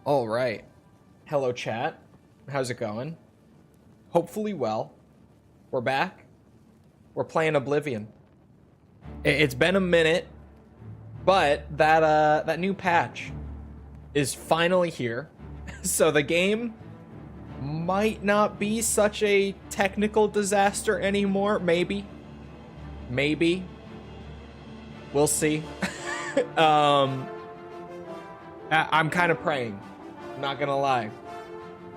All right. Hello, chat. How's it going? Hopefully well. We're back. We're playing Oblivion. It's been a minute, but that new patch is finally here. So the game might not be such a technical disaster anymore. Maybe. We'll see. I'm kind of praying. I'm not gonna lie.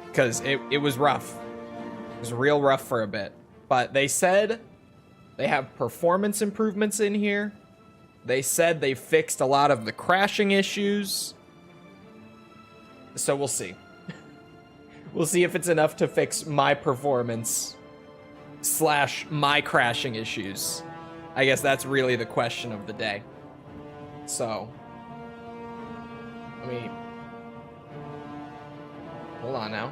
Because it was rough. It was real rough for a bit. But they said they have performance improvements in here. They said they fixed a lot of the crashing issues. So we'll see. We'll see if it's enough to fix my performance / my crashing issues. I guess that's really the question of the day. So, let me... Hold on now.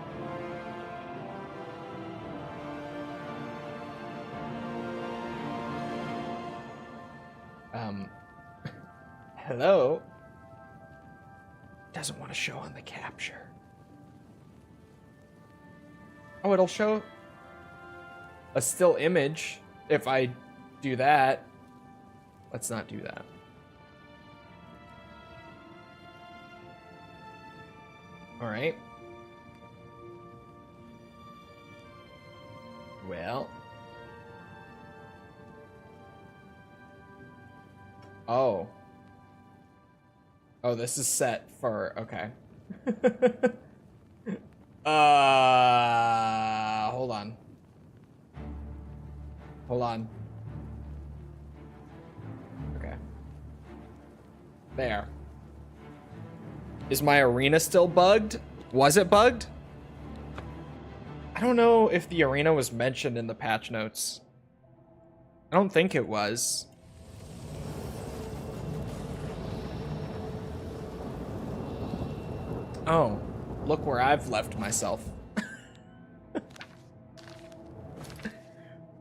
Hello? Doesn't want to show on the capture. Oh, it'll show a still image if I do that. Let's not do that. All right. Well. Oh. Oh, this is set for, okay. Hold on. Hold on. Okay. There. Is my arena still bugged? Was it bugged? I don't know if the arena was mentioned in the patch notes. I don't think it was. Oh, look where I've left myself.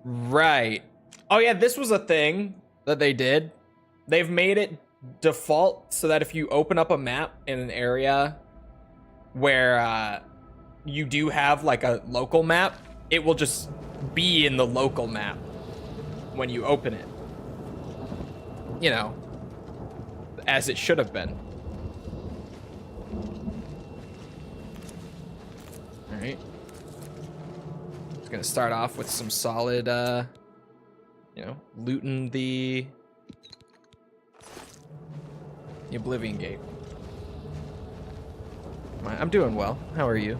Right. Oh yeah, this was a thing that they did. They've made it default so that if you open up a map in an area where you do have like a local map, it will just be in the local map when you open it. You know, as it should have been. All right. Just gonna start off with some solid, you know, looting the Oblivion Gate. I'm doing well. How are you?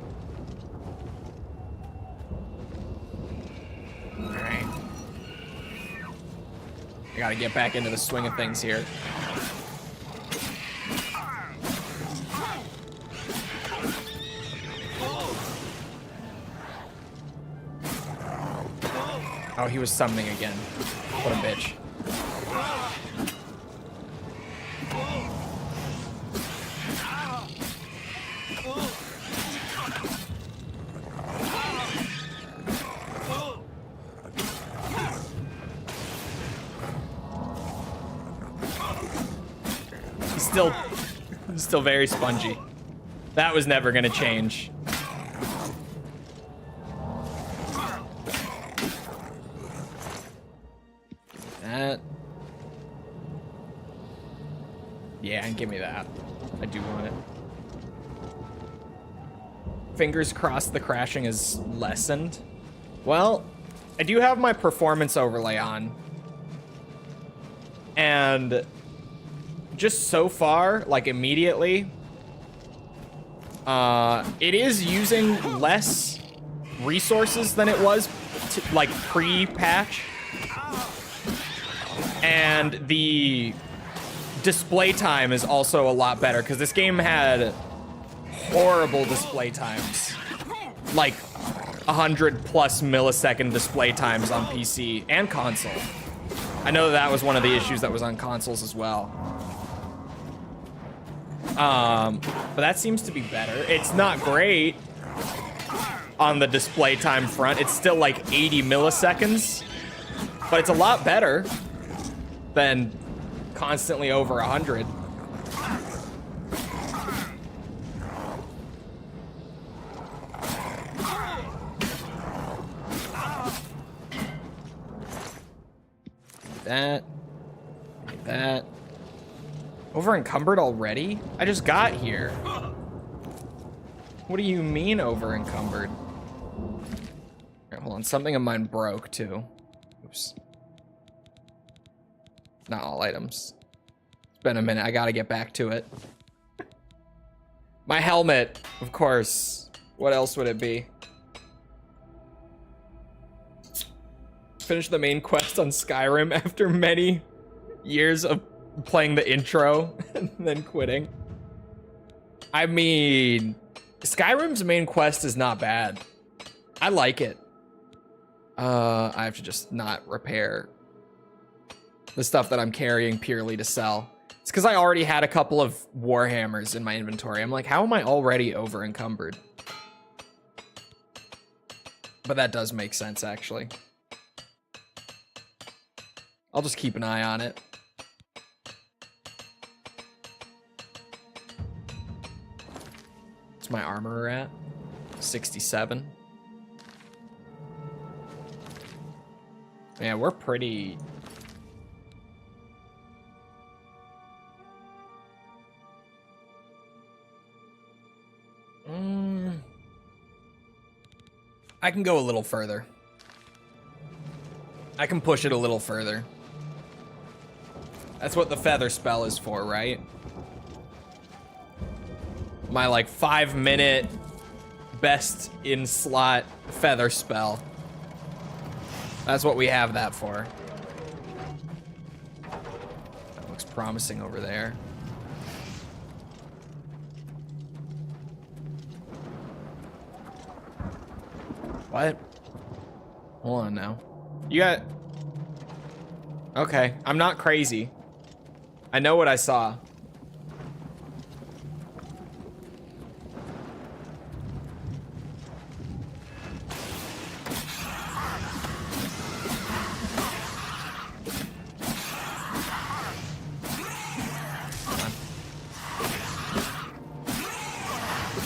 All right. I gotta get back into the swing of things here. Oh, he was summoning again. What a bitch. He's still very spongy. That was never gonna change. That. Yeah, and give me that. I do want it. Fingers crossed the crashing is lessened. Well, I do have my performance overlay on. And just so far, like immediately, it is using less resources than it was like pre-patch. And the display time is also a lot better because this game had horrible display times. Like 100+ millisecond display times on PC and console. I know that was one of the issues that was on consoles as well. But that seems to be better. It's not great on the display time front. It's still like 80 milliseconds, but it's a lot better than constantly over 100. that. Need that. Over encumbered already? I just got here. What do you mean over encumbered? Alright, hold on. Something of mine broke too. Oops. Not all items. It's been a minute. I gotta get back to it. My helmet, of course. What else would it be? Finish the main quest on Skyrim after many years of playing the intro and then quitting. I mean, Skyrim's main quest is not bad. I like it. I have to just not repair the stuff that I'm carrying purely to sell. It's because I already had a couple of Warhammers in my inventory. I'm like, how am I already over encumbered? But that does make sense, actually. I'll just keep an eye on it. What's my armor at? 67. Yeah, we're pretty... I can go a little further. I can push it a little further. That's what the feather spell is for, right? My like 5-minute best in slot feather spell. That's what we have that for. That looks promising over there. What? Hold on now. You got... Okay, I'm not crazy. I know what I saw.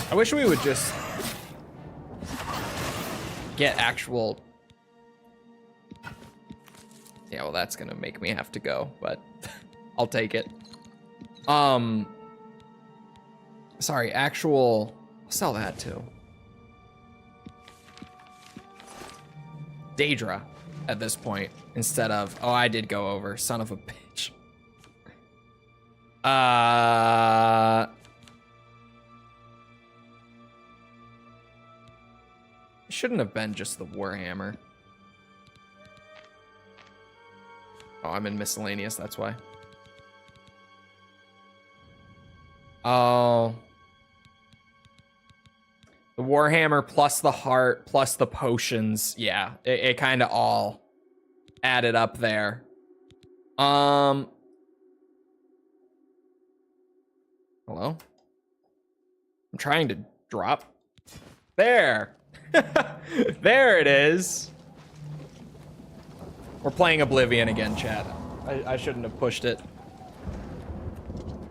I wish we would just get actual... Yeah, well, that's gonna make me have to go, but I'll take it. Sorry, actual... I'll sell that too. Daedra at this point, instead of... Oh, I did go over. Son of a bitch. It shouldn't have been just the Warhammer. Oh, I'm in miscellaneous, that's why. Oh. The Warhammer plus the heart plus the potions. Yeah, it kind of all added up there. Hello? I'm trying to drop. There. There it is. We're playing Oblivion again, chat. I shouldn't have pushed it.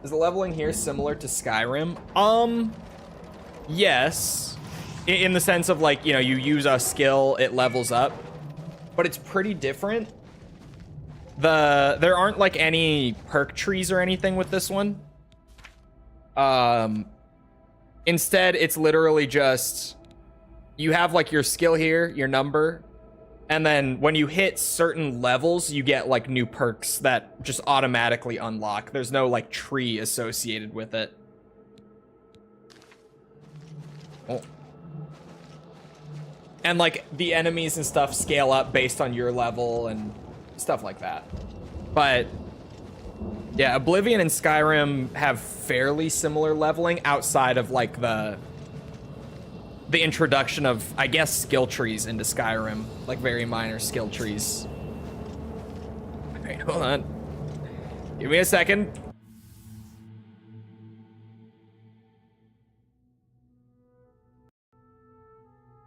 Is the leveling here similar to Skyrim? Yes. In the sense of like, you know, you use a skill, it levels up. But it's pretty different. There aren't like any perk trees or anything with this one. Instead, it's literally just... You have like your skill here, your number, and then when you hit certain levels, you get like new perks that just automatically unlock. There's no like tree associated with it. Oh. And like the enemies and stuff scale up based on your level and stuff like that. But yeah, Oblivion and Skyrim have fairly similar leveling outside of like the introduction of, I guess, skill trees into Skyrim. Like, very minor skill trees. Alright, hold on. Give me a second.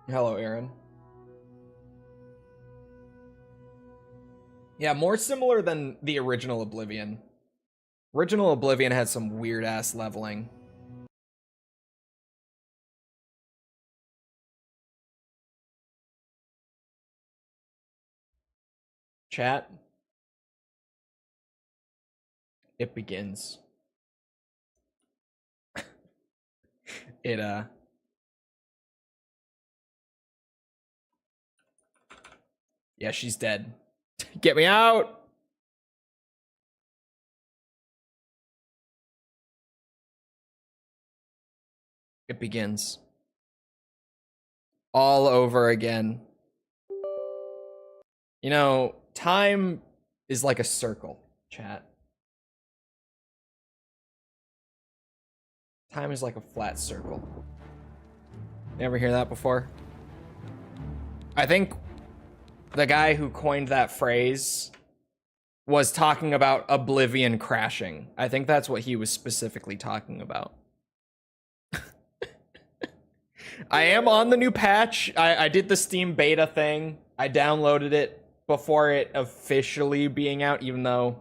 Hello, Aaron. Yeah, more similar than the original Oblivion. Original Oblivion had some weird-ass leveling. Chat, It begins. Yeah, she's dead. Get me out! It begins. All over again. You know, time is like a circle, chat. Time is like a flat circle. You ever hear that before? I think the guy who coined that phrase was talking about Oblivion crashing. I think that's what he was specifically talking about. I am on the new patch. I did the Steam beta thing. I downloaded it before it officially being out, even though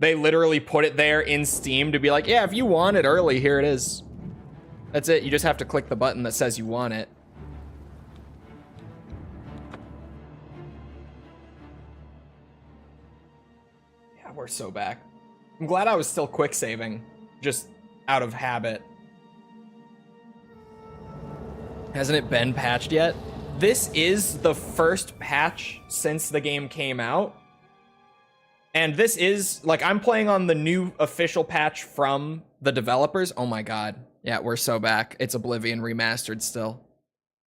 they literally put it there in Steam to be like, yeah, if you want it early, here it is. That's it. You just have to click the button that says you want it. Yeah, we're so back. I'm glad I was still quick saving, just out of habit. Hasn't it been patched yet? This is the first patch since the game came out. And this is, like, I'm playing on the new official patch from the developers. Oh my god. Yeah, we're so back. It's Oblivion Remastered still.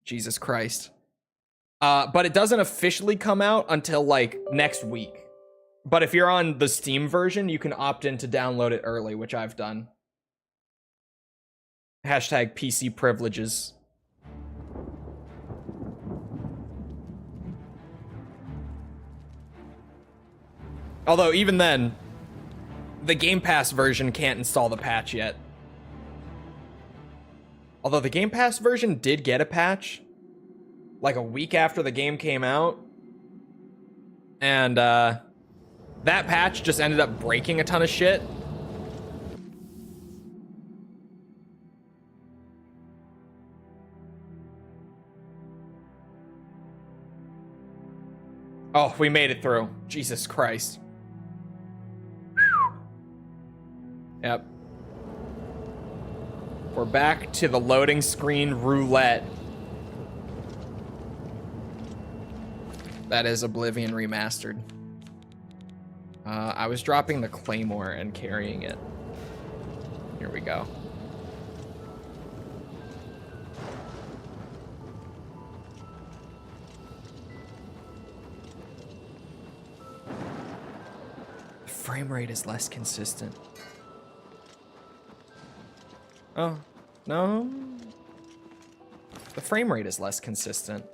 Jesus Christ. But it doesn't officially come out until, like, next week. But if you're on the Steam version, you can opt in to download it early, which I've done. Hashtag PC privileges. Although, even then, the Game Pass version can't install the patch yet. Although the Game Pass version did get a patch, like a week after the game came out. And, that patch just ended up breaking a ton of shit. Oh, we made it through. Jesus Christ. Yep. We're back to the loading screen roulette. That is Oblivion Remastered. I was dropping the Claymore and carrying it. Here we go. The frame rate is less consistent. Oh, no. The frame rate is less consistent.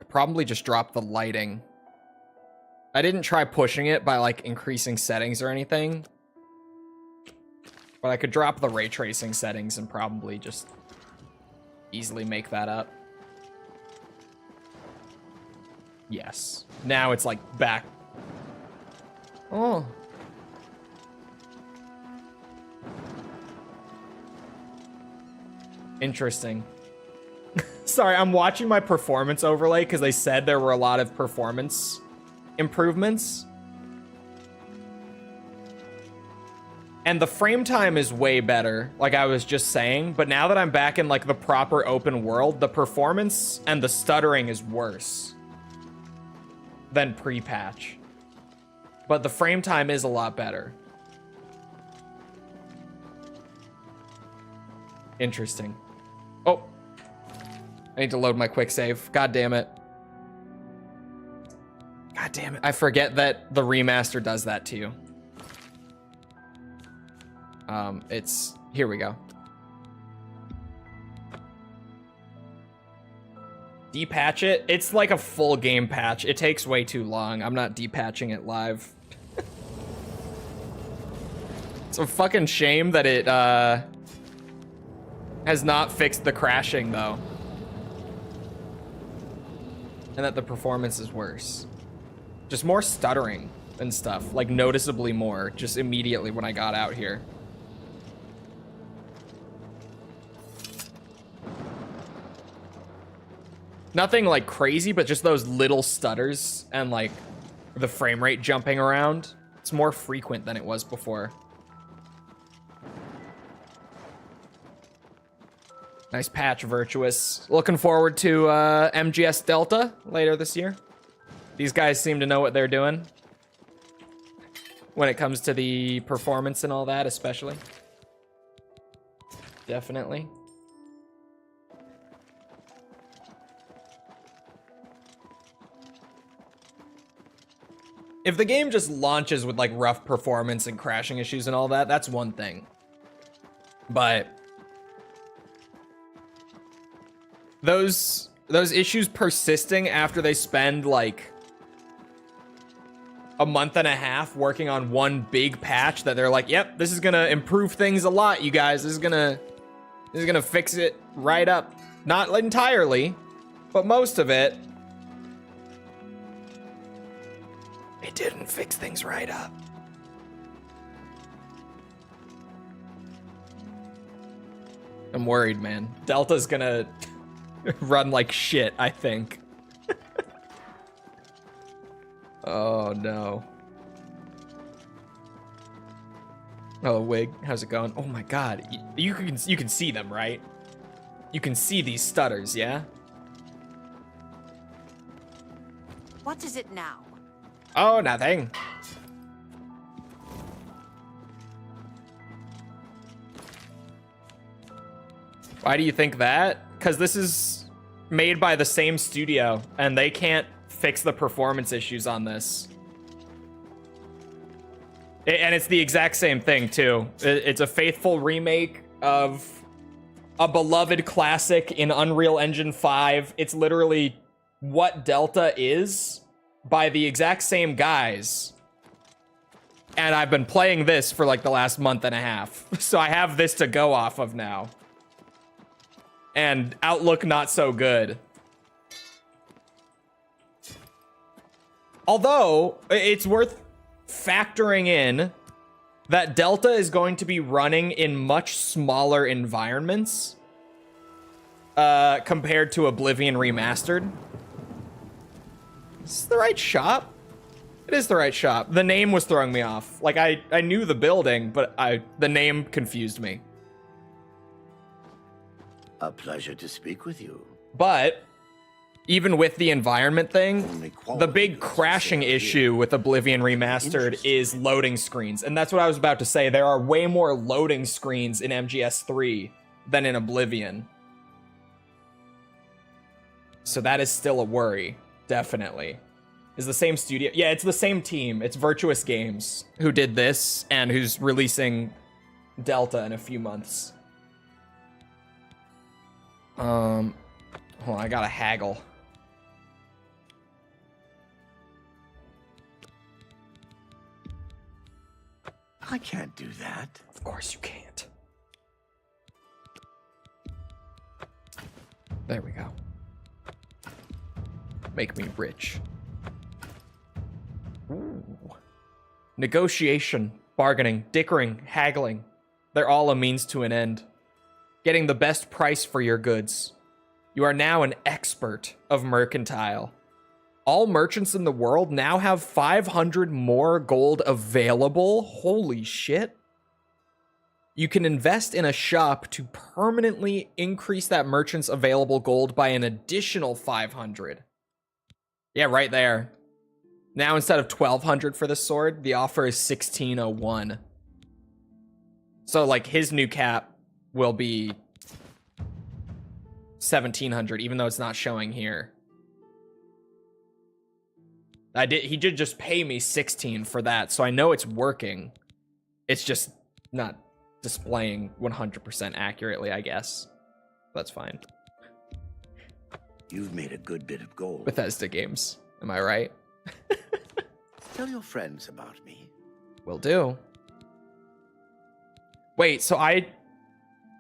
I probably just dropped the lighting. I didn't try pushing it by, like, increasing settings or anything. But I could drop the ray tracing settings and probably just easily make that up. Yes. Now it's, like, back. Oh. Interesting. Sorry, I'm watching my performance overlay because they said there were a lot of performance improvements. And the frame time is way better, like I was just saying, but now that I'm back in, like, the proper open world, the performance and the stuttering is worse than pre-patch. But the frame time is a lot better. Interesting. Oh. I need to load my quick save. God damn it. God damn it. I forget that the remaster does that to you. Here we go. Depatch it? It's like a full game patch. It takes way too long. I'm not depatching it live. It's a fucking shame that it, has not fixed the crashing, though. And that the performance is worse. Just more stuttering and stuff. Like, noticeably more, just immediately when I got out here. Nothing, like, crazy, but just those little stutters and, like, the frame rate jumping around. It's more frequent than it was before. Nice patch, Virtuos. Looking forward to MGS Delta later this year. These guys seem to know what they're doing when it comes to the performance and all that, especially. Definitely. If the game just launches with like rough performance and crashing issues and all that, that's one thing. But those issues persisting after they spend like a month and a half working on one big patch that they're like, yep, this is gonna improve things a lot, you guys. This is gonna fix it right up. Not entirely, but most of it. It didn't fix things right up. I'm worried, man. Delta's gonna run like shit, I think. Oh no. Oh, Wig, how's it going? Oh my god, you can see them, right? You can see these stutters, yeah? What is it now? Oh, nothing. Why do you think that? Because this is made by the same studio, and they can't fix the performance issues on this. And it's the exact same thing, too. It's a faithful remake of a beloved classic in Unreal Engine 5. It's literally what Delta is by the exact same guys. And I've been playing this for like the last month and a half. So I have this to go off of now. And outlook not so good. Although, it's worth factoring in that Delta is going to be running in much smaller environments compared to Oblivion Remastered. Is this the right shop? It is the right shop. The name was throwing me off. Like, I knew the building, but the name confused me. A pleasure to speak with you. But even with the environment thing, the big crashing issue with Oblivion Remastered is loading screens. And that's what I was about to say. There are way more loading screens in MGS3 than in Oblivion. So that is still a worry, definitely. Is the same studio? Yeah, it's the same team. It's Virtuos Games who did this and who's releasing Delta in a few months. Hold on, I gotta haggle. I can't do that. Of course you can't. There we go. Make me rich. Ooh. Negotiation, bargaining, dickering, haggling. They're all a means to an end. Getting the best price for your goods. You are now an expert of mercantile. All merchants in the world now have 500 more gold available. Holy shit. You can invest in a shop to permanently increase that merchant's available gold by an additional 500. Yeah, right there. Now instead of 1,200 for the sword, the offer is 1,601. So like his new cap will be 1,700, even though it's not showing here. He did just pay me 16 for that, so I know it's working. It's just not displaying 100% accurately, I guess. That's fine. You've made a good bit of gold. Bethesda games, am I right? Tell your friends about me. Will do. Wait, so I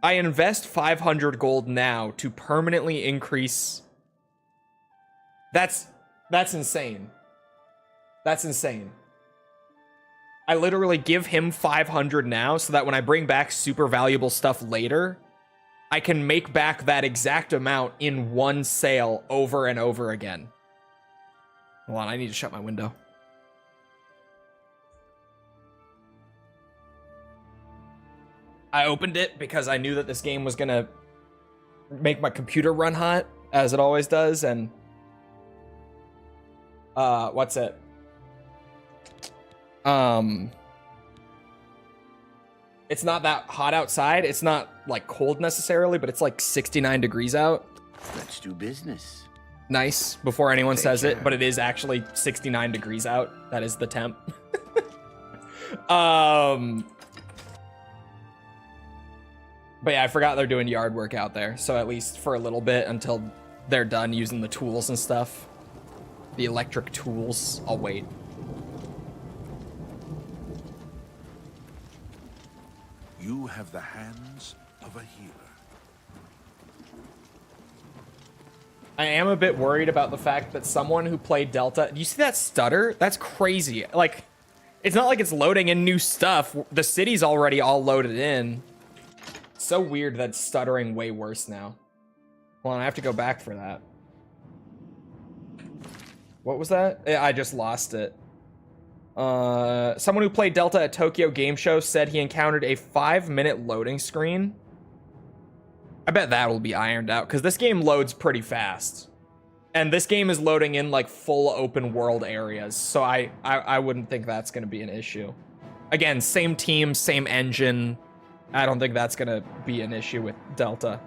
invest 500 gold now to permanently increase. That's insane. That's insane. I literally give him 500 now so that when I bring back super valuable stuff later, I can make back that exact amount in one sale over and over again. Hold on, I need to shut my window. I opened it because I knew that this game was gonna make my computer run hot, as it always does, and what's it? It's not that hot outside. It's not like cold necessarily, but it's like 69 degrees out. Let's do business. Nice, before anyone Take says care. it, but it is actually 69 degrees out. That is the temp. But yeah, I forgot they're doing yard work out there. So at least for a little bit until they're done using the tools and stuff. The electric tools. I'll wait. You have the hands of a healer. I am a bit worried about the fact that someone who played Delta... Do you see that stutter? That's crazy. Like, it's not like it's loading in new stuff. The city's already all loaded in. So weird that it's stuttering way worse now. Hold on, I have to go back for that. What was that? I just lost it. Someone who played Delta at Tokyo Game Show said he encountered a 5-minute loading screen. I bet that will be ironed out, because this game loads pretty fast. And this game is loading in, like, full open world areas, so I wouldn't think that's going to be an issue. Again, same team, same engine. I don't think that's going to be an issue with Delta.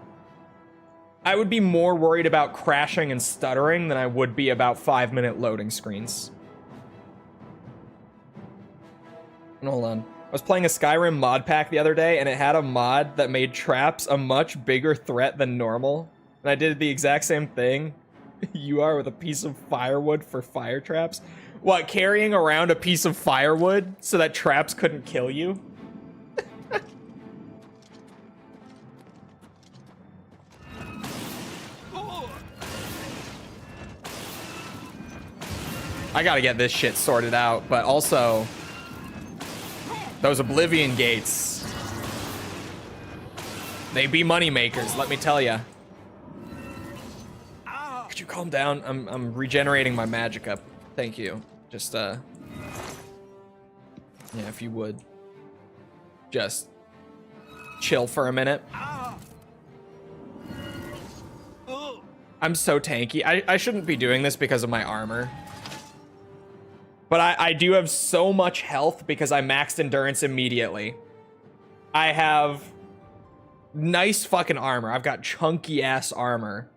I would be more worried about crashing and stuttering than I would be about 5-minute loading screens. Hold on. I was playing a Skyrim mod pack the other day, and it had a mod that made traps a much bigger threat than normal. And I did the exact same thing. You are with a piece of firewood for fire traps. What, carrying around a piece of firewood so that traps couldn't kill you? I gotta get this shit sorted out, but also... those Oblivion gates. They be money makers, let me tell ya. Could you calm down? I'm regenerating my magic up. Thank you. Just yeah, if you would. Just chill for a minute. I'm so tanky. I shouldn't be doing this because of my armor. But I do have so much health because I maxed endurance immediately. I have nice fucking armor. I've got chunky ass armor.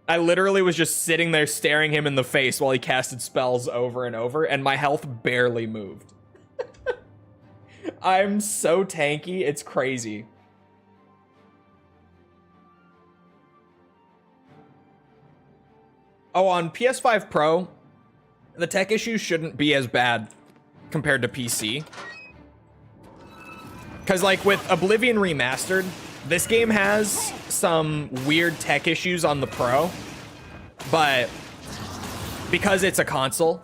I literally was just sitting there staring him in the face while he casted spells over and over, and my health barely moved. I'm so tanky, it's crazy. Oh, on PS5 Pro, the tech issues shouldn't be as bad compared to PC. Because, like, with Oblivion Remastered, this game has some weird tech issues on the Pro, but because it's a console,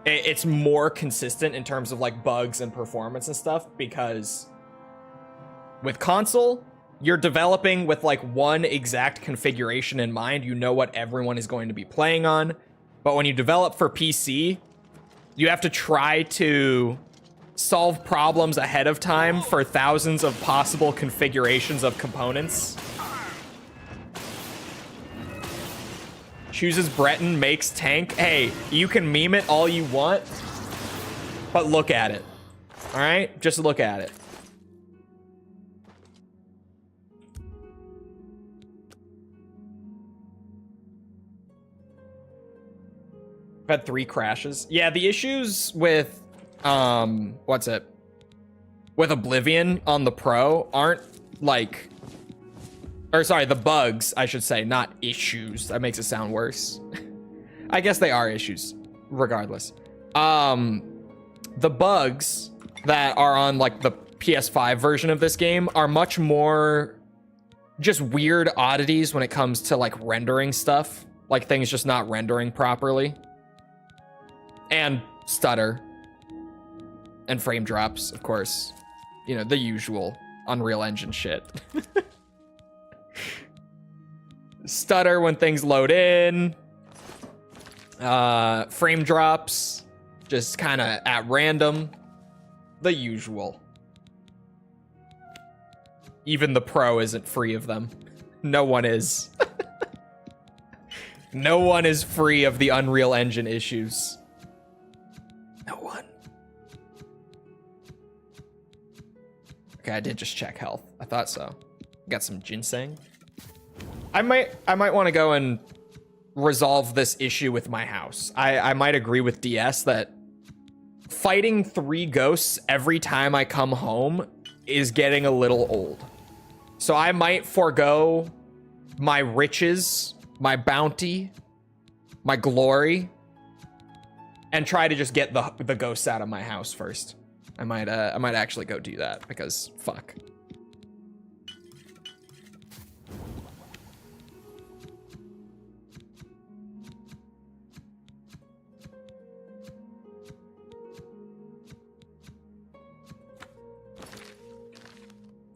it's more consistent in terms of, like, bugs and performance and stuff, because with console, you're developing with, like, one exact configuration in mind. You know what everyone is going to be playing on. But when you develop for PC, you have to try to solve problems ahead of time for thousands of possible configurations of components. Chooses Breton, makes tank. Hey, you can meme it all you want, but look at it. All right? Just look at it. I've had 3 crashes. Yeah, the issues with, what's it? With Oblivion on the Pro aren't, like... Or, sorry, the bugs, I should say, not issues. That makes it sound worse. I guess they are issues, regardless. The bugs that are on, like, the PS5 version of this game are much more just weird oddities when it comes to, like, rendering stuff. Like, things just not rendering properly. And stutter. And frame drops, of course. You know, the usual Unreal Engine shit. Stutter when things load in. Frame drops. Just kind of at random. The usual. even the pro isn't free of them. No one is. No one is free of the Unreal Engine issues. No one. Okay, I did just check health. I thought so. Got some ginseng. I might want to go and resolve this issue with my house. I might agree with DS that fighting 3 ghosts every time I come home is getting a little old. So I might forego my riches, my bounty, my glory, and try to just get the ghosts out of my house first. I might actually go do that because fuck.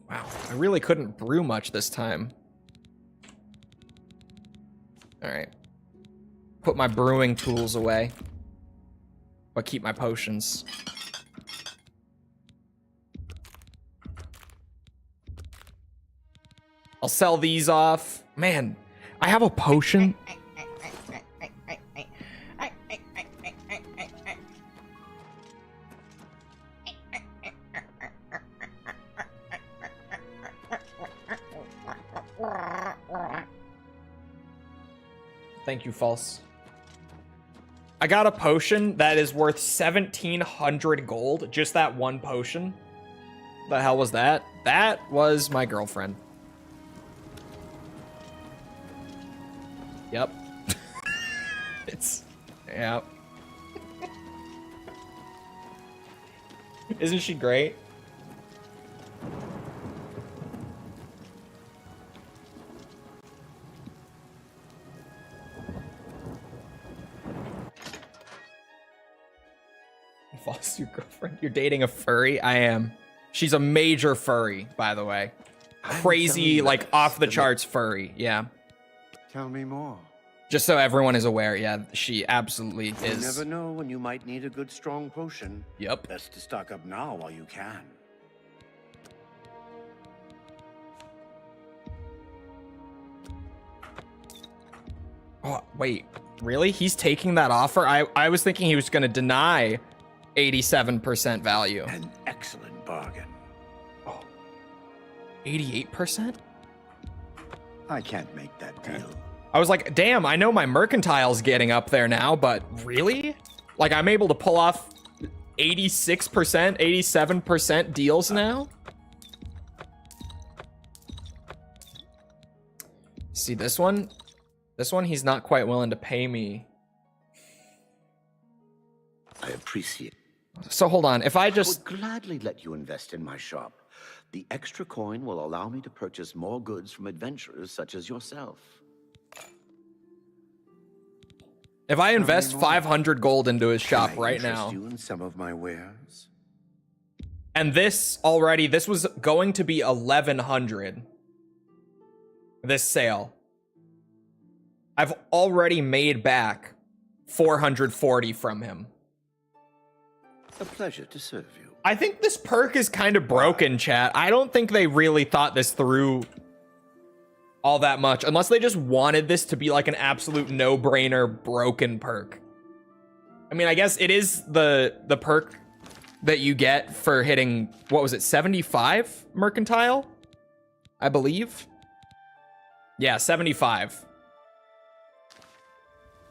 Wow, I really couldn't brew much this time. All right. Put my brewing tools away, but keep my potions. I'll sell these off. Man, I have a potion. Thank you, False. I got a potion that is worth 1,700 gold. Just that one potion. The hell was that? That was my girlfriend. Yep. Yep. Isn't she great? False, your girlfriend. You're dating a furry? I am. She's a major furry, by the way. Crazy, like off the charts furry. Yeah. Tell me more. Just so everyone is aware, yeah, she absolutely is. You never know when you might need a good strong potion. Yep. Best to stock up now while you can. Oh, wait. Really? He's taking that offer? I was thinking he was going to deny 87% value. An excellent bargain. Oh. 88%? I can't make that deal. I was like, damn, I know my mercantile's getting up there now, but really? Like, I'm able to pull off 86%, 87% deals now? See, this one? This one, he's not quite willing to pay me. I appreciate. So hold on, if I just... I would gladly let you invest in my shop. The extra coin will allow me to purchase more goods from adventurers such as yourself. If I invest 500 gold into his shop right now... you in some of my wares? And this already, this was going to be 1,100. This sale. I've already made back 440 from him. A pleasure to serve you. I think this perk is kind of broken, chat. I don't think they really thought this through all that much, unless they just wanted this to be like an absolute no-brainer broken perk. I mean, I guess it is the perk that you get for hitting, what was it, 75 mercantile? I believe. Yeah, 75.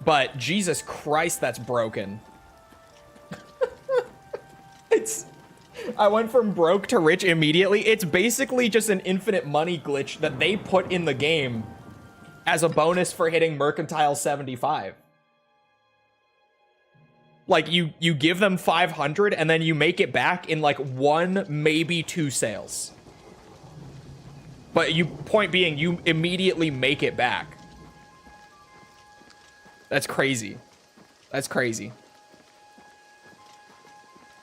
But Jesus Christ, that's broken. I went from broke to rich immediately. It's basically just an infinite money glitch that they put in the game as a bonus for hitting mercantile 75. Like, you give them 500 and then you make it back in like 1, maybe 2 sales. But point being, you immediately make it back. That's crazy. That's crazy.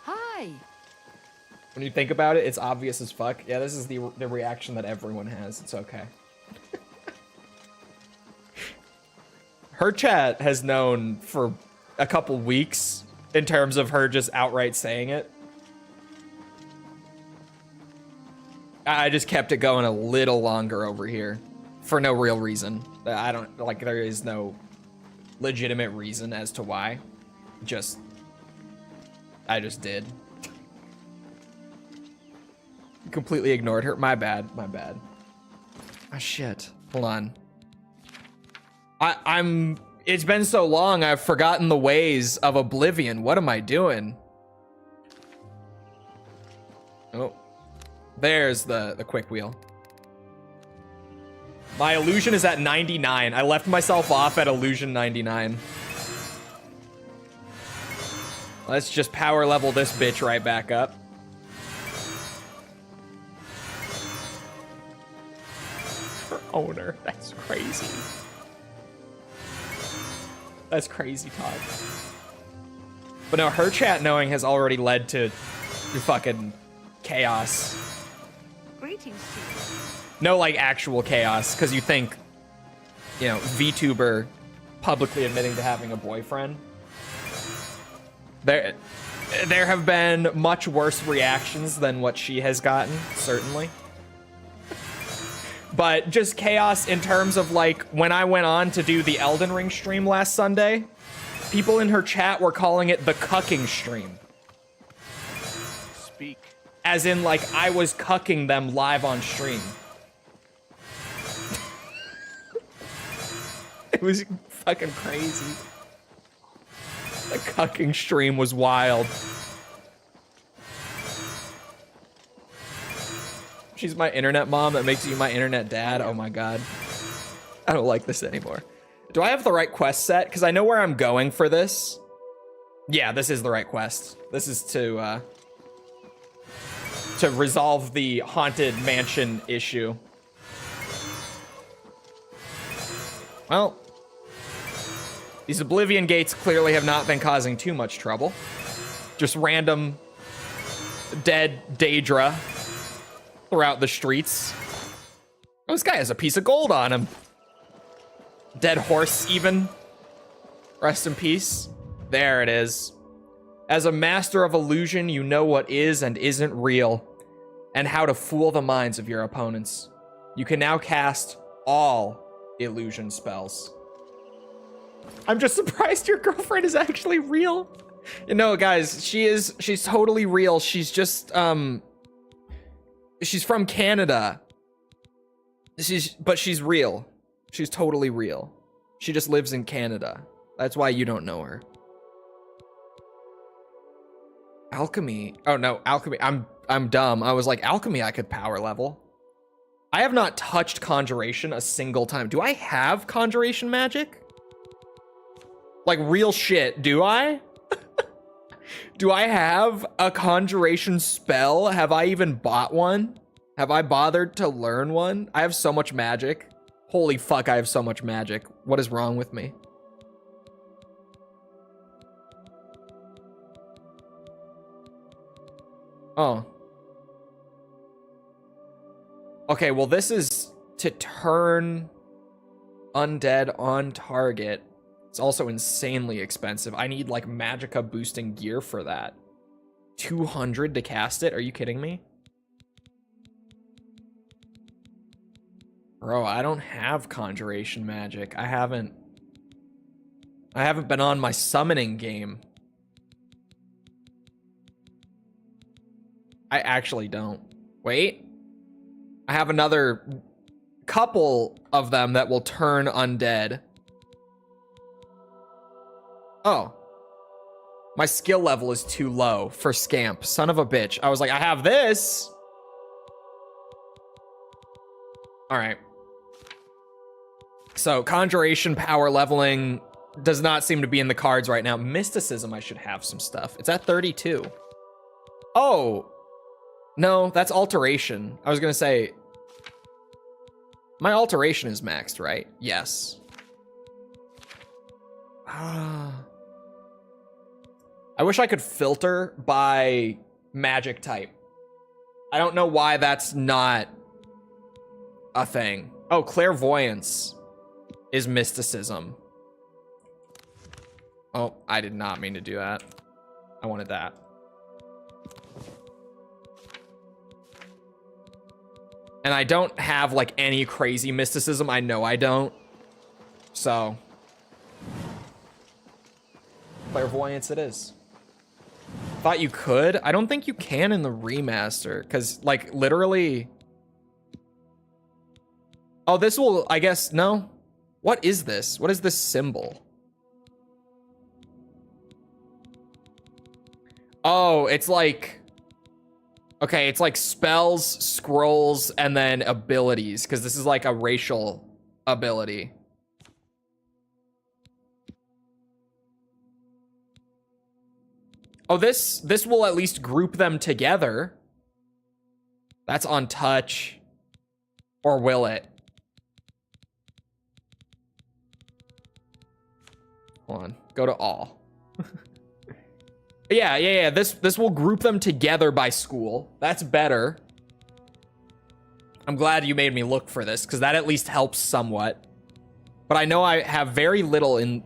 Hi. When you think about it, it's obvious as fuck. Yeah, this is the reaction that everyone has. It's okay. Her chat has known for a couple weeks in terms of her just outright saying it. I just kept it going a little longer over here for no real reason. I don't, like, there is no legitimate reason as to why. I just did. Completely ignored her. My bad. Ah, shit. Hold on. It's been so long, I've forgotten the ways of Oblivion. What am I doing? Oh. There's the quick wheel. My illusion is at 99. I left myself off at illusion 99. Let's just power level this bitch right back up. For owner, that's crazy. That's crazy talk. But no, her chat knowing has already led to fucking chaos. Greetings to you. No, like, actual chaos, because you think, you know, VTuber publicly admitting to having a boyfriend. There have been much worse reactions than what she has gotten, certainly. But just chaos in terms of, like, when I went on to do the Elden Ring stream last Sunday, people in her chat were calling it the cucking stream. Speak. As in, like, I was cucking them live on stream. It was fucking crazy. The cucking stream was wild. She's my internet mom that makes you my internet dad. Oh my god. I don't like this anymore. Do I have the right quest set? Because I know where I'm going for this. Yeah, this is the right quest. This is to resolve the haunted mansion issue. Well, these Oblivion gates clearly have not been causing too much trouble. Just random dead Daedra throughout the streets. Oh, this guy has a piece of gold on him. Dead horse, even. Rest in peace. There it is. As a master of illusion, you know what is and isn't real, and how to fool the minds of your opponents. You can now cast all illusion spells. I'm just surprised your girlfriend is actually real. You know, guys, she's totally real. She's just, she's from Canada. But she's real. She's totally real. She just lives in Canada. That's why you don't know her. Alchemy. Oh no, alchemy. I'm dumb. I was like, alchemy I could power level. I have not touched conjuration a single time. Do I have conjuration magic? Like, real shit, do I? Do I have a conjuration spell? Have I even bought one? Have I bothered to learn one? I have so much magic. Holy fuck, I have so much magic. What is wrong with me? Oh. Okay, well, this is to turn undead on target. It's also insanely expensive. I need, like, magicka boosting gear for that. 200 to cast it? Are you kidding me? Bro, I don't have conjuration magic. I haven't been on my summoning game. I actually don't. Wait. I have another couple of them that will turn undead. Oh. My skill level is too low for Scamp. Son of a bitch. I was like, I have this. All right. So, conjuration power leveling does not seem to be in the cards right now. Mysticism, I should have some stuff. It's at 32. Oh. No, that's alteration. I was going to say, my alteration is maxed, right? Yes. I wish I could filter by magic type. I don't know why that's not a thing. Oh, clairvoyance is mysticism. Oh, I did not mean to do that. I wanted that. And I don't have like any crazy mysticism. I know I don't. So clairvoyance it is. Thought you could. I don't think you can in the remaster because like literally. Oh, this will, I guess, no. What is this? What is this symbol? Oh, it's like, okay, it's like spells, scrolls, and then abilities, because this is like a racial ability. Oh, this will at least group them together. That's on touch. Or will it? Hold on. Go to all. Yeah. This will group them together by school. That's better. I'm glad you made me look for this, because that at least helps somewhat. But I know I have very little in...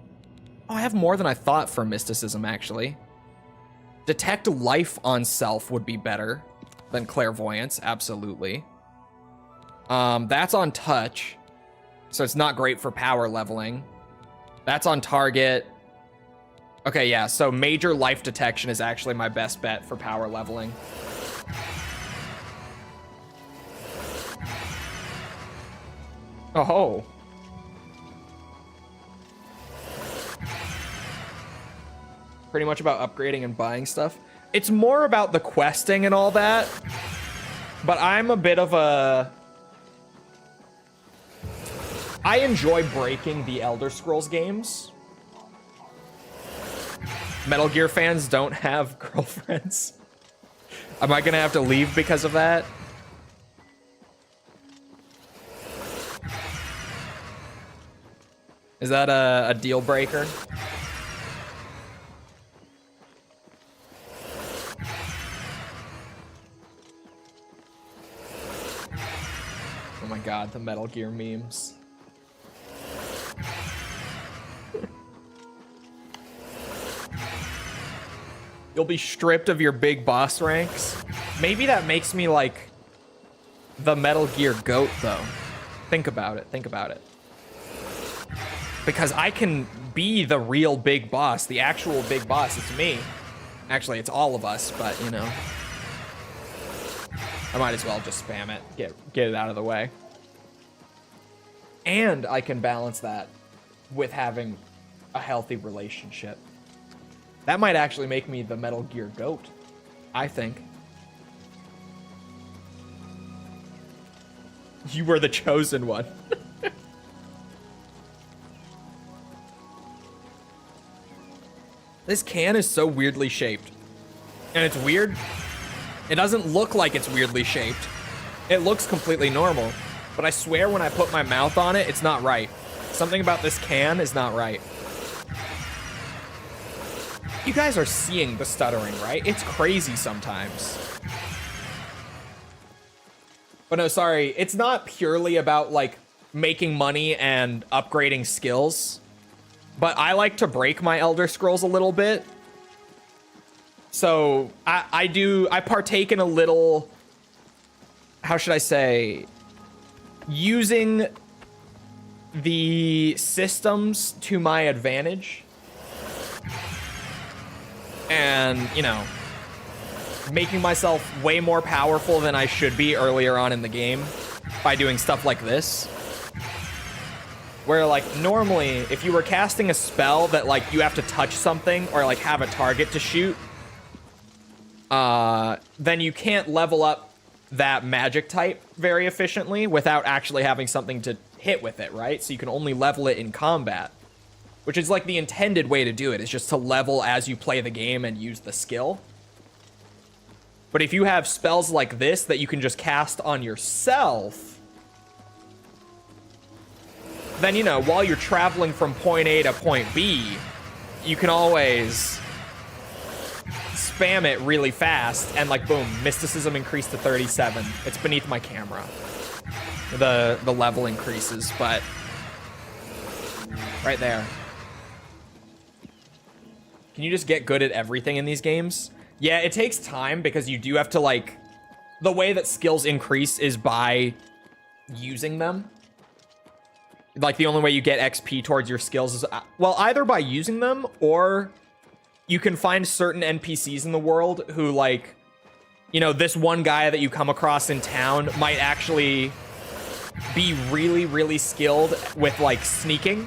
Oh, I have more than I thought for mysticism, actually. Detect life on self would be better than clairvoyance, absolutely. That's on touch, so it's not great for power leveling. That's on target. Okay, yeah, so major life detection is actually my best bet for power leveling. Oh. Pretty much about upgrading and buying stuff. It's more about the questing and all that, but I'm a bit of a... I enjoy breaking the Elder Scrolls games. Metal Gear fans don't have girlfriends. Am I gonna have to leave because of that? Is that a deal breaker? Oh my god, the Metal Gear memes. You'll be stripped of your big boss ranks. Maybe that makes me like the Metal Gear GOAT though. Think about it, think about it. Because I can be the real big boss, the actual big boss, it's me. Actually, it's all of us, but you know. I might as well just spam it, get it out of the way. And I can balance that with having a healthy relationship. That might actually make me the Metal Gear GOAT, I think. You were the chosen one. This can is so weirdly shaped. And it's weird. It doesn't look like it's weirdly shaped. It looks completely normal. But I swear when I put my mouth on it, it's not right. Something about this can is not right. You guys are seeing the stuttering, right? It's crazy sometimes. But no, sorry. It's not purely about, like, making money and upgrading skills. But I like to break my Elder Scrolls a little bit. So I partake in a little, how should I say, using the systems to my advantage. And, you know, making myself way more powerful than I should be earlier on in the game by doing stuff like this. Where, like, normally, if you were casting a spell that, like, you have to touch something or, like, have a target to shoot, then you can't level up that magic type very efficiently without actually having something to hit with it, right? So you can only level it in combat, which is, like, the intended way to do it, is just to level as you play the game and use the skill. But if you have spells like this that you can just cast on yourself, then, you know, while you're traveling from point A to point B, you can always spam it really fast and, like, boom, mysticism increased to 37. It's beneath my camera. The level increases, but right there. Can you just get good at everything in these games? Yeah, it takes time because you do have to, like, the way that skills increase is by using them. Like, the only way you get XP towards your skills is, well, either by using them, or you can find certain NPCs in the world who, like, you know, this one guy that you come across in town might actually be really, really skilled with, like, sneaking.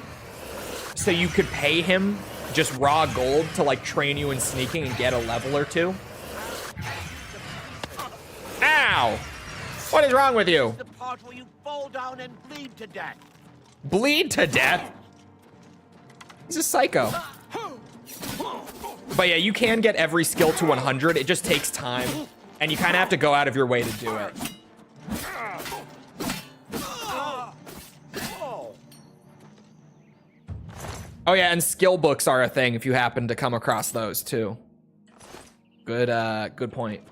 So you could pay him just raw gold to, like, train you in sneaking and get a level or two. Ow! What is wrong with you? The part where you fall down and bleed to death. Bleed to death? He's a psycho. But yeah, you can get every skill to 100. It just takes time. And you kind of have to go out of your way to do it. Oh yeah, and skill books are a thing if you happen to come across those too. Good point.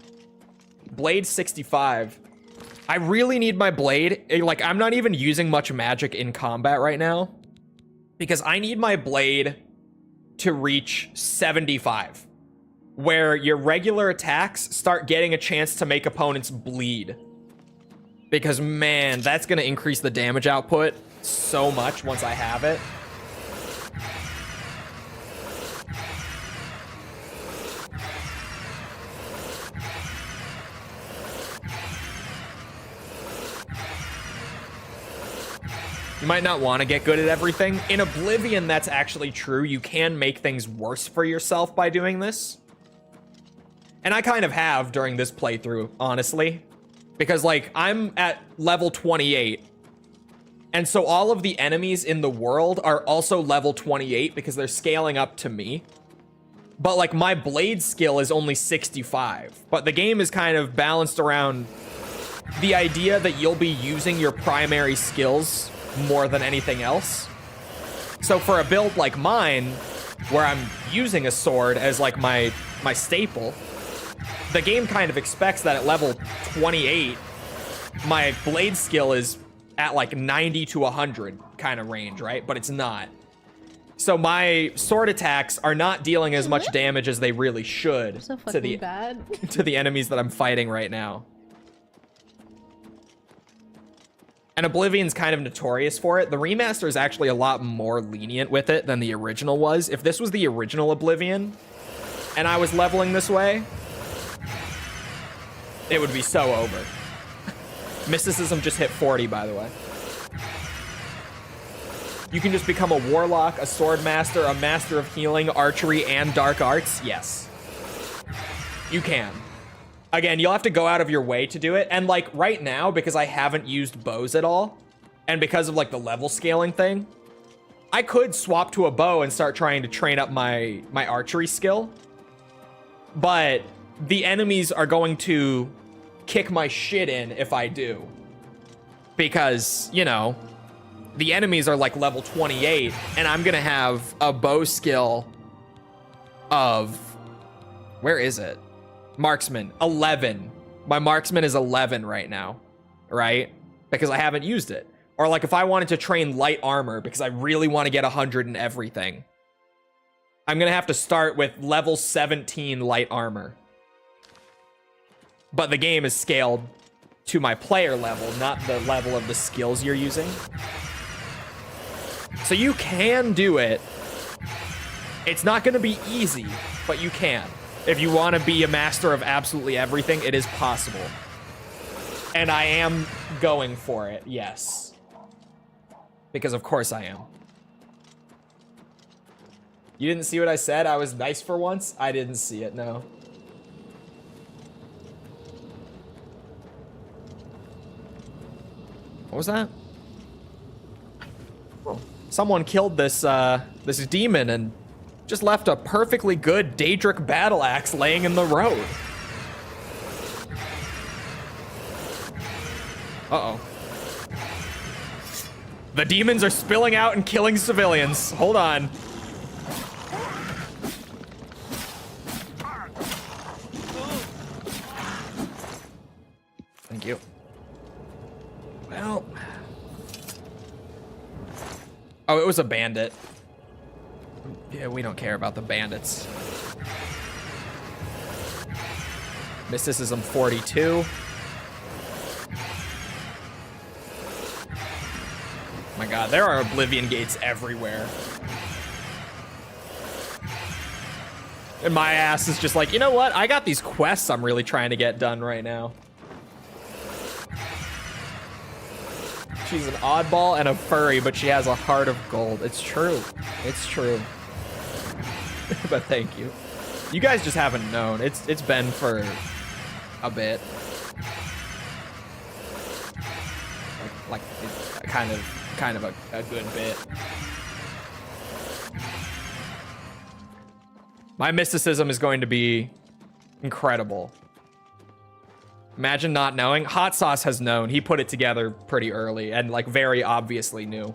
Blade 65. I really need my blade. Like, I'm not even using much magic in combat right now because I need my blade to reach 75, where your regular attacks start getting a chance to make opponents bleed. Because, man, that's going to increase the damage output so much once I have it. You might not want to get good at everything. In Oblivion, that's actually true. You can make things worse for yourself by doing this. And I kind of have during this playthrough, honestly. Because, like, I'm at level 28. And so all of the enemies in the world are also level 28 because they're scaling up to me. But, like, my blade skill is only 65. But the game is kind of balanced around the idea that you'll be using your primary skills more than anything else. So for a build like mine, where I'm using a sword as like my staple, the game kind of expects that at level 28, my blade skill is at like 90 to 100 kind of range, right? But it's not. So my sword attacks are not dealing as much damage as they really should So to the bad. to the enemies that I'm fighting right now. And Oblivion's kind of notorious for it. The remaster is actually a lot more lenient with it than the original was. If this was the original Oblivion, and I was leveling this way, it would be so over. Mysticism just hit 40, by the way. You can just become a warlock, a sword master, a master of healing, archery, and dark arts. Yes. You can. Again, you'll have to go out of your way to do it. And like right now, because I haven't used bows at all, and because of like the level scaling thing, I could swap to a bow and start trying to train up my archery skill. But the enemies are going to kick my shit in if I do. Because, you know, the enemies are like level 28, and I'm gonna have a bow skill of, where is it? Marksman, 11. My marksman is 11 right now, right? Because I haven't used it. Or like if I wanted to train light armor because I really want to get 100 in everything, I'm gonna have to start with level 17 light armor. But the game is scaled to my player level, not the level of the skills you're using. So you can do it. It's not gonna be easy, but you can. If you want to be a master of absolutely everything, it is possible. And I am going for it, yes. Because of course I am. You didn't see what I said? I was nice for once? I didn't see it, no. What was that? Someone killed this this demon and just left a perfectly good Daedric battle axe laying in the road. Uh-oh. The demons are spilling out and killing civilians. Hold on. Thank you. Well. Oh, it was a bandit. Yeah, we don't care about the bandits. Mysticism 42. god, there are Oblivion gates everywhere. And my ass is just like, you know what? I got these quests I'm really trying to get done right now. She's an oddball and a furry, but she has a heart of gold. It's true. It's true. But thank you. You guys just haven't known. It's been for a bit. Like kind of a good bit. My mysticism is going to be incredible. Imagine not knowing. Hot Sauce has known. He put it together pretty early and like very obviously knew.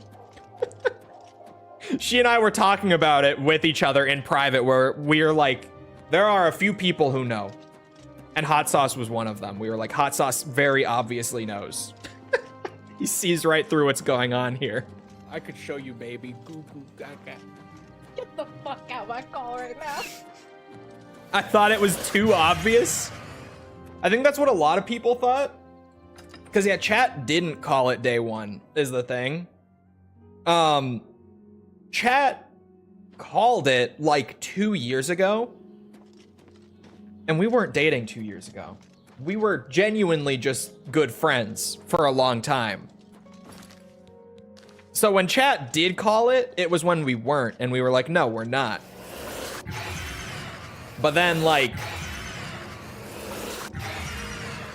She and I were talking about it with each other in private where we are like, there are a few people who know. And Hot Sauce was one of them. We were like, Hot Sauce very obviously knows. He sees right through what's going on here. I could show you, baby. Goo goo gaga. Get the fuck out of my call right now. I thought it was too obvious. I think that's what a lot of people thought. Because yeah, chat didn't call it day one, is the thing. Chat called it like 2 years ago. And we weren't dating 2 years ago. We were genuinely just good friends for a long time. So when chat did call it, it was when we weren't, and we were like, no, we're not. But then like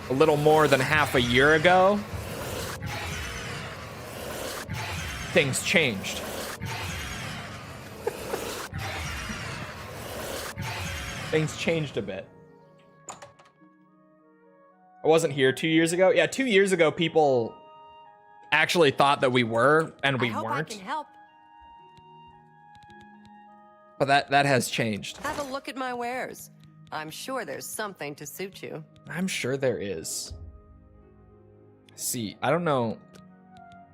a little more than half a year ago, things changed. Things changed a bit. I wasn't here 2 years ago. Yeah, 2 years ago, people actually thought that we were, and we I hope weren't. I can help. But that has changed. Have a look at my wares. I'm sure there's something to suit you. I'm sure there is. See, I don't know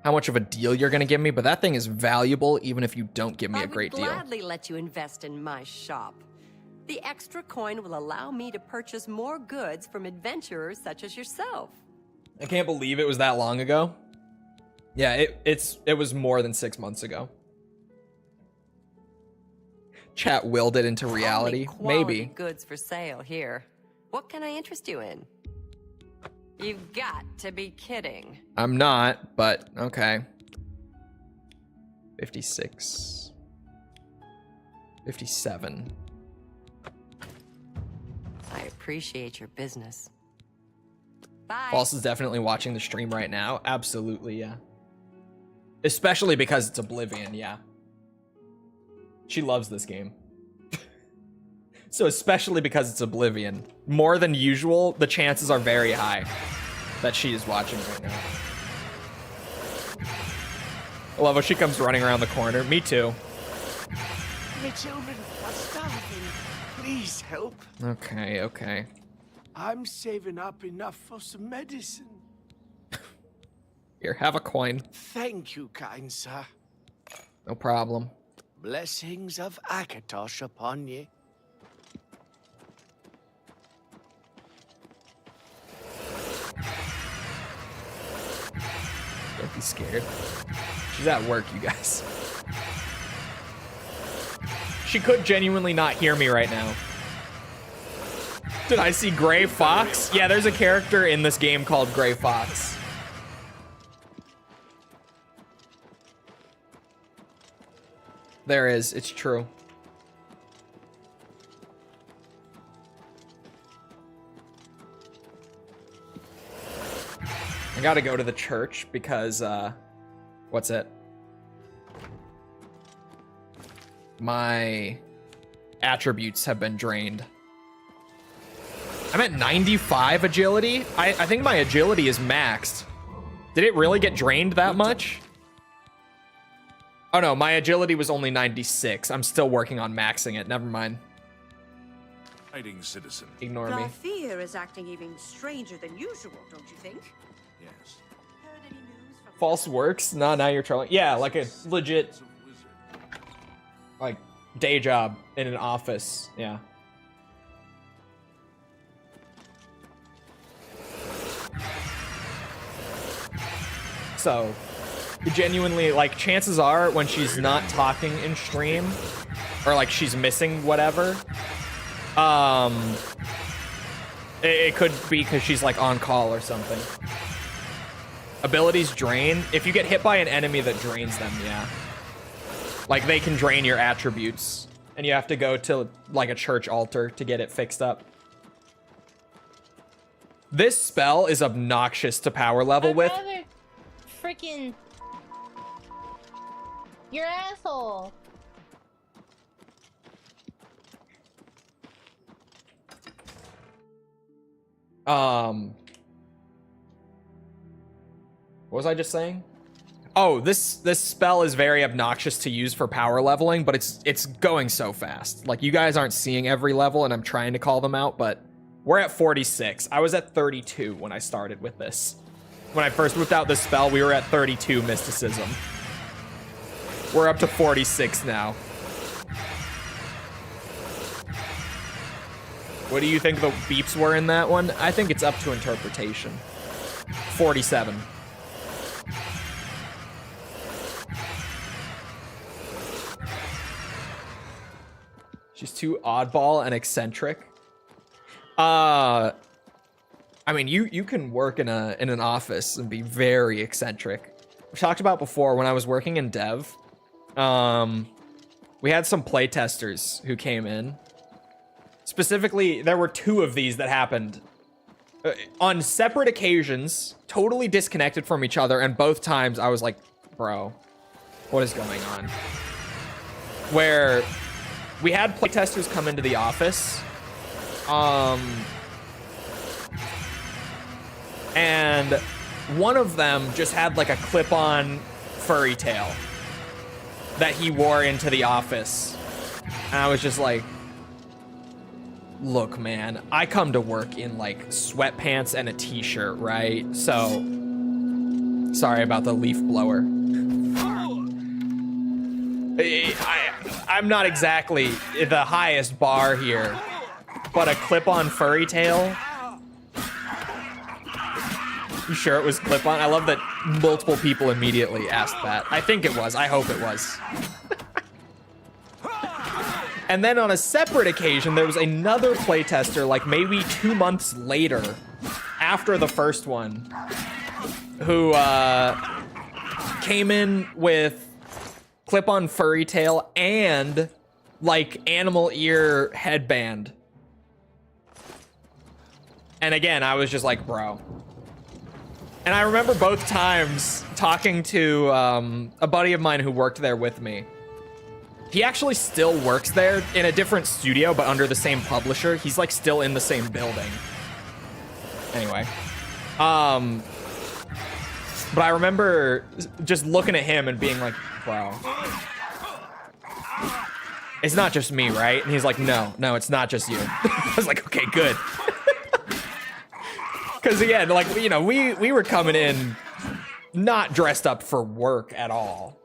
how much of a deal you're gonna give me, but that thing is valuable even if you don't give me a great I deal. would gladly let you invest in my shop. The extra coin will allow me to purchase more goods from adventurers such as yourself. I can't believe it was that long ago. Yeah, it was more than 6 months ago. Chat willed it into reality. Only quality Maybe. goods for sale here. What can I interest you in? You've got to be kidding. I'm not, but okay. 56. 57. I appreciate your business. Bye. False is definitely watching the stream right now. Absolutely, yeah. Especially because it's Oblivion, yeah. She loves this game. So especially because it's Oblivion, more than usual, the chances are very high that she is watching right now. I love how she comes running around the corner. Me too. My children are starving. Please help. Okay, okay. I'm saving up enough for some medicine. Here, have a coin. Thank you, kind sir. No problem. Blessings of Akatosh upon ye. Don't be scared. She's at work, you guys. She could genuinely not hear me right now. Did I see Gray Fox? Yeah, there's a character in this game called Gray Fox. There is, it's true. I gotta go to the church because, what's it? My attributes have been drained. I'm at 95 agility. I think my agility is maxed. Did it really get drained that much? Oh no, my agility was only 96. I'm still working on maxing it. Never mind. Hiding citizen. Ignore me. Our fear is acting even stranger than usual, don't you think? Yes. Heard any news from False works? No, now you're trolling. Yeah, like a legit, like, day job in an office. Yeah. So, genuinely, like, chances are when she's not talking in stream, or like she's missing whatever, it could be because she's like on call or something. Abilities drain. If you get hit by an enemy that drains them, yeah. Like, they can drain your attributes, and you have to go to like a church altar to get it fixed up. This spell is obnoxious to power level with. I'd rather freaking... Your asshole. What was I just saying? Oh, this spell is very obnoxious to use for power leveling, but it's going so fast. Like, you guys aren't seeing every level, and I'm trying to call them out, but we're at 46. I was at 32 when I started with this. When I first whipped out this spell, we were at 32 mysticism. We're up to 46 now. What do you think the beeps were in that one? I think it's up to interpretation. 47. She's too oddball and eccentric. I mean, you can work in an office and be very eccentric. We talked about before when I was working in dev. We had some playtesters who came in. Specifically, there were 2 of these that happened on separate occasions, totally disconnected from each other, and both times I was like, bro, what is going on? Where we had playtesters come into the office, and one of them just had like a clip-on furry tail that he wore into the office. And I was just like, look, man, I come to work in like sweatpants and a t-shirt, right? So, sorry about the leaf blower. I'm not exactly the highest bar here, but a clip-on furry tail? You sure it was clip-on? I love that multiple people immediately asked that. I think it was. I hope it was. And then on a separate occasion, there was another playtester, like maybe 2 months later, after the first one, who came in with clip-on furry tail and like animal ear headband. And again, I was just like, bro. And I remember both times talking to a buddy of mine who worked there with me. He actually still works there in a different studio, but under the same publisher. He's like still in the same building. Anyway. But I remember just looking at him and being like, bro. It's not just me, right? And he's like, no, it's not just you. I was like, okay, good. Because again, like, you know, we were coming in not dressed up for work at all.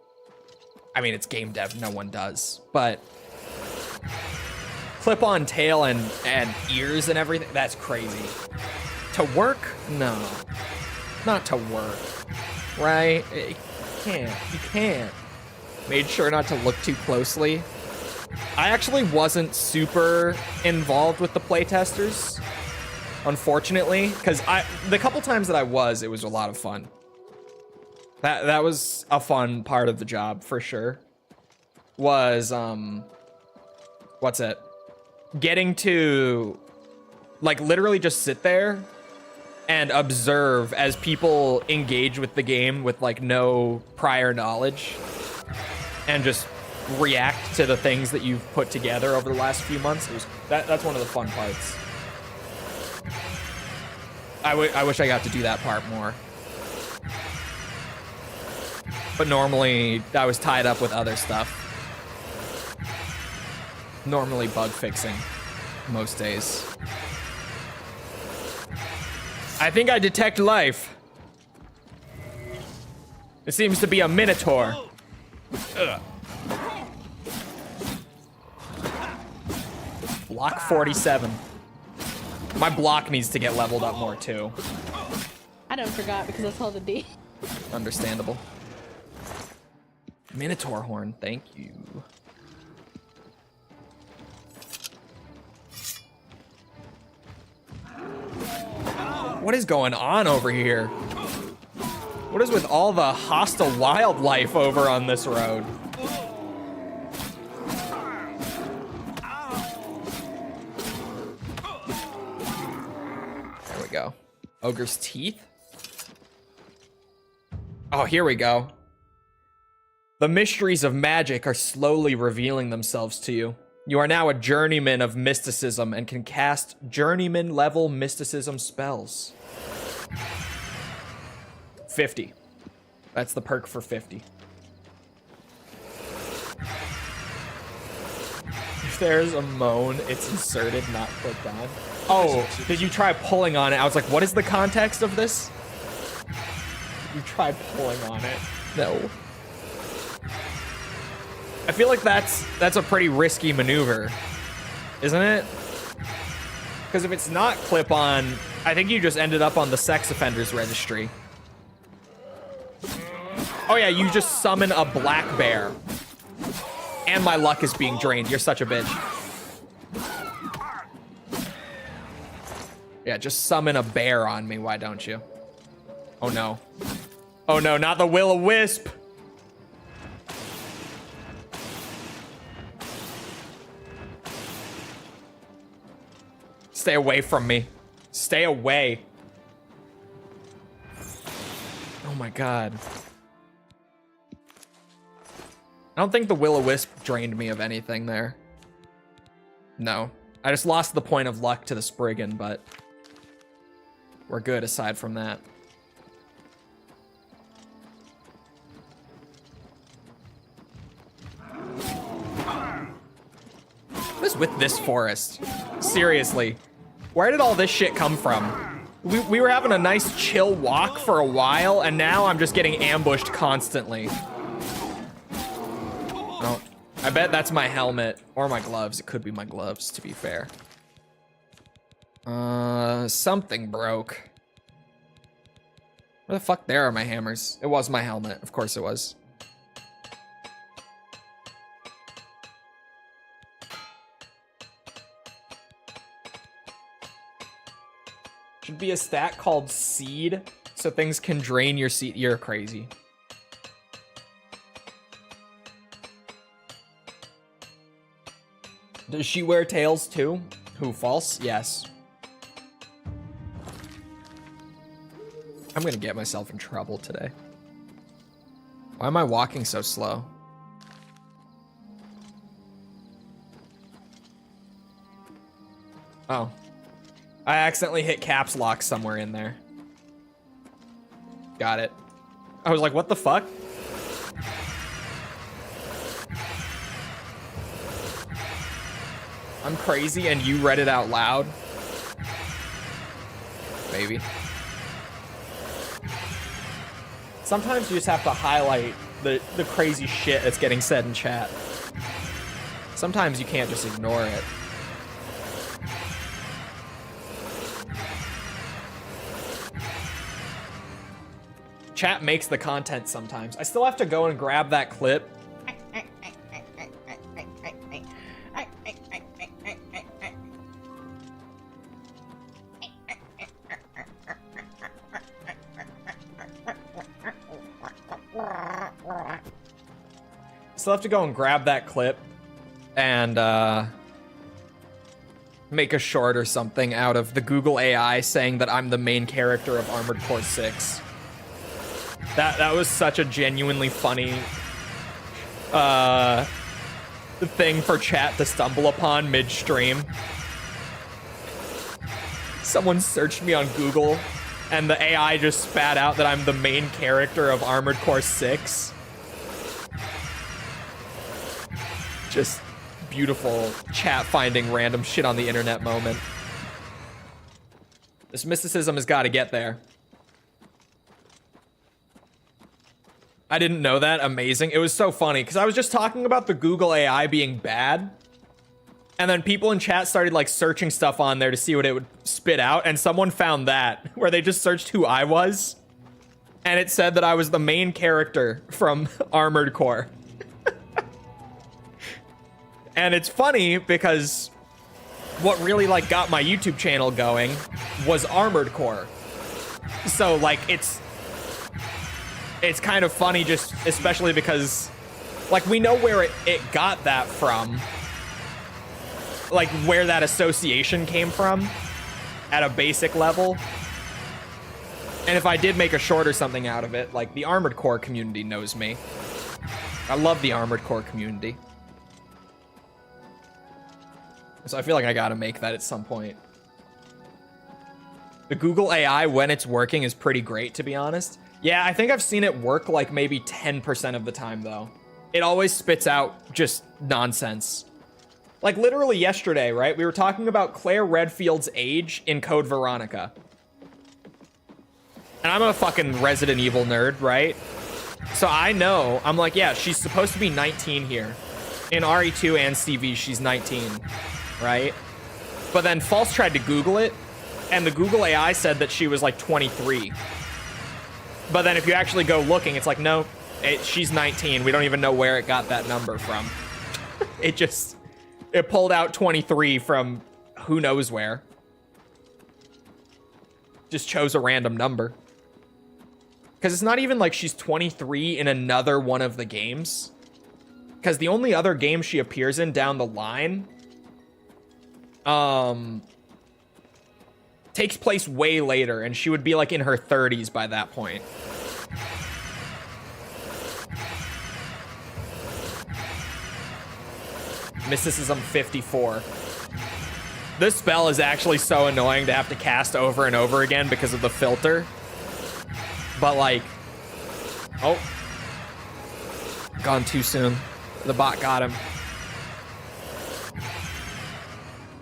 I mean, it's game dev, no one does. But clip-on tail and ears and everything, that's crazy. To work? No. Not to work. Right? You can't. Made sure not to look too closely. I actually wasn't super involved with the playtesters, unfortunately, because the couple times that I was, it was a lot of fun. That was a fun part of the job for sure. Was what's it? Getting to like literally just sit there and observe as people engage with the game with like no prior knowledge and just react to the things that you've put together over the last few months. It was that's one of the fun parts. I wish I got to do that part more. But normally, I was tied up with other stuff. Normally bug fixing, most days. I think I detect life. It seems to be a minotaur. Ugh. Block 47. My block needs to get leveled up more, too. I done forgot because I saw the D. Understandable. Minotaur horn, thank you. What is going on over here? What is with all the hostile wildlife over on this road? There we go. Ogre's teeth? Oh, here we go. The mysteries of magic are slowly revealing themselves to you. You are now a journeyman of mysticism and can cast journeyman-level mysticism spells. 50. That's the perk for 50. If there's a moan, it's inserted, not clicked on. Oh, did you try pulling on it? I was like, what is the context of this? You try pulling on it. No. I feel like that's a pretty risky maneuver, isn't it? Because if it's not clip-on, I think you just ended up on the sex offenders registry. Oh yeah, you just summon a black bear. And my luck is being drained. You're such a bitch. Yeah, just summon a bear on me, why don't you? Oh no. Oh no, not the will-o-wisp! Stay away from me. Stay away. Oh my god. I don't think the will-o-wisp drained me of anything there. No. I just lost the point of luck to the Spriggan, but we're good aside from that. What is with this forest? Seriously. Where did all this shit come from? We were having a nice chill walk for a while, and now I'm just getting ambushed constantly. Oh, I bet that's my helmet or my gloves. It could be my gloves, to be fair. Something broke. Where the fuck there are my hammers? It was my helmet. Of course it was. Should be a stat called seed, so things can drain your seed. You're crazy. Does she wear tails too? Who, false? Yes. I'm gonna get myself in trouble today. Why am I walking so slow? Oh. I accidentally hit caps lock somewhere in there. Got it. I was like, what the fuck? I'm crazy and you read it out loud? Maybe. Sometimes you just have to highlight the crazy shit that's getting said in chat. Sometimes you can't just ignore it. Chat makes the content sometimes. I still have to go and grab that clip. Still have to go and grab that clip and make a short or something out of the Google AI saying that I'm the main character of Armored Core 6. That was such a genuinely funny thing for chat to stumble upon mid-stream. Someone searched me on Google and the AI just spat out that I'm the main character of Armored Core 6. Just beautiful chat finding random shit on the internet moment. This mysticism has got to get there. I didn't know that. Amazing. It was so funny because I was just talking about the Google AI being bad. And then people in chat started like searching stuff on there to see what it would spit out. And someone found that where they just searched who I was. And it said that I was the main character from Armored Core. And it's funny because what really like got my YouTube channel going was Armored Core. So like it's kind of funny, just especially because like we know where it got that from, like where that association came from at a basic level. And if I did make a short or something out of it, like the Armored Core community knows me. I love the Armored Core community. So I feel like I gotta make that at some point. The Google AI, when it's working, is pretty great, to be honest. Yeah, I think I've seen it work like maybe 10% of the time, though. It always spits out just nonsense. Like literally yesterday, right? We were talking about Claire Redfield's age in Code Veronica. And I'm a fucking Resident Evil nerd, right? So I know, I'm like, yeah, she's supposed to be 19 here. In RE2 and CV, she's 19, right? But then False tried to Google it, and the Google AI said that she was like 23. But then if you actually go looking, it's like, no, she's 19. We don't even know where it got that number from. It pulled out 23 from who knows where. Just chose a random number. Because it's not even like she's 23 in another one of the games. Because the only other game she appears in down the line takes place way later, and she would be like in her 30s by that point. Mysticism 54. This spell is actually so annoying to have to cast over and over again because of the filter. But like, oh, gone too soon. The bot got him.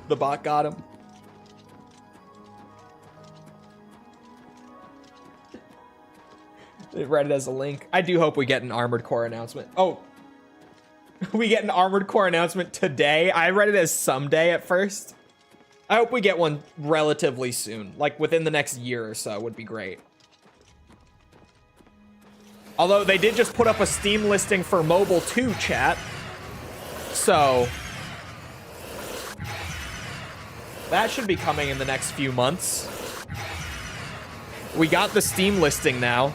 The bot got him. They read it as a link. I do hope we get an Armored Core announcement. Oh, we get an Armored Core announcement today. I read it as someday at first. I hope we get one relatively soon, like within the next year or so would be great. Although they did just put up a Steam listing for mobile too, chat. So that should be coming in the next few months. We got the Steam listing now.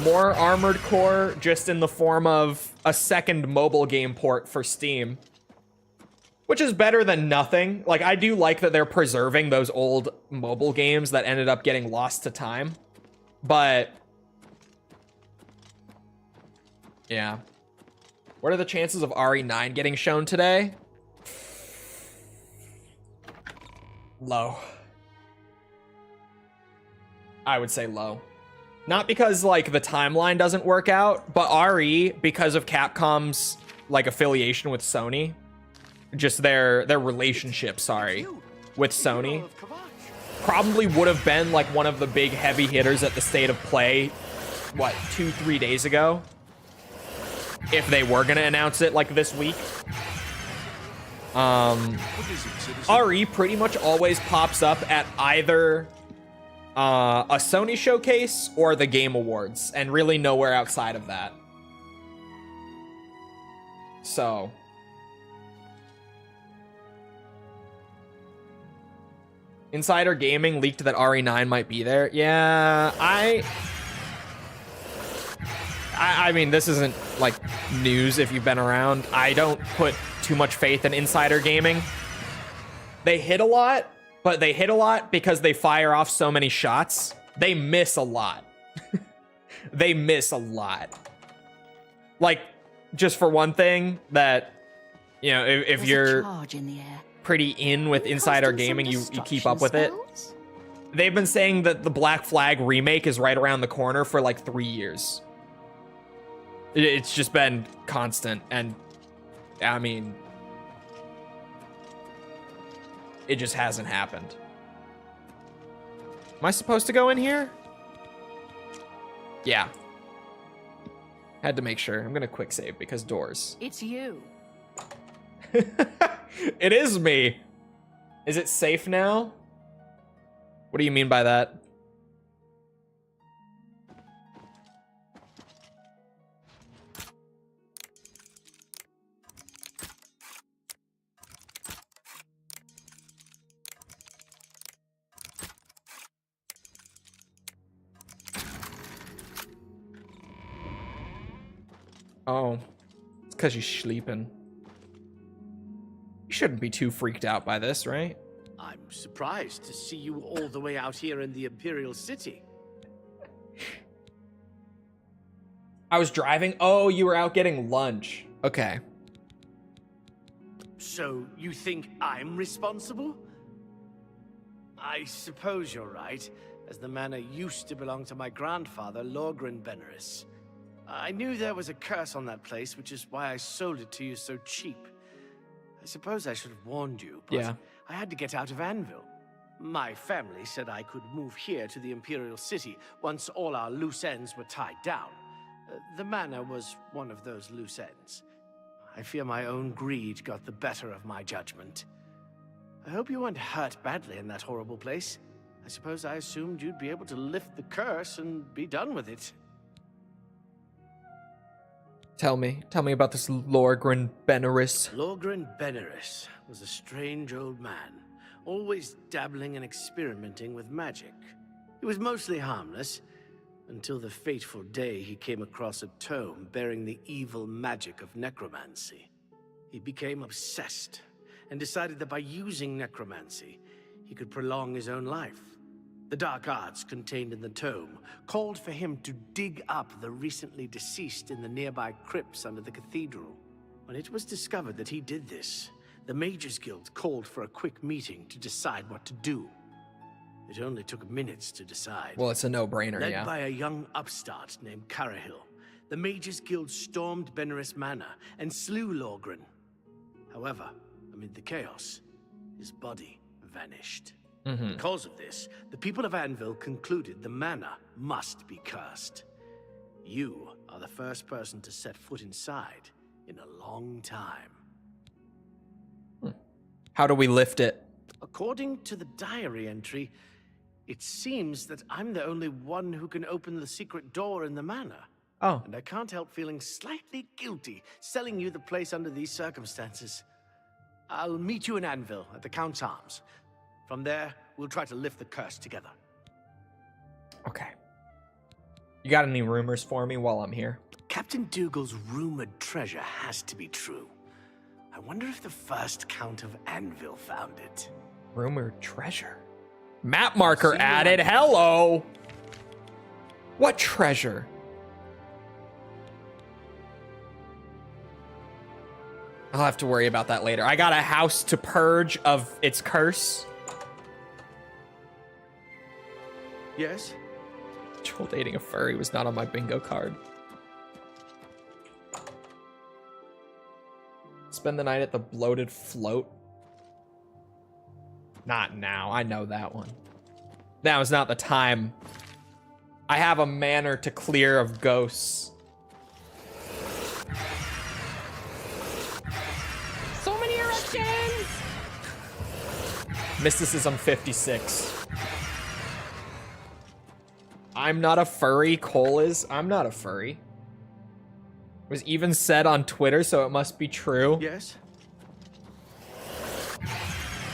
More Armored Core, just in the form of a second mobile game port for Steam. Which is better than nothing. Like, I do like that they're preserving those old mobile games that ended up getting lost to time. But yeah. What are the chances of RE9 getting shown today? Low. I would say low. Not because, like, the timeline doesn't work out, but RE, because of Capcom's, like, affiliation with Sony, just their relationship, sorry, with Sony, probably would have been, like, one of the big heavy hitters at the State of Play, what, 2-3 days ago? If they were going to announce it, like, this week. RE pretty much always pops up at either a Sony showcase or the Game Awards, and really nowhere outside of that. So Insider Gaming leaked that RE9 might be there. Yeah, I mean, this isn't like news if you've been around. I don't put too much faith in Insider Gaming. They hit a lot, but they hit a lot because they fire off so many shots. They miss a lot. They miss a lot. Like, just for one thing, that, you know, if you're pretty in with Insider Gaming, you keep up with it. They've been saying that the Black Flag remake is right around the corner for like 3 years. It's just been constant, and I mean, it just hasn't happened. Am I supposed to go in here? Yeah. Had to make sure. I'm gonna quick save because doors. It's you. It is me. Is it safe now? What do you mean by that? Oh, it's because you're sleeping. You shouldn't be too freaked out by this, right? I'm surprised to see you all the way out here in the Imperial City. I was driving. Oh, you were out getting lunch. Okay. So you think I'm responsible? I suppose you're right, as the manor used to belong to my grandfather, Lorgren Beneris. I knew there was a curse on that place, which is why I sold it to you so cheap. I suppose I should have warned you, but Yeah. I had to get out of Anvil. My family said I could move here to the Imperial City once all our loose ends were tied down. The manor was one of those loose ends. I fear my own greed got the better of my judgment. I hope you weren't hurt badly in that horrible place. I suppose I assumed you'd be able to lift the curse and be done with it. Tell me about this Lorgren Beneris. Lorgren Beneris was a strange old man, always dabbling and experimenting with magic. He was mostly harmless, until the fateful day he came across a tome bearing the evil magic of necromancy. He became obsessed, and decided that by using necromancy, he could prolong his own life. The dark arts contained in the tome called for him to dig up the recently deceased in the nearby crypts under the cathedral. When it was discovered that he did this, the Mages Guild called for a quick meeting to decide what to do. It only took minutes to decide. Well, it's a no-brainer, Led yeah. by a young upstart named Carahil, the Mages Guild stormed Beneris Manor and slew Lorgren. However, amid the chaos, his body vanished. Because of this, the people of Anvil concluded the manor must be cursed. You are the first person to set foot inside in a long time. How do we lift it? According to the diary entry, it seems that I'm the only one who can open the secret door in the manor. Oh. And I can't help feeling slightly guilty selling you the place under these circumstances. I'll meet you in Anvil at the Count's Arms. From there, we'll try to lift the curse together. Okay. You got any rumors for me while I'm here? Captain Dougal's rumored treasure has to be true. I wonder if the first Count of Anvil found it. Rumored treasure. Map marker See you added. later. Hello. What treasure? I'll have to worry about that later. I got a house to purge of its curse. Yes? Chole dating a furry was not on my bingo card. Spend the night at the bloated float. Not now. I know that one. Now is not the time. I have a manor to clear of ghosts. So many erections! Mysticism 56. I'm not a furry. Cole is. I'm not a furry. It was even said on Twitter, so it must be true. Yes?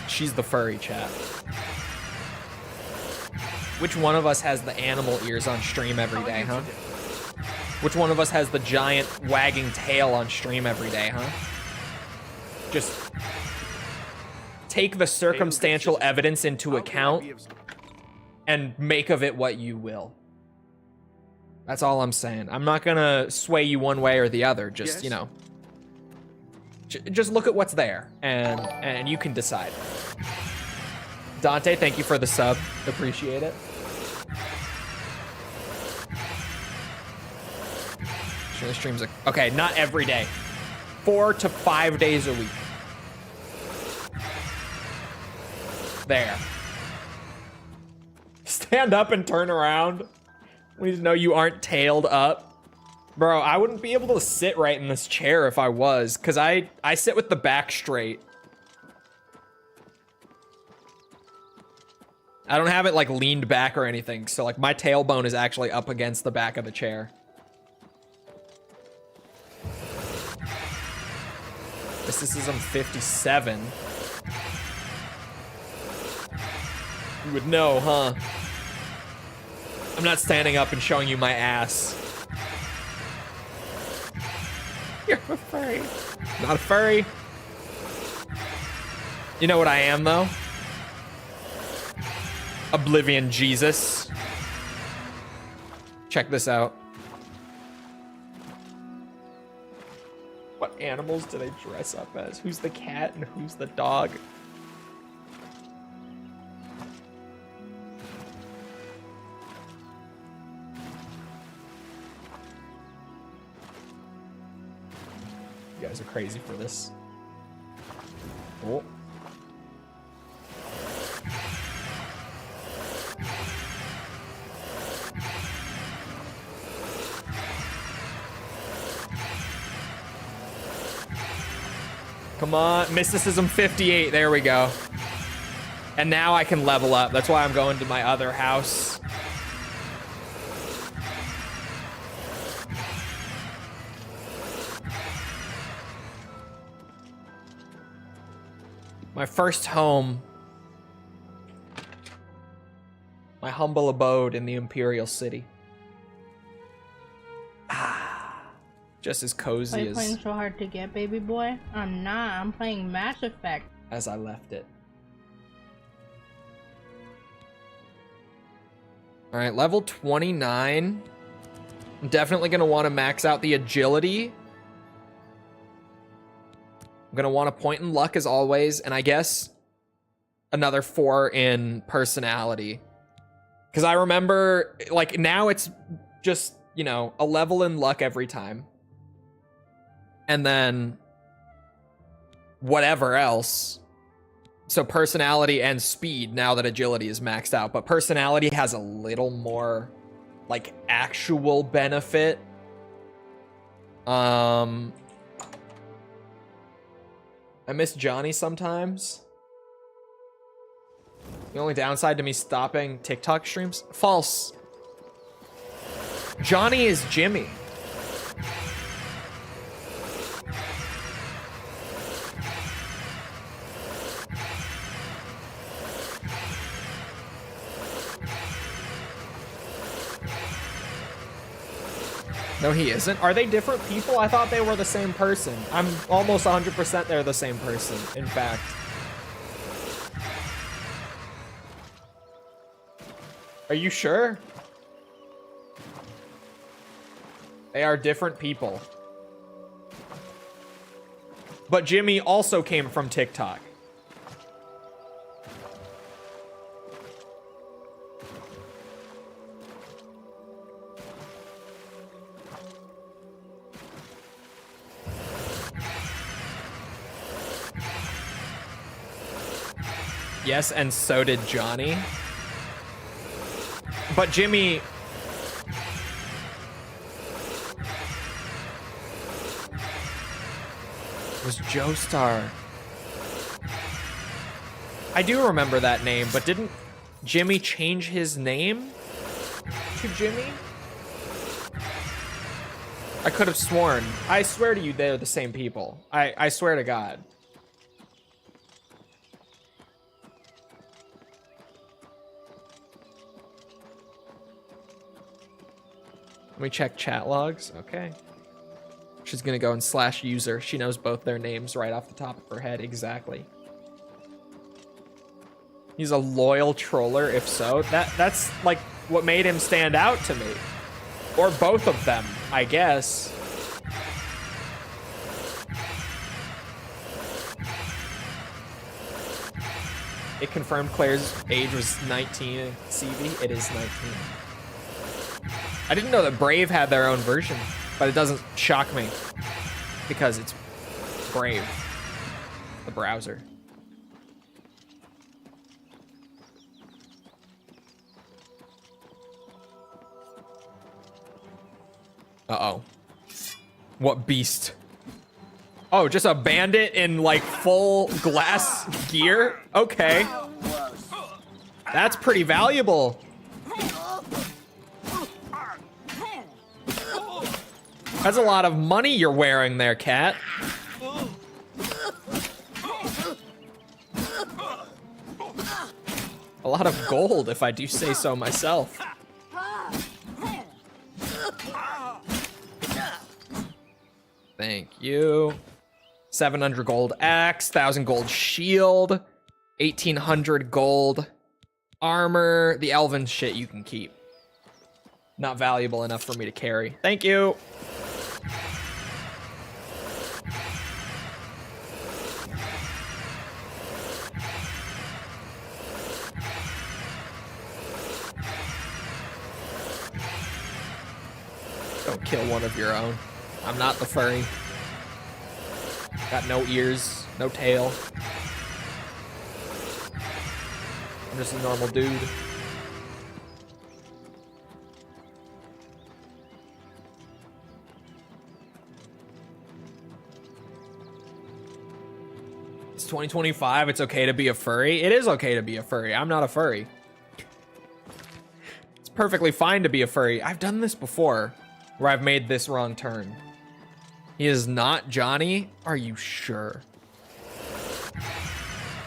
She's the furry, chat. Which one of us has the animal ears on stream every day, huh? Which one of us has the giant wagging tail on stream every day, huh? Just take the circumstantial evidence into account and make of it what you will. That's all I'm saying. I'm not gonna sway you one way or the other. Just, Yes. you know, just look at what's there and you can decide. Dante, thank you for the sub. Appreciate it. Sure, the streams are okay. Not every day. 4 to 5 days a week. There. Stand up and turn around. We need to know you aren't tailed up. Bro, I wouldn't be able to sit right in this chair if I was, because I sit with the back straight. I don't have it like leaned back or anything, so like my tailbone is actually up against the back of the chair. Mysticism 57. You would know, huh? I'm not standing up and showing you my ass. You're a furry. Not a furry. You know what I am, though? Oblivion Jesus. Check this out. What animals do they dress up as? Who's the cat and who's the dog? You guys are crazy for this. Oh. Come on, mysticism 58, there we go. And now I can level up. That's why I'm going to my other house. My first home. My humble abode in the Imperial City. Just as cozy Are you as... playing so hard to get, baby boy? I'm not. I'm playing Mass Effect. As I left it. Alright, level 29. I'm definitely going to want to max out the agility. I'm going to want a point in luck as always. And I guess another 4 in personality. Because I remember, like, now it's just, you know, a level in luck every time. And then whatever else. So personality and speed now that agility is maxed out. But personality has a little more, like, actual benefit. I miss Johnny sometimes. The only downside to me stopping TikTok streams? False. Johnny is Jimmy. No, he isn't. Are they different people? I thought they were the same person. I'm almost 100% they're the same person, in fact. Are you sure? They are different people. But Jimmy also came from TikTok. Yes, and so did Johnny. But Jimmy... was Joestar. I do remember that name, but didn't Jimmy change his name to Jimmy? I could have sworn. I swear to you, they're the same people. I swear to God. Let me check chat logs. Okay. She's gonna go and slash user. She knows both their names right off the top of her head. Exactly. He's a loyal troller, if so. That's like what made him stand out to me. Or both of them, I guess. It confirmed Claire's age was 19. CV, it is 19. I didn't know that Brave had their own version, but it doesn't shock me because it's Brave, the browser. Uh-oh. What beast? Oh, just a bandit in like full glass gear? Okay. That's pretty valuable. That's a lot of money you're wearing there, cat. A lot of gold, if I do say so myself. Thank you. 700 gold axe, 1,000 gold shield, 1,800 gold armor. The elven shit you can keep. Not valuable enough for me to carry. Thank you. Don't kill one of your own. I'm not the furry. Got no ears, no tail. I'm just a normal dude. It's 2025. It's okay to be a furry. It is okay to be a furry. I'm not a furry. It's perfectly fine to be a furry. I've done this before where I've made this wrong turn. He is not Johnny? Are you sure?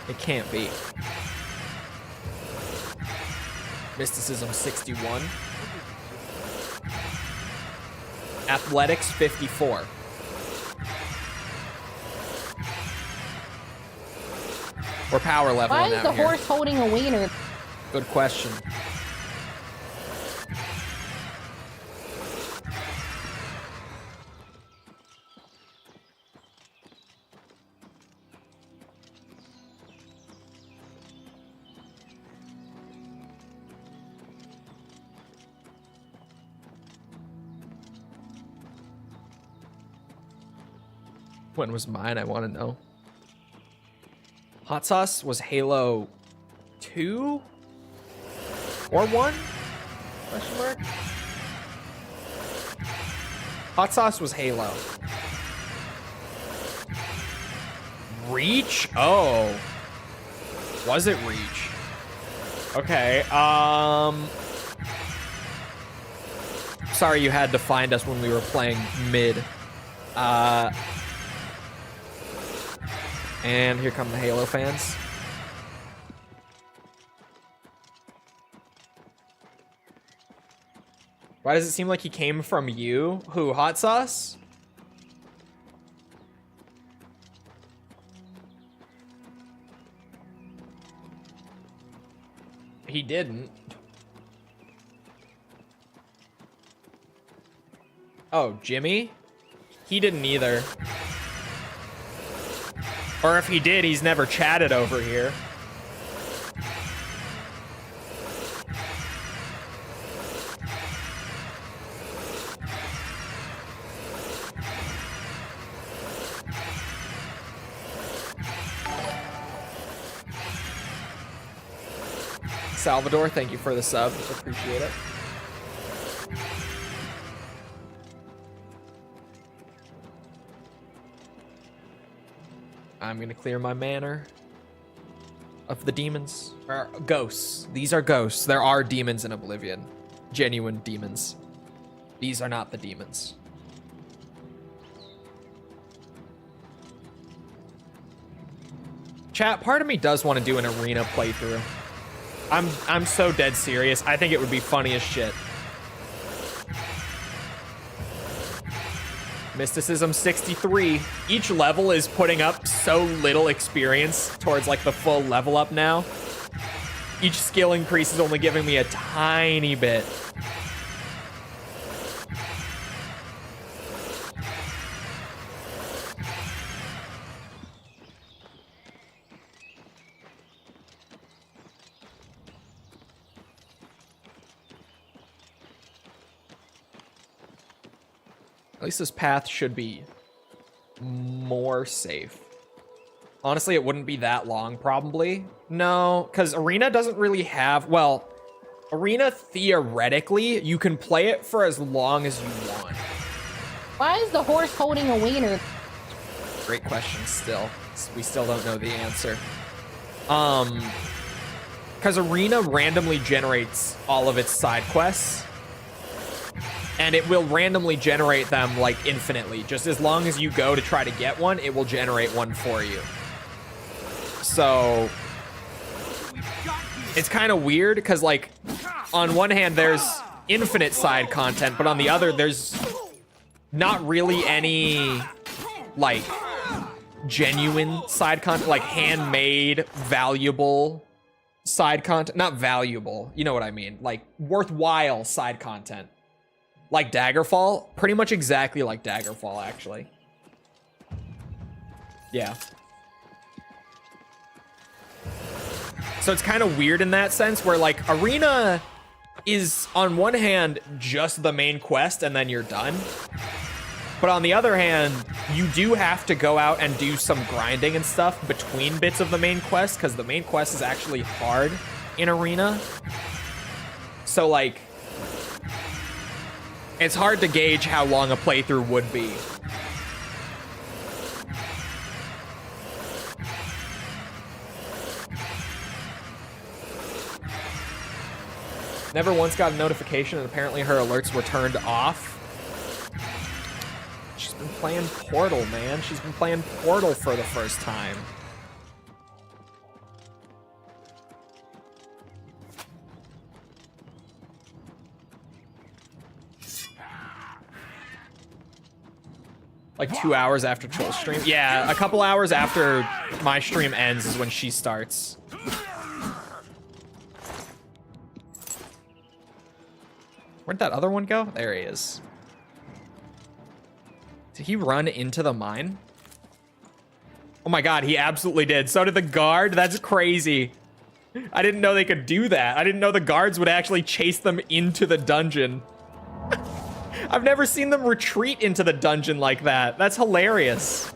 It can't be. Mysticism 61. Athletics 54. We're power leveling Why is out the here. horse holding a wiener? Good question. When was mine? I want to know. Hot Sauce was Halo 2 or 1? Question mark. Hot Sauce was Halo. Reach? Oh. Was it Reach? Okay. Sorry you had to find us when we were playing mid. And here come the Halo fans. Why does it seem like he came from you? Who, Hot Sauce? He didn't. Oh, Jimmy? He didn't either. Or if he did, he's never chatted over here. Salvador, thank you for the sub. Appreciate it. I'm gonna clear my manor of the demons. Or ghosts. These are ghosts. There are demons in Oblivion. Genuine demons. These are not the demons. Chat, part of me does want to do an arena playthrough. I'm so dead serious. I think it would be funny as shit. Mysticism 63. Each level is putting up so little experience towards like the full level up now. Each skill increase is only giving me a tiny bit. At least this path should be more safe. Honestly, it wouldn't be that long, probably. No, because Arena doesn't really have... Well, Arena, theoretically, you can play it for as long as you want. Why is the horse holding a wiener? Great question still. We still don't know the answer. Because Arena randomly generates all of its side quests. And it will randomly generate them, like, infinitely. Just as long as you go to try to get one, it will generate one for you. So... it's kind of weird, because, like, on one hand, there's infinite side content, but on the other, there's not really any like genuine side content, like handmade, valuable side content. Not valuable, you know what I mean, like worthwhile side content. Like Daggerfall, pretty much exactly like Daggerfall, actually. Yeah. So it's kind of weird in that sense, where like Arena is on one hand just the main quest and then you're done. But on the other hand, you do have to go out and do some grinding and stuff between bits of the main quest, because the main quest is actually hard in Arena. So like, it's hard to gauge how long a playthrough would be. Never once got a notification, and apparently her alerts were turned off. She's been playing Portal, man. She's been playing Portal for the first time. Like 2 hours after Chole's stream? Yeah, a couple hours after my stream ends is when she starts. Where'd that other one go? There he is. Did he run into the mine? Oh my god, he absolutely did. So did the guard. That's crazy. I didn't know they could do that. I didn't know the guards would actually chase them into the dungeon. I've never seen them retreat into the dungeon like that. That's hilarious.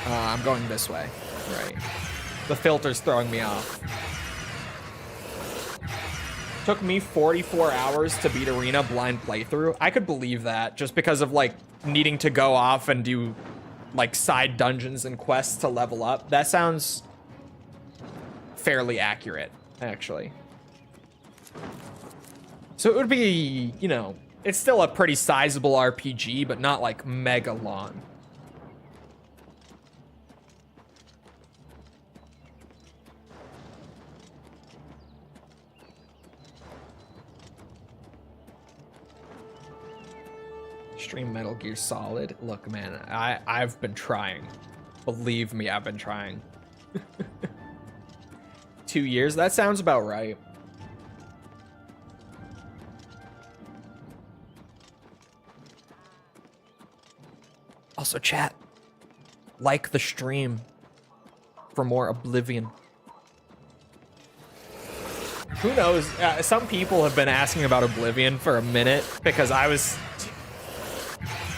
I'm going this way. Right. The filter's throwing me off. Took me 44 hours to beat Arena blind playthrough. I could believe that, just because of like needing to go off and do like side dungeons and quests to level up. That sounds fairly accurate, actually. So it would be, you know, it's still a pretty sizable RPG, but not like mega long. Stream Metal Gear Solid. Look, man, I've been trying. Believe me, I've been trying. 2 years? That sounds about right. Also, chat, like the stream for more Oblivion. Who knows? Some people have been asking about Oblivion for a minute, because I was...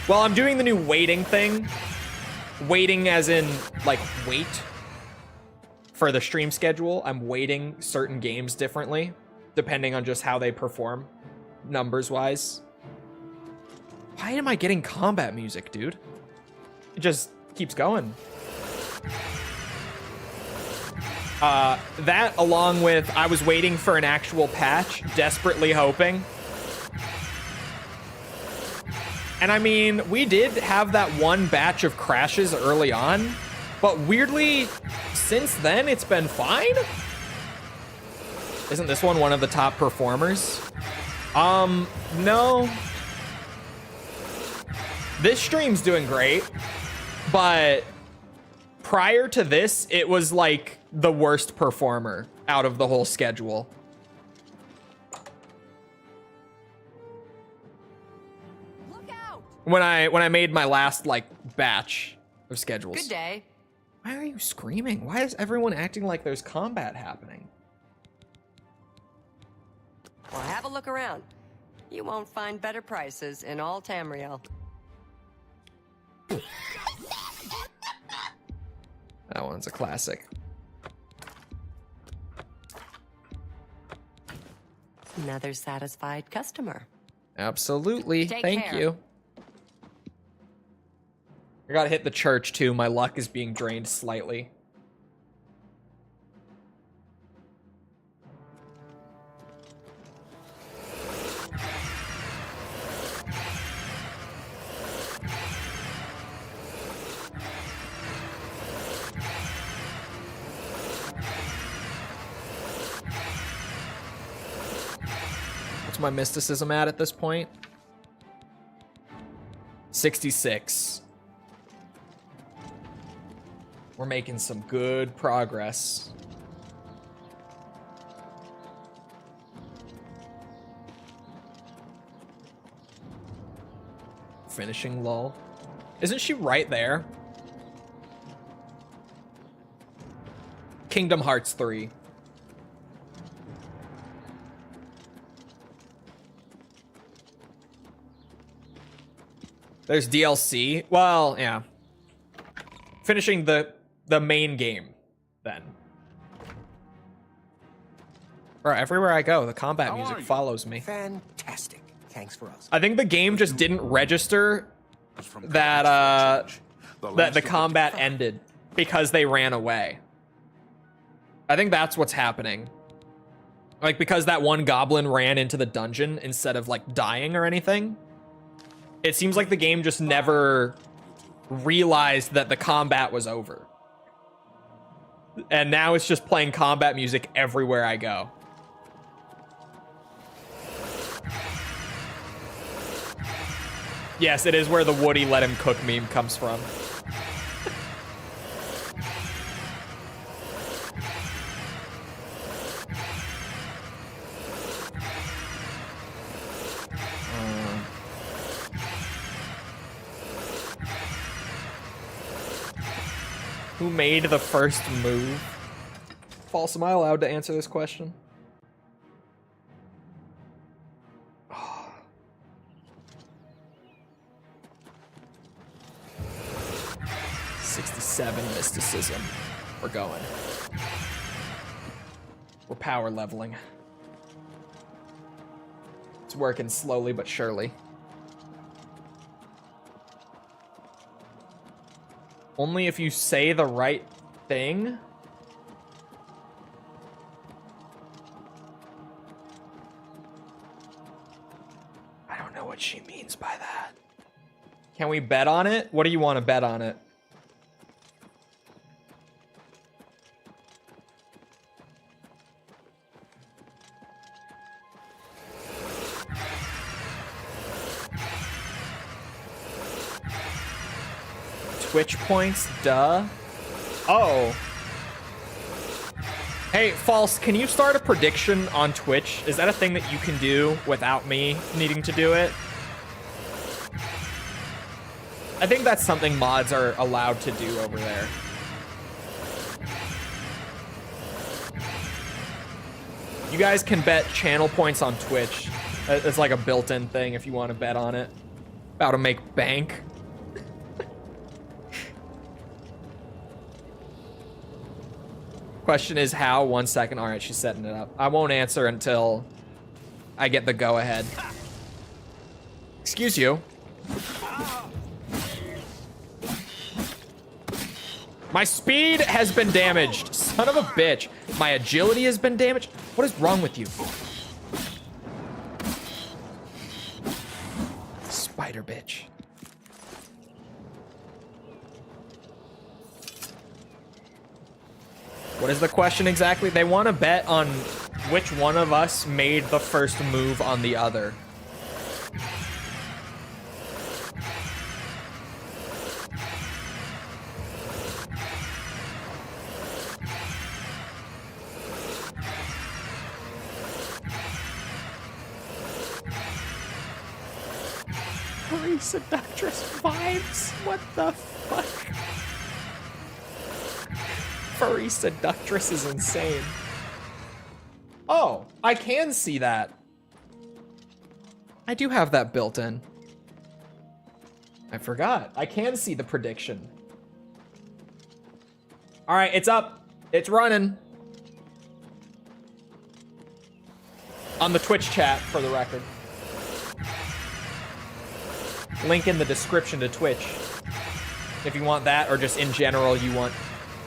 Well, I'm doing the new waiting thing. Waiting as in, like, wait for the stream schedule. I'm weighting certain games differently, depending on just how they perform, numbers-wise. Why am I getting combat music, dude? It just keeps going. That, along with I was waiting for an actual patch, desperately hoping. And I mean, we did have that one batch of crashes early on, but weirdly, since then, it's been fine. Isn't this one of the top performers? No. This stream's doing great, but prior to this, it was like the worst performer out of the whole schedule. When I made my last like batch of schedules. Good day. Why are you screaming? Why is everyone acting like there's combat happening? Well, have a look around. You won't find better prices in all Tamriel. That one's a classic. Another satisfied customer. Absolutely. Take Thank care. you. I gotta hit the church too. My luck is being drained slightly. What's my mysticism at this point? 66. We're making some good progress. Finishing lull. Isn't she right there? Kingdom Hearts 3. There's DLC. Well, yeah. Finishing the main game, then. Bro, everywhere I go, the combat music follows me. Fantastic. Thanks for us. I think the game just didn't register that that the combat ended because they ran away. I think that's what's happening. Like, because that one goblin ran into the dungeon instead of like dying or anything. It seems like the game just never realized that the combat was over. And now it's just playing combat music everywhere I go. Yes, it is where the Woody let him cook meme comes from. Who made the first move? False, am I allowed to answer this question? 67 mysticism. We're going. We're power leveling. It's working slowly but surely. Only if you say the right thing. I don't know what she means by that. Can we bet on it? What do you want to bet on it? Twitch points, duh. Oh. Hey, False, can you start a prediction on Twitch? Is that a thing that you can do without me needing to do it? I think that's something mods are allowed to do over there. You guys can bet channel points on Twitch. It's like a built-in thing if you want to bet on it. About to make bank. Question is how? 1 second. All right, she's setting it up. I won't answer until I get the go-ahead. Excuse you. My speed has been damaged. Son of a bitch. My agility has been damaged. What is wrong with you? Spider bitch. What is the question exactly? They want to bet on which one of us made the first move on the other. Furry seductress vibes? What the fuck? Furry seductress is insane. Oh, I can see that. I do have that built in. I forgot. I can see the prediction. All right, it's up. It's running. On the Twitch chat, for the record. Link in the description to Twitch. If you want that, or just in general you want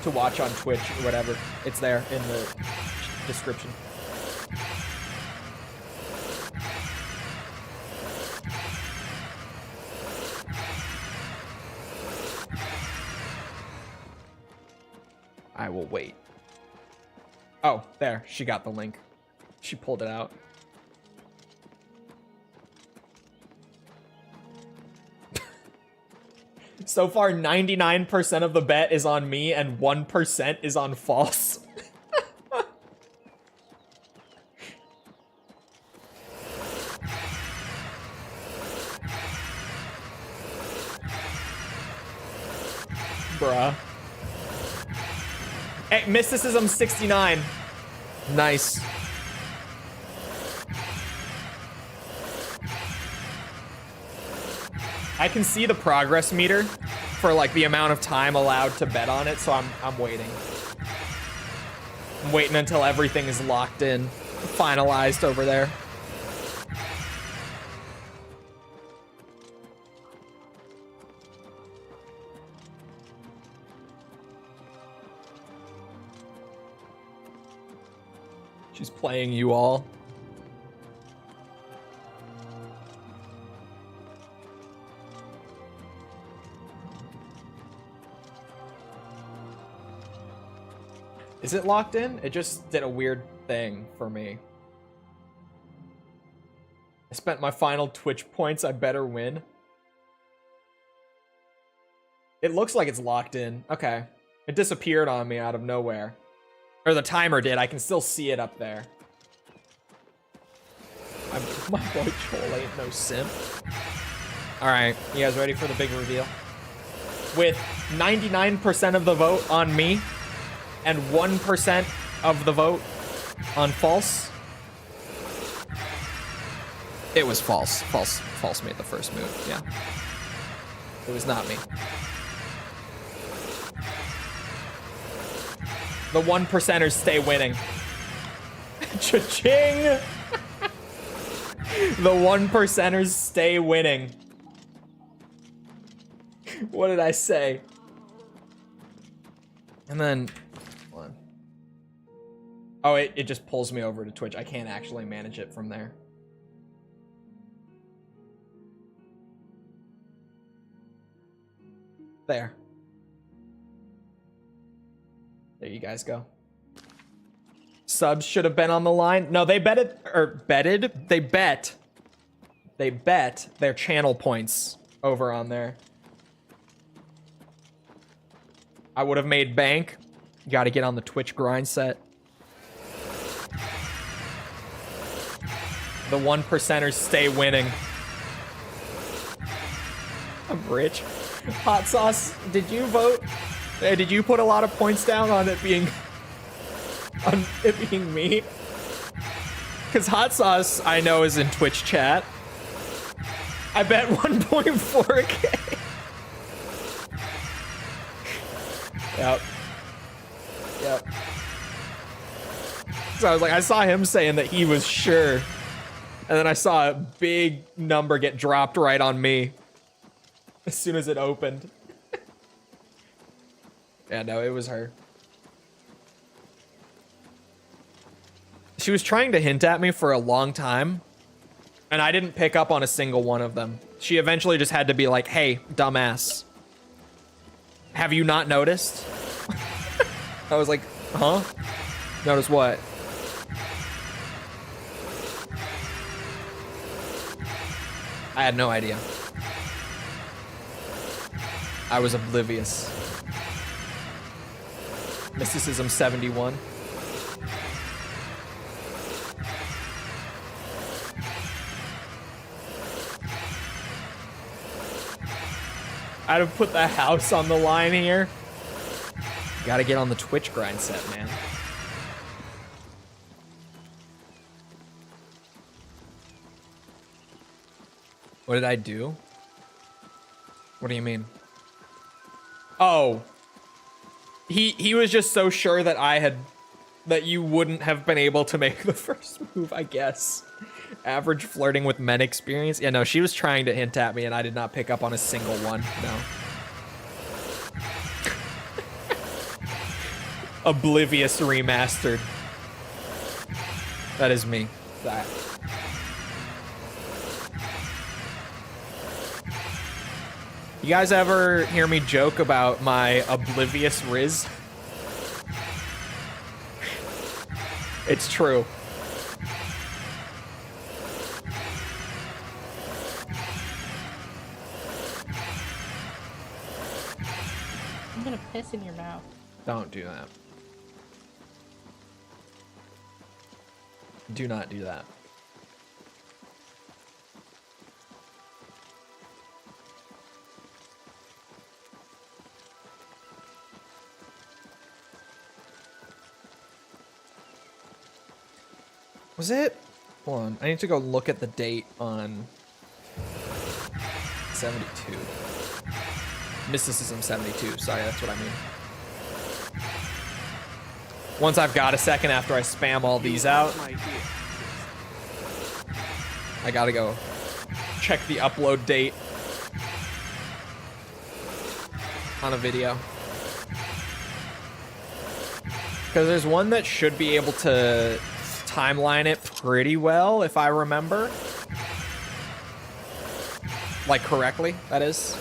to watch on Twitch or whatever, it's there in the description. I will wait. Oh, there. She got the link. She pulled it out. So far, 99% of the bet is on me and 1% is on false. Bruh. Hey, Mysticism 69. Nice. I can see the progress meter for like the amount of time allowed to bet on it, so I'm waiting. I'm waiting until everything is locked in, finalized over there. She's playing you all. Is it locked in? It just did a weird thing for me. I spent my final Twitch points. I better win. It looks like it's locked in. Okay. It disappeared on me out of nowhere. Or the timer did. I can still see it up there. My boy Chole ain't no simp. Alright, you guys ready for the big reveal? With 99% of the vote on me and 1% of the vote on false. It was false. False made the first move, yeah. It was not me. The 1%ers stay winning. Cha-ching! The 1%ers stay winning. What did I say? And then... hold on. Oh, it just pulls me over to Twitch. I can't actually manage it from there. There. There you guys go. Subs should have been on the line. No, they betted, or betted? They bet their channel points over on there. I would have made bank. Got to get on the Twitch grind set. The 1%ers stay winning. I'm rich. Hot Sauce, did you vote? Did you put a lot of points down on it being me? Because Hot Sauce, I know, is in Twitch chat. I bet 1.4k. Yep. So I was like, I saw him saying that he was sure. And then I saw a big number get dropped right on me as soon as it opened. Yeah, no, it was her. She was trying to hint at me for a long time, and I didn't pick up on a single one of them. She eventually just had to be like, hey, dumbass. Have you not noticed? I was like, huh? Notice what? I had no idea. I was oblivious. Mysticism 71. I'd have put the house on the line here. Gotta get on the Twitch grind set, man. What did I do? What do you mean? Oh. He was just so sure that that you wouldn't have been able to make the first move, I guess. Average flirting with men experience. Yeah, no, she was trying to hint at me and I did not pick up on a single one. No. Oblivious Remastered. That is me. That. You guys ever hear me joke about my oblivious Riz? It's true. in your mouth. Don't do that. Do not do that. Was it? Hold on. I need to go look at the date on 72. Mysticism 72. Sorry, that's what I mean. Once I've got a second after I spam all these out, I gotta go check the upload date on a video. Because there's one that should be able to timeline it pretty well, if I remember. Like, correctly, that is.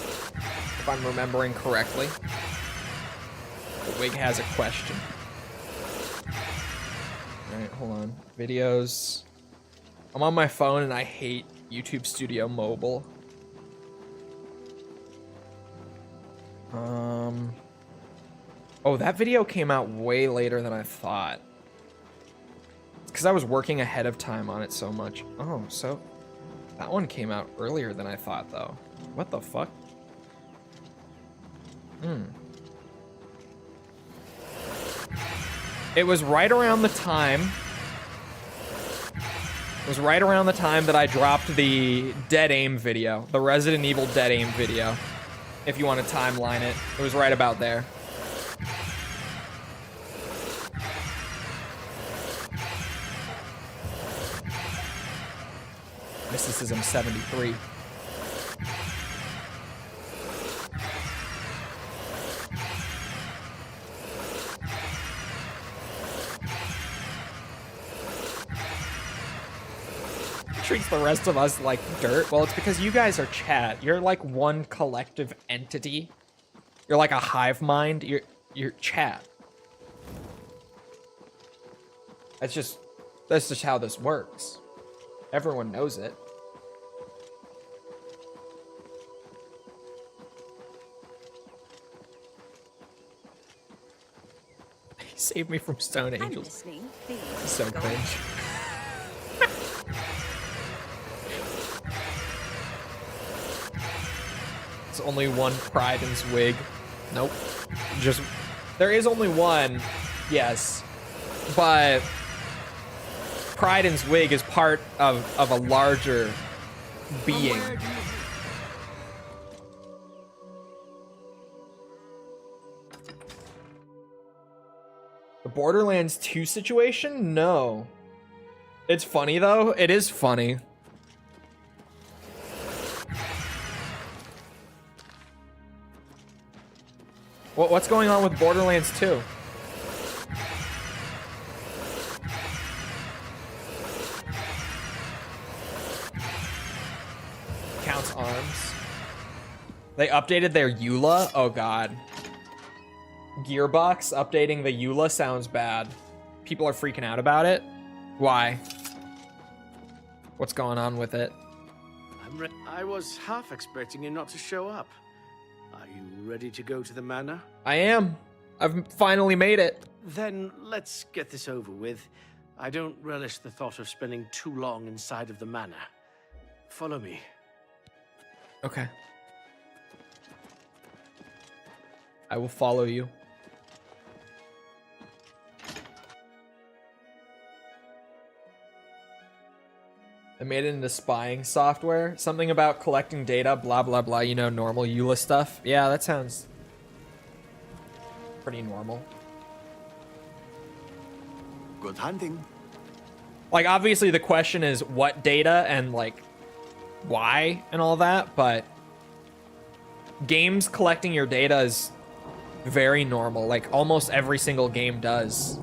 If I'm remembering correctly. The wig has a question. Alright, hold on. Videos. I'm on my phone and I hate YouTube Studio Mobile. Oh, that video came out way later than I thought. Because I was working ahead of time on it so much. Oh, so that one came out earlier than I thought, though. What the fuck? It was right around the time. It was right around the time that I dropped the Dead Aim video, the Resident Evil Dead Aim video. If you want to timeline it, it was right about there. Mysticism 73. Treats the rest of us like dirt. Well, it's because you guys are chat. You're like one collective entity. You're like a hive mind. You're chat. That's just how this works. Everyone knows it. He saved me from Stone I'm Angels. listening. Please. So go cringe. on. It's only one Pride and Swig. Nope. Just there is only one, yes. But Pride and Swig is part of a larger being. The Borderlands 2 situation? No. It's funny though. It is funny. What's going on with Borderlands 2? Counts arms. They updated their EULA? Oh god. Gearbox updating the EULA sounds bad. People are freaking out about it? Why? What's going on with it? I was half expecting you not to show up. Are you ready to go to the manor? I am. I've finally made it. Then let's get this over with. I don't relish the thought of spending too long inside of the manor. Follow me. Okay. I will follow you. I made it into spying software. Something about collecting data, blah, blah, blah. You know, normal EULA stuff. Yeah, that sounds pretty normal. Good hunting. Like, obviously the question is what data and, like, why and all that, but games collecting your data is very normal. Like, almost every single game does.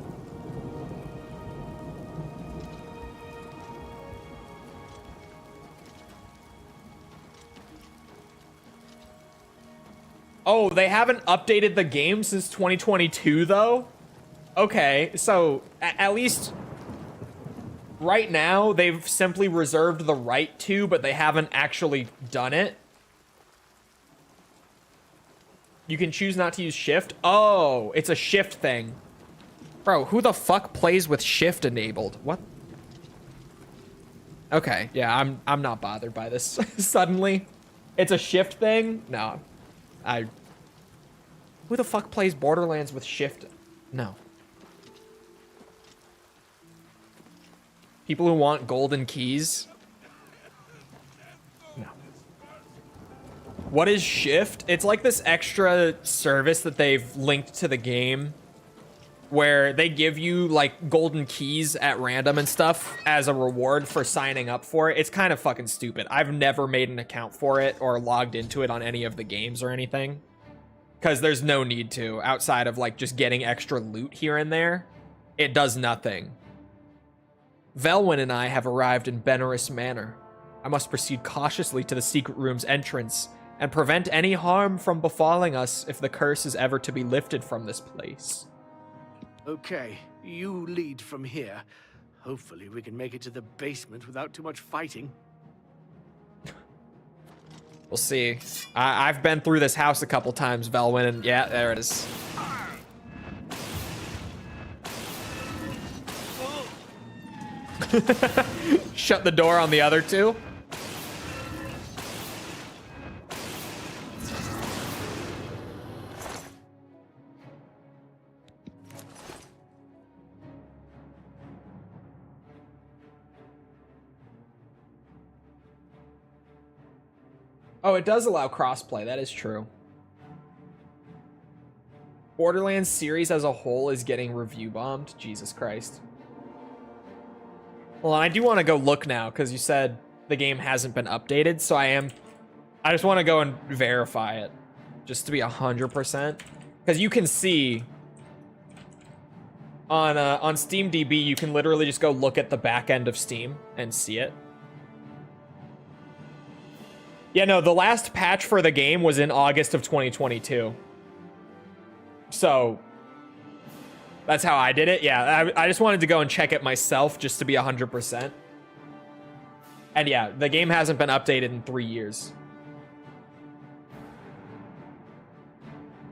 Oh, they haven't updated the game since 2022, though? Okay, so at least right now, they've simply reserved the right to, but they haven't actually done it. You can choose not to use shift. Oh, it's a shift thing. Bro, who the fuck plays with shift enabled? What? Okay, yeah, I'm not bothered by this suddenly. It's a shift thing? No. Who the fuck plays Borderlands with shift? No. People who want golden keys? No. What is shift? It's like this extra service that they've linked to the game where they give you like golden keys at random and stuff as a reward for signing up for it. It's kind of fucking stupid. I've never made an account for it or logged into it on any of the games or anything, because there's no need to, outside of like just getting extra loot here and there. It does nothing. Velwyn and I have arrived in Benaris Manor. I must proceed cautiously to the secret room's entrance and prevent any harm from befalling us if the curse is ever to be lifted from this place. Okay, you lead from here. Hopefully we can make it to the basement without too much fighting. We'll see. I've been through this house a couple times, Velwyn, and yeah, there it is. Shut the door on the other two. Oh, it does allow crossplay. That is true. Borderlands series as a whole is getting review bombed. Jesus Christ. Well, I do want to go look now because you said the game hasn't been updated, so I just want to go and verify it just to be 100%, because you can see on SteamDB you can literally just go look at the back end of Steam and see it. Yeah, no, the last patch for the game was in August of 2022. So that's how I did it. Yeah, I just wanted to go and check it myself just to be 100%. And yeah, the game hasn't been updated in 3 years.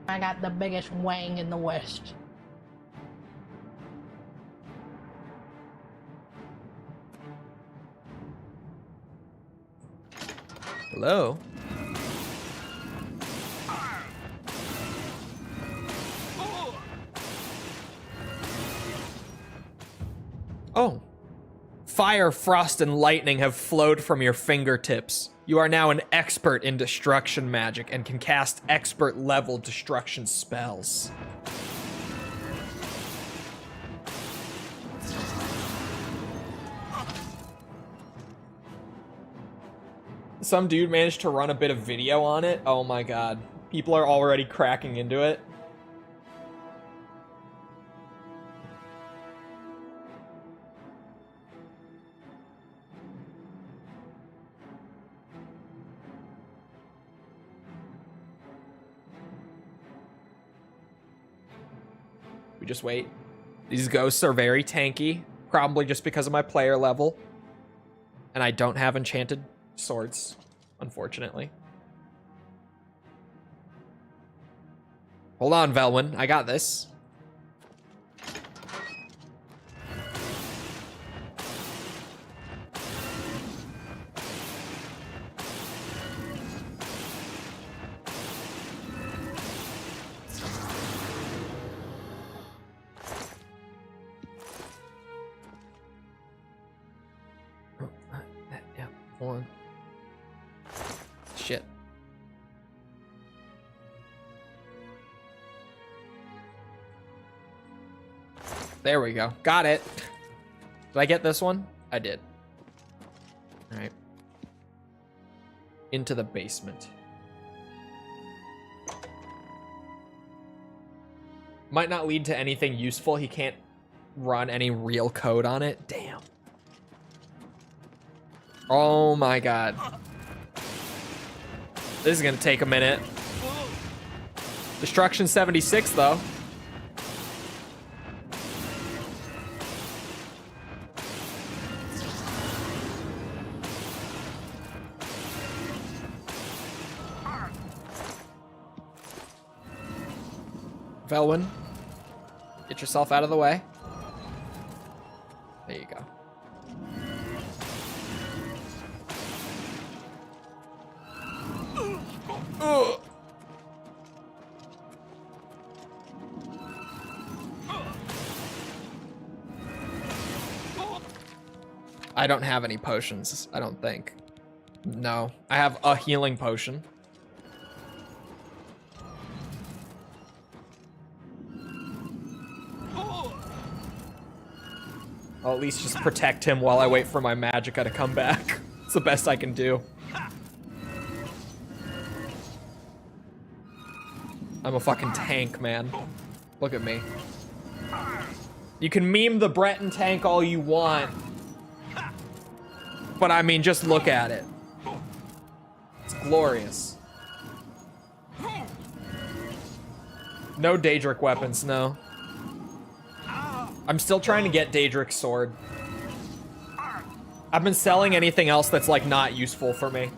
I got the biggest wang in the West. Hello? Oh. Fire, frost, and lightning have flowed from your fingertips. You are now an expert in destruction magic and can cast expert level destruction spells. Some dude managed to run a bit of video on it. Oh my god. People are already cracking into it. We just wait. These ghosts are very tanky, probably just because of my player level. And I don't have enchanted swords, unfortunately. Hold on, Velwyn. I got this. Yeah, hold on. Shit. There we go. Got it. Did I get this one? I did. All right. Into the basement. Might not lead to anything useful. He can't run any real code on it. Damn. Oh my god. This is gonna take a minute. Destruction 76 though. Velwyn, get yourself out of the way. There you go. Ugh. I don't have any potions, I don't think. No, I have a healing potion. I'll at least just protect him while I wait for my magicka to come back. It's the best I can do. I'm a fucking tank, man. Look at me. You can meme the Breton tank all you want. But I mean, just look at it. It's glorious. No Daedric weapons, no. I'm still trying to get Daedric's sword. I've been selling anything else that's like not useful for me.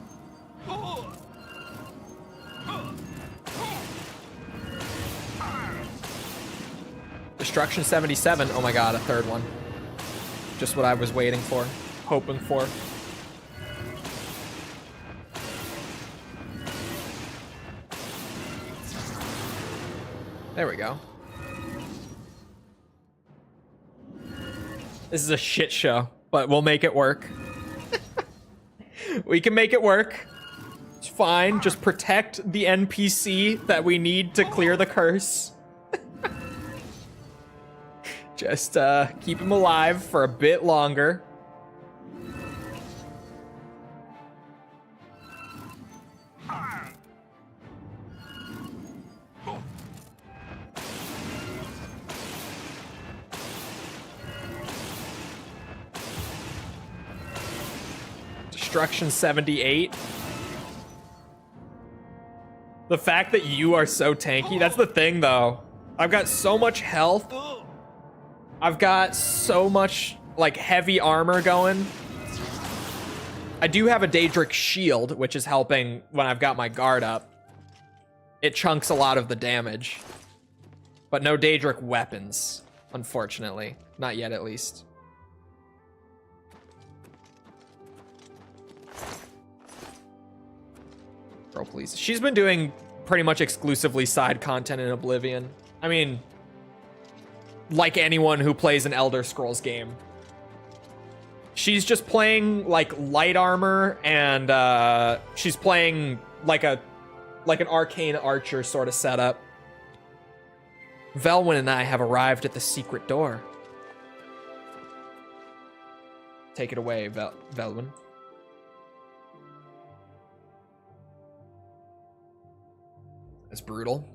Destruction 77. Oh my god, a third one. Just what I was waiting for, hoping for. There we go. This is a shit show, but we'll make it work. We can make it work. It's fine. Just protect the NPC that we need to clear the curse. Just keep him alive for a bit longer. Destruction 78. The fact that you are so tanky, that's the thing though. I've got so much health. I've got so much like heavy armor going. I do have a Daedric shield, which is helping when I've got my guard up. It chunks a lot of the damage. But no Daedric weapons, unfortunately. Not yet, at least. Girl, please. She's been doing pretty much exclusively side content in Oblivion. I mean, like anyone who plays an Elder Scrolls game. She's just playing like light armor, and she's playing like an arcane archer sort of setup. Velwyn and I have arrived at the secret door. Take it away, Velwyn. It's brutal.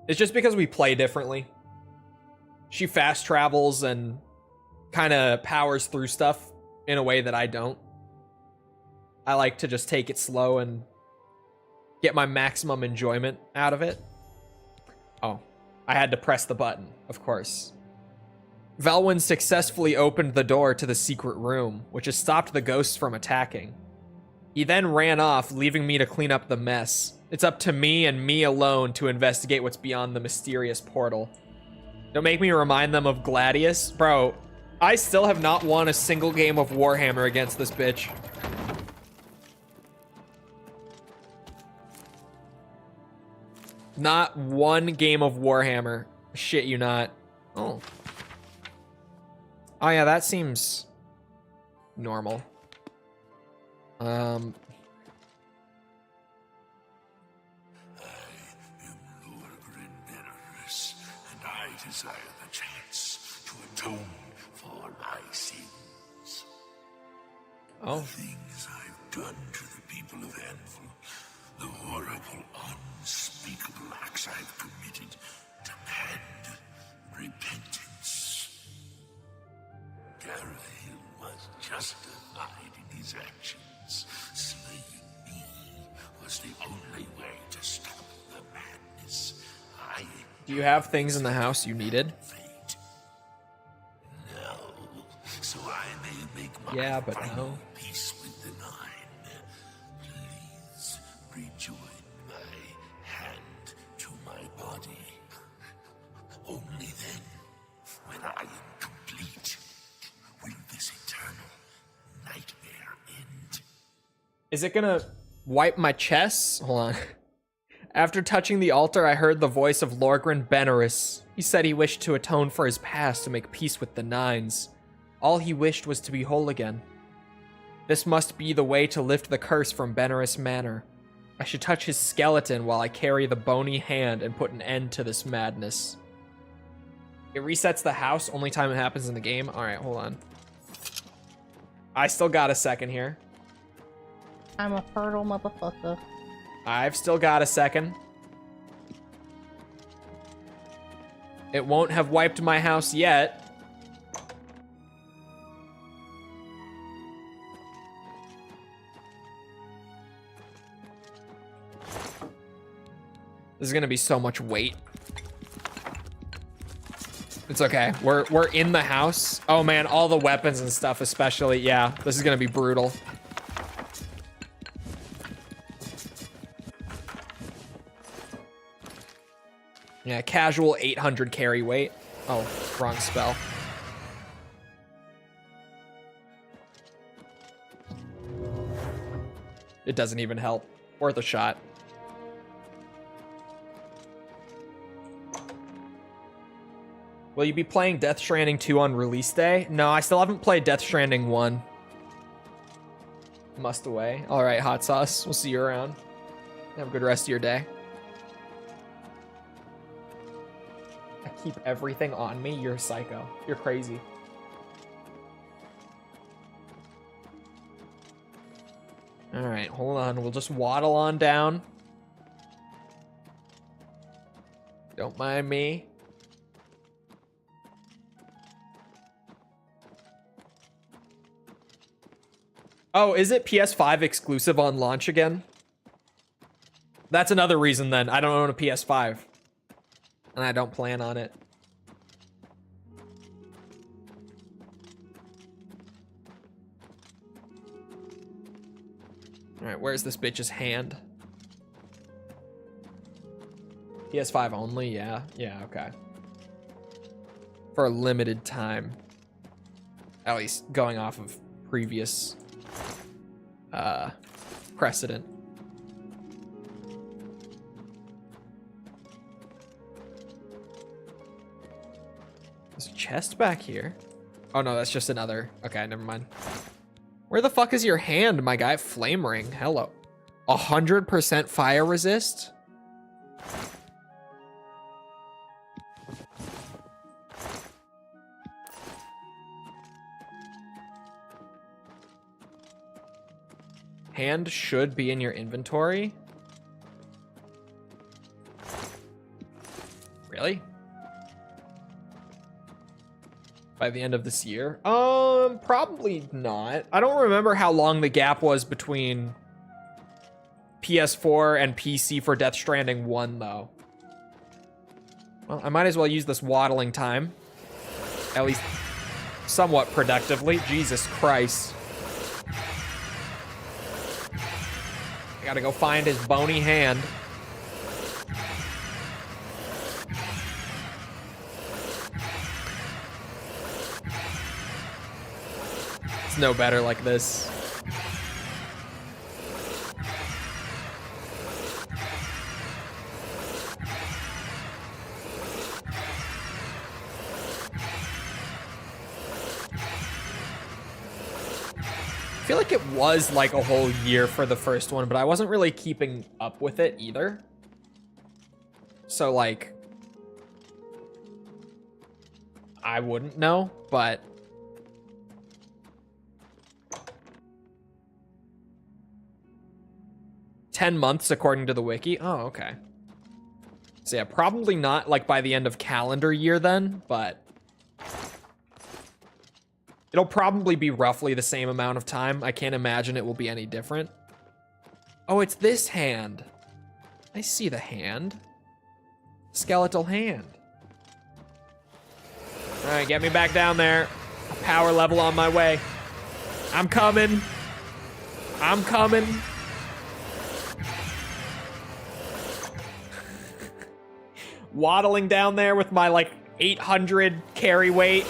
It's just because we play differently. She fast travels and kind of powers through stuff in a way that I don't. I like to just take it slow and get my maximum enjoyment out of it. Oh, I had to press the button, of course. Velwyn successfully opened the door to the secret room, which has stopped the ghosts from attacking. He then ran off, leaving me to clean up the mess. It's up to me and me alone to investigate what's beyond the mysterious portal. Don't make me remind them of Gladius. Bro, I still have not won a single game of Warhammer against this bitch. Not one game of Warhammer. Shit you not. Oh. Oh yeah, that seems normal. Desire the chance to atone for my sins. Oh. The things I've done to the people of Anvil, the horrible, unspeakable acts I've committed, demand repentance. Gareth was justified in his actions. Slaying me was the only way to stop the madness. Do you have things in the house you needed? No, so I may make my no. peace with the Nine. Please rejoin my hand to my body. Is it gonna wipe my chest? Hold on. After touching the altar, I heard the voice of Lorgren Benaris. He said he wished to atone for his past to make peace with the Nines. All he wished was to be whole again. This must be the way to lift the curse from Benaris Manor. I should touch his skeleton while I carry the bony hand and put an end to this madness. It resets the house, only time it happens in the game. Alright, hold on. I still got a second here. I'm a fertile motherfucker. I've still got a second. It won't have wiped my house yet. This is gonna be so much weight. It's okay. We're in the house. Oh man, all the weapons and stuff especially. Yeah, this is gonna be brutal. Yeah, casual 800 carry weight. Oh, wrong spell. It doesn't even help. Worth a shot. Will you be playing Death Stranding 2 on release day? No, I still haven't played Death Stranding 1. Must away. All right, Hot Sauce. We'll see you around. Have a good rest of your day. I keep everything on me. You're a psycho. You're crazy. All right, hold on. We'll just waddle on down. Don't mind me. Oh, is it PS5 exclusive on launch again? That's another reason then. I don't own a PS5. And I don't plan on it. Alright, where's this bitch's hand? PS5 only? Yeah. Yeah, okay. For a limited time. At least going off of previous precedent. There's a chest back here. Oh no, that's just another. Okay, never mind. Where the fuck is your hand, my guy? Flame ring. Hello. 100% fire resist? Hand should be in your inventory. Really? By the end of this year? Probably not. I don't remember how long the gap was between PS4 and PC for Death Stranding 1, though. Well, I might as well use this waddling time. At least somewhat productively. Jesus Christ. I gotta go find his bony hand. It's no better like this. I feel like it was like a whole year for the first one, but I wasn't really keeping up with it either. So like, I wouldn't know, but $10 according to the wiki. Oh, okay. So yeah, probably not like by the end of calendar year then, but it'll probably be roughly the same amount of time. I can't imagine it will be any different. Oh, it's this hand. I see the hand. Skeletal hand. All right, get me back down there. Power level on my way. I'm coming. I'm coming. Waddling down there with my like 800 carry weight.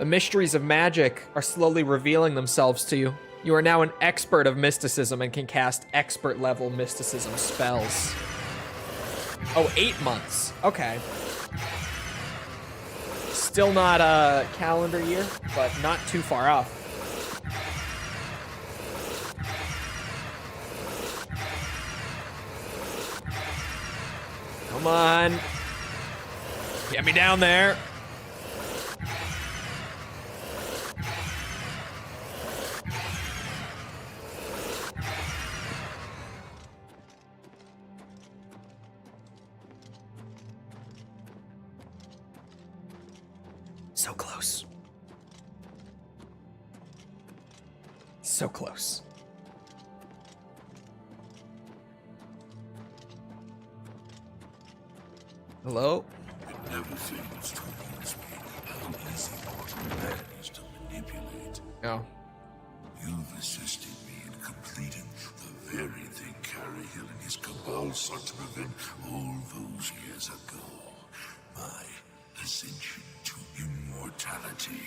The mysteries of magic are slowly revealing themselves to you. You are now an expert of mysticism and can cast expert-level mysticism spells. Oh, 8 months. Okay. Still not a calendar year, but not too far off. Come on. Get me down there. So close. So close. Hello? It never fails to amaze me how easy mortal man is to manipulate. No. You've assisted me in completing the very thing Carrihill and his cabal sought to prevent all those years ago. My ascension to immortality.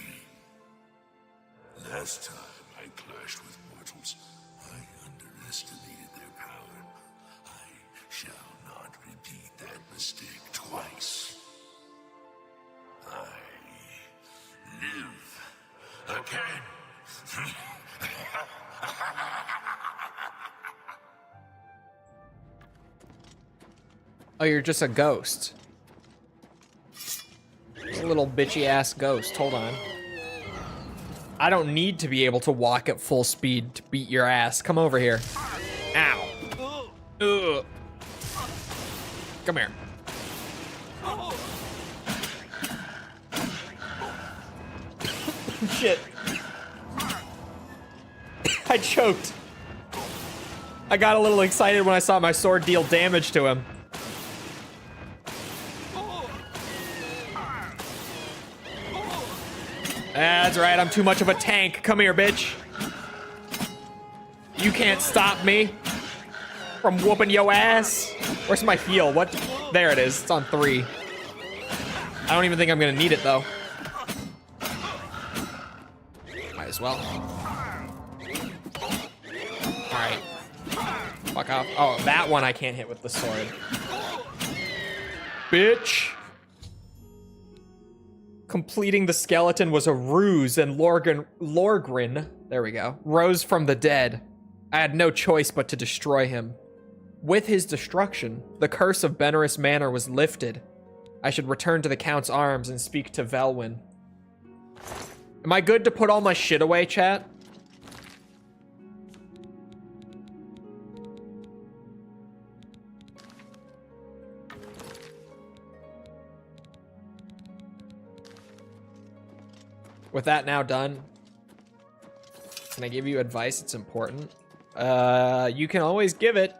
Last time I clashed with mortals, I underestimated their power. I shall not repeat that mistake twice. I live again. Oh, you're just a ghost. A little bitchy ass ghost. Hold on. I don't need to be able to walk at full speed to beat your ass. Come over here. Ow. Ugh. Come here. Shit. I choked. I got a little excited when I saw my sword deal damage to him. That's right, I'm too much of a tank. Come here, bitch. You can't stop me from whooping your ass. Where's my heal? What? There it is. It's on 3. I don't even think I'm gonna need it, though. Might as well. Alright. Fuck off. Oh, that one I can't hit with the sword. Bitch. Completing the skeleton was a ruse, and Lorgren, there we go, rose from the dead. I had no choice but to destroy him. With his destruction, the curse of Benorus Manor was lifted. I should return to the Count's arms and speak to Velwyn. Am I good to put all my shit away, chat? With that now done, can I give you advice? It's important. You can always give it.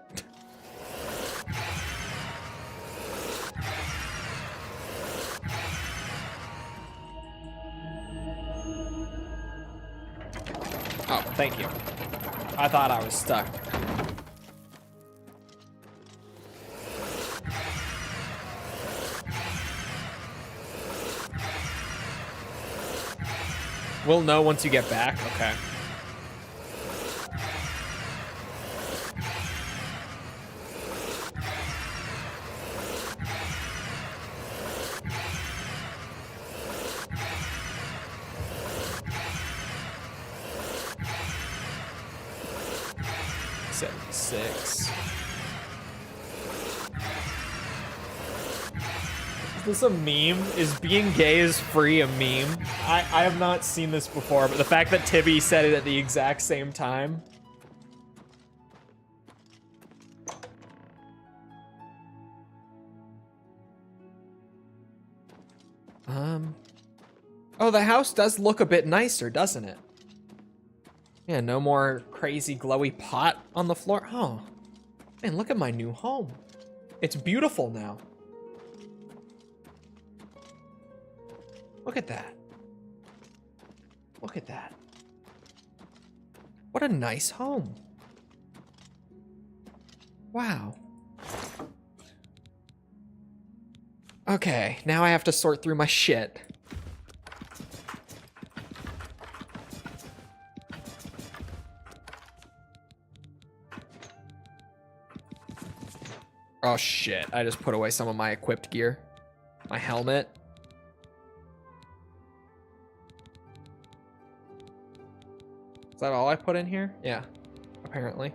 Oh, thank you. I thought I was stuck. We'll know once you get back. Okay. $76. Is this a meme? Is being gay is free a meme? I have not seen this before, but the fact that Tibby said it at the exact same time. Oh, the house does look a bit nicer, doesn't it? Yeah, no more crazy glowy pot on the floor. Oh, man, look at my new home. It's beautiful now. Look at that. Look at that. What a nice home. Wow. Okay, now I have to sort through my shit. Oh shit, I just put away some of my equipped gear. My helmet. Is that all I put in here? Yeah, apparently.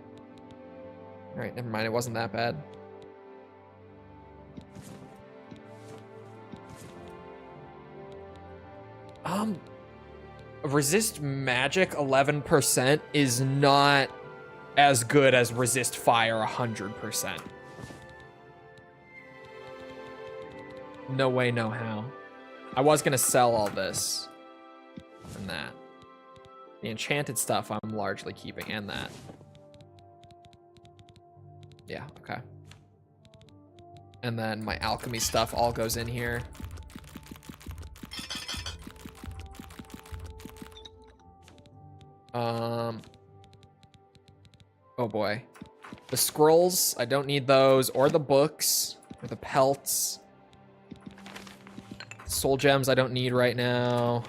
Alright, never mind, it wasn't that bad. Resist magic 11% is not as good as resist fire 100%. No way, no how. I was gonna sell all this and that. The enchanted stuff I'm largely keeping, and that. Yeah, okay. And then my alchemy stuff all goes in here. Oh boy. The scrolls, I don't need those, or the books, or the pelts. Soul gems I don't need right now.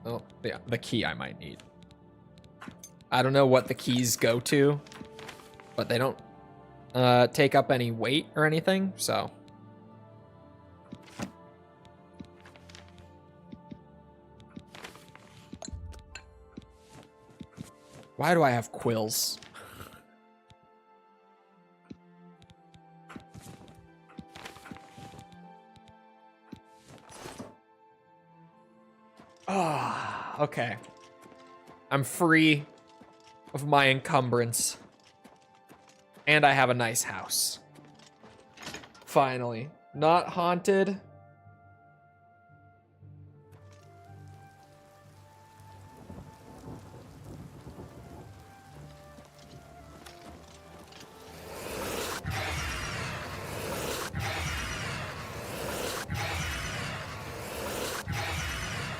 Oh, yeah, the key I might need. I don't know what the keys go to, but they don't take up any weight or anything, so. Why do I have quills? Ah, okay. I'm free of my encumbrance. And I have a nice house. Finally. Not haunted.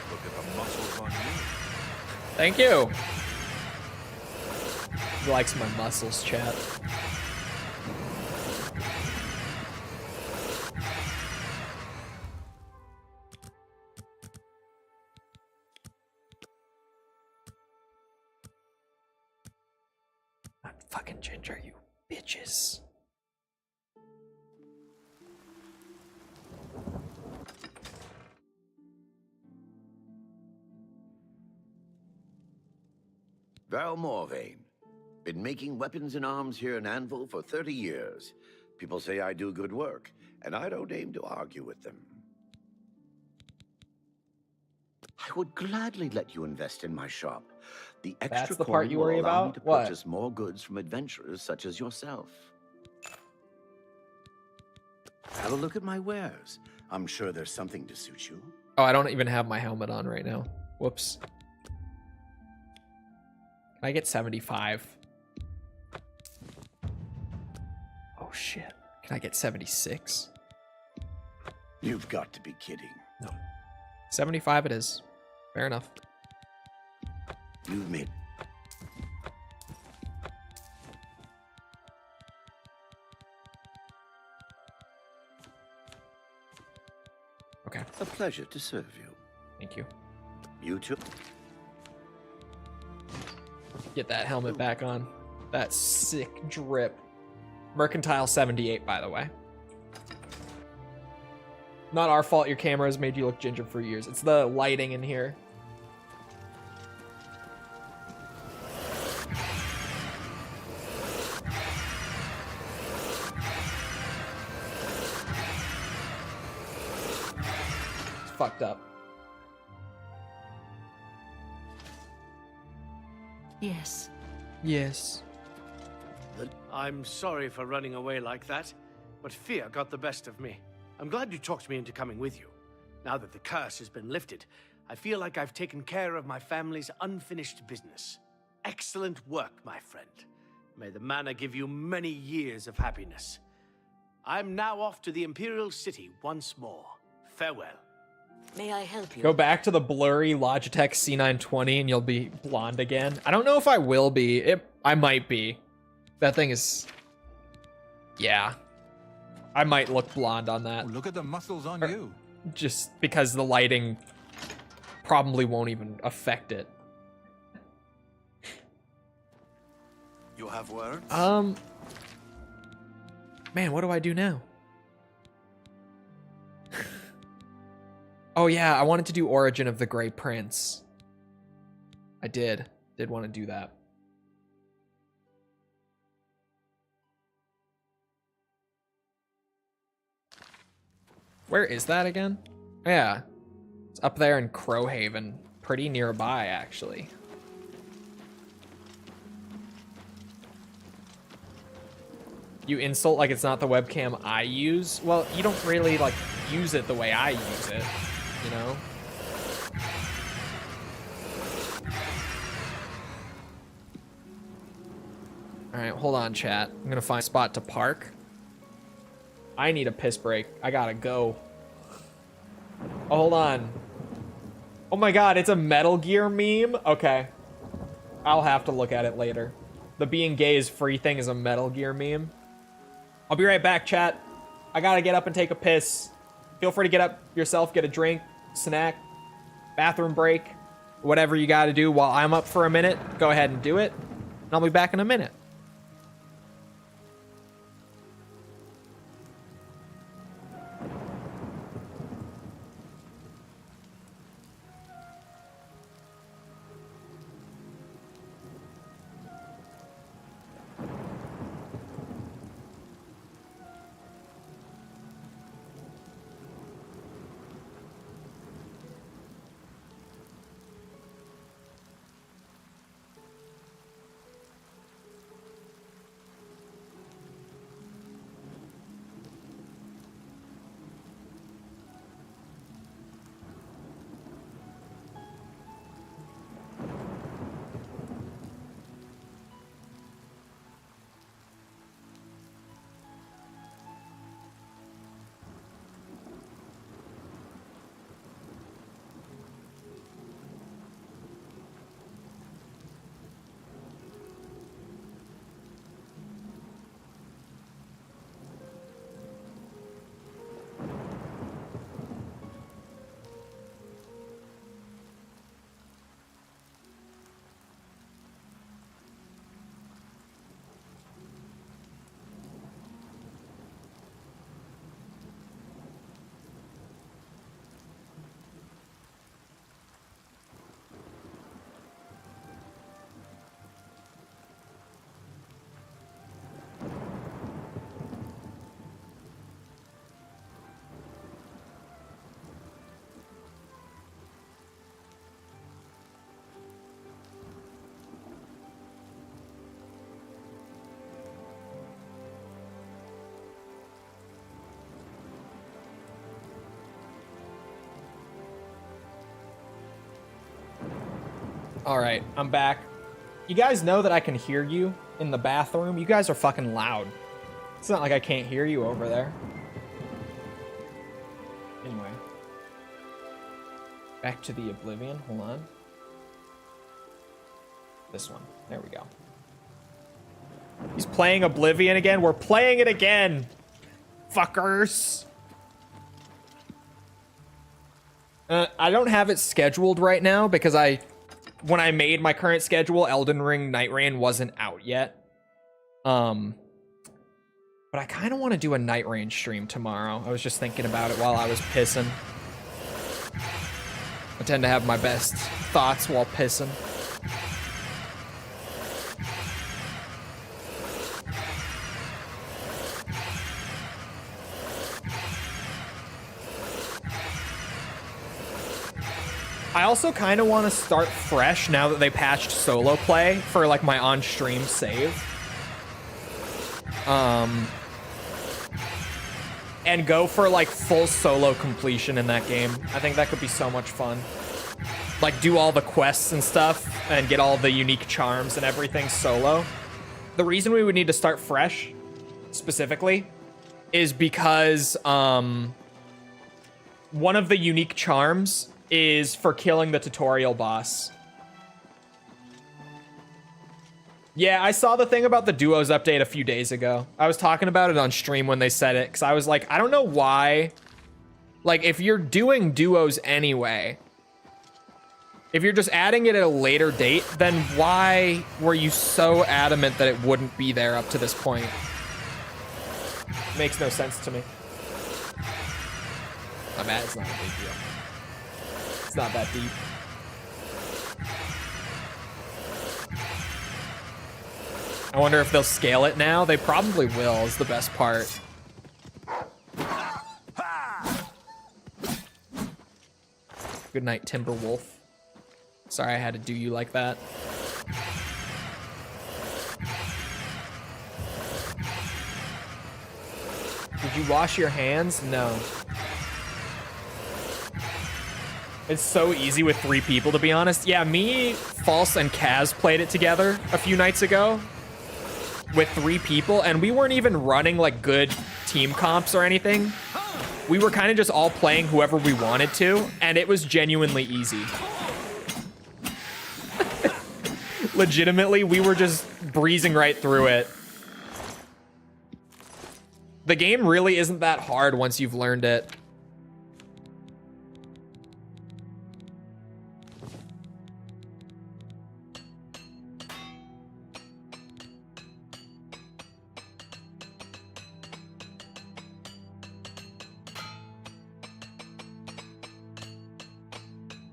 Look at the muscles on you. Thank you. He likes my muscles, chat. I'm fucking Ginger, you bitches. Val Morvain. Been making weapons and arms here in Anvil for 30 years. People say I do good work, and I don't aim to argue with them. I would gladly let you invest in my shop. The extra That's the part coin you will worry allow me about? to What? purchase more goods from adventurers such as yourself. Have a look at my wares. I'm sure there's something to suit you. Oh, I don't even have my helmet on right now. Whoops. Can I get 75? Oh shit. Can I get 76? You've got to be kidding. No. 75 it is. Fair enough. You've made... Okay. A pleasure to serve you. Thank you. You too. Get that helmet back on. That sick drip. Mercantile 78, by the way. Not our fault your camera has made you look ginger for years. It's the lighting in here. It's fucked up. Yes. Yes. I'm sorry for running away like that, but fear got the best of me. I'm glad you talked me into coming with you. Now that the curse has been lifted, I feel like I've taken care of my family's unfinished business. Excellent work, my friend. May the manor give you many years of happiness. I'm now off to the Imperial City once more. Farewell. May I help you? Go back to the blurry Logitech C920 and you'll be blonde again. I don't know if I will be. I might be. That thing is... Yeah. I might look blonde on that. Oh, look at the muscles on you. Just because the lighting probably won't even affect it. You have words? Man, what do I do now? Oh yeah, I wanted to do Origin of the Grey Prince. I did want to do that. Where is that again? Yeah, it's up there in Crowhaven, pretty nearby actually. You insult like it's not the webcam I use? Well, you don't really like use it the way I use it, you know? All right, hold on, chat. I'm gonna find a spot to park. I need a piss break. I gotta go. Oh, hold on. Oh my god, it's a Metal Gear meme? Okay. I'll have to look at it later. The being gay is free thing is a Metal Gear meme. I'll be right back, chat. I gotta get up and take a piss. Feel free to get up yourself, get a drink, snack, bathroom break, whatever you gotta do while I'm up for a minute. Go ahead and do it. And I'll be back in a minute. All right, I'm back. You guys know that I can hear you in the bathroom. You guys are fucking loud. It's not like I can't hear you over there. Anyway. Back to the Oblivion. Hold on. This one. There we go. He's playing Oblivion again. We're playing it again. Fuckers. I don't have it scheduled right now because when I made my current schedule, Elden Ring Night Rain wasn't out yet. But I kind of want to do a Night Rain stream tomorrow. I was just thinking about it while I was pissing. I tend to have my best thoughts while pissing. I also kind of want to start fresh now that they patched solo play for like my on-stream save. And go for like full solo completion in that game. I think that could be so much fun. Like do all the quests and stuff and get all the unique charms and everything solo. The reason we would need to start fresh specifically is because one of the unique charms is for killing the tutorial boss. Yeah, I saw the thing about the duos update a few days ago. I was talking about it on stream when they said it, because I was like, I don't know why. Like, if you're doing duos anyway, if you're just adding it at a later date, then why were you so adamant that it wouldn't be there up to this point? Makes no sense to me. I'm mad, it's not a big deal. It's not that deep. I wonder if they'll scale it now. They probably will, is the best part. Good night, Timberwolf. Sorry I had to do you like that. Did you wash your hands? No. It's so easy with 3 people, to be honest. Yeah, me, False, and Kaz played it together a few nights ago with 3 people, and we weren't even running like good team comps or anything. We were kind of just all playing whoever we wanted to, and it was genuinely easy. Legitimately, we were just breezing right through it. The game really isn't that hard once you've learned it.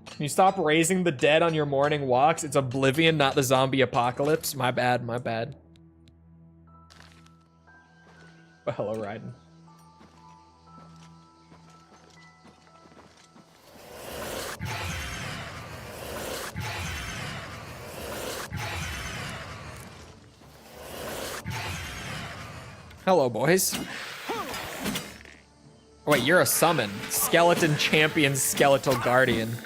Can you stop raising the dead on your morning walks? It's Oblivion, not the zombie apocalypse. My bad, my bad. Well, hello, Raiden. Hello, boys. Wait, you're a summon. Skeleton champion, skeletal guardian.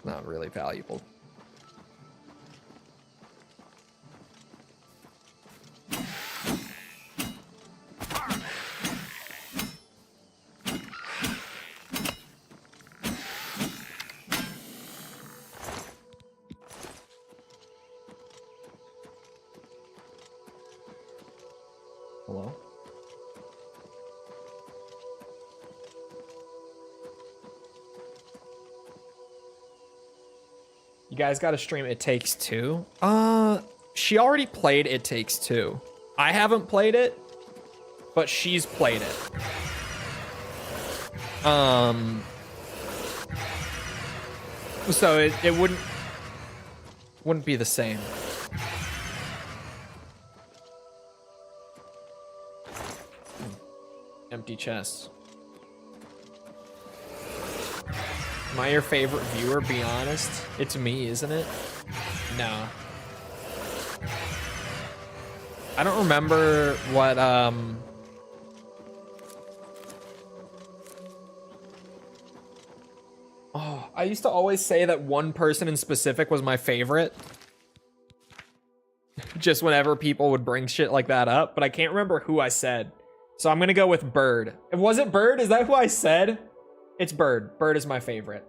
Not really valuable. Hello? You guys gotta stream It Takes Two? She already played It Takes Two. I haven't played it, but she's played it. So it wouldn't be the same. Empty chest. Am I your favorite viewer? Be honest. It's me, isn't it? No. I don't remember what, Oh, I used to always say that one person in specific was my favorite. Just whenever people would bring shit like that up, but I can't remember who I said. So I'm gonna go with Bird. Was it Bird? Is that who I said? It's Bird. Bird is my favorite.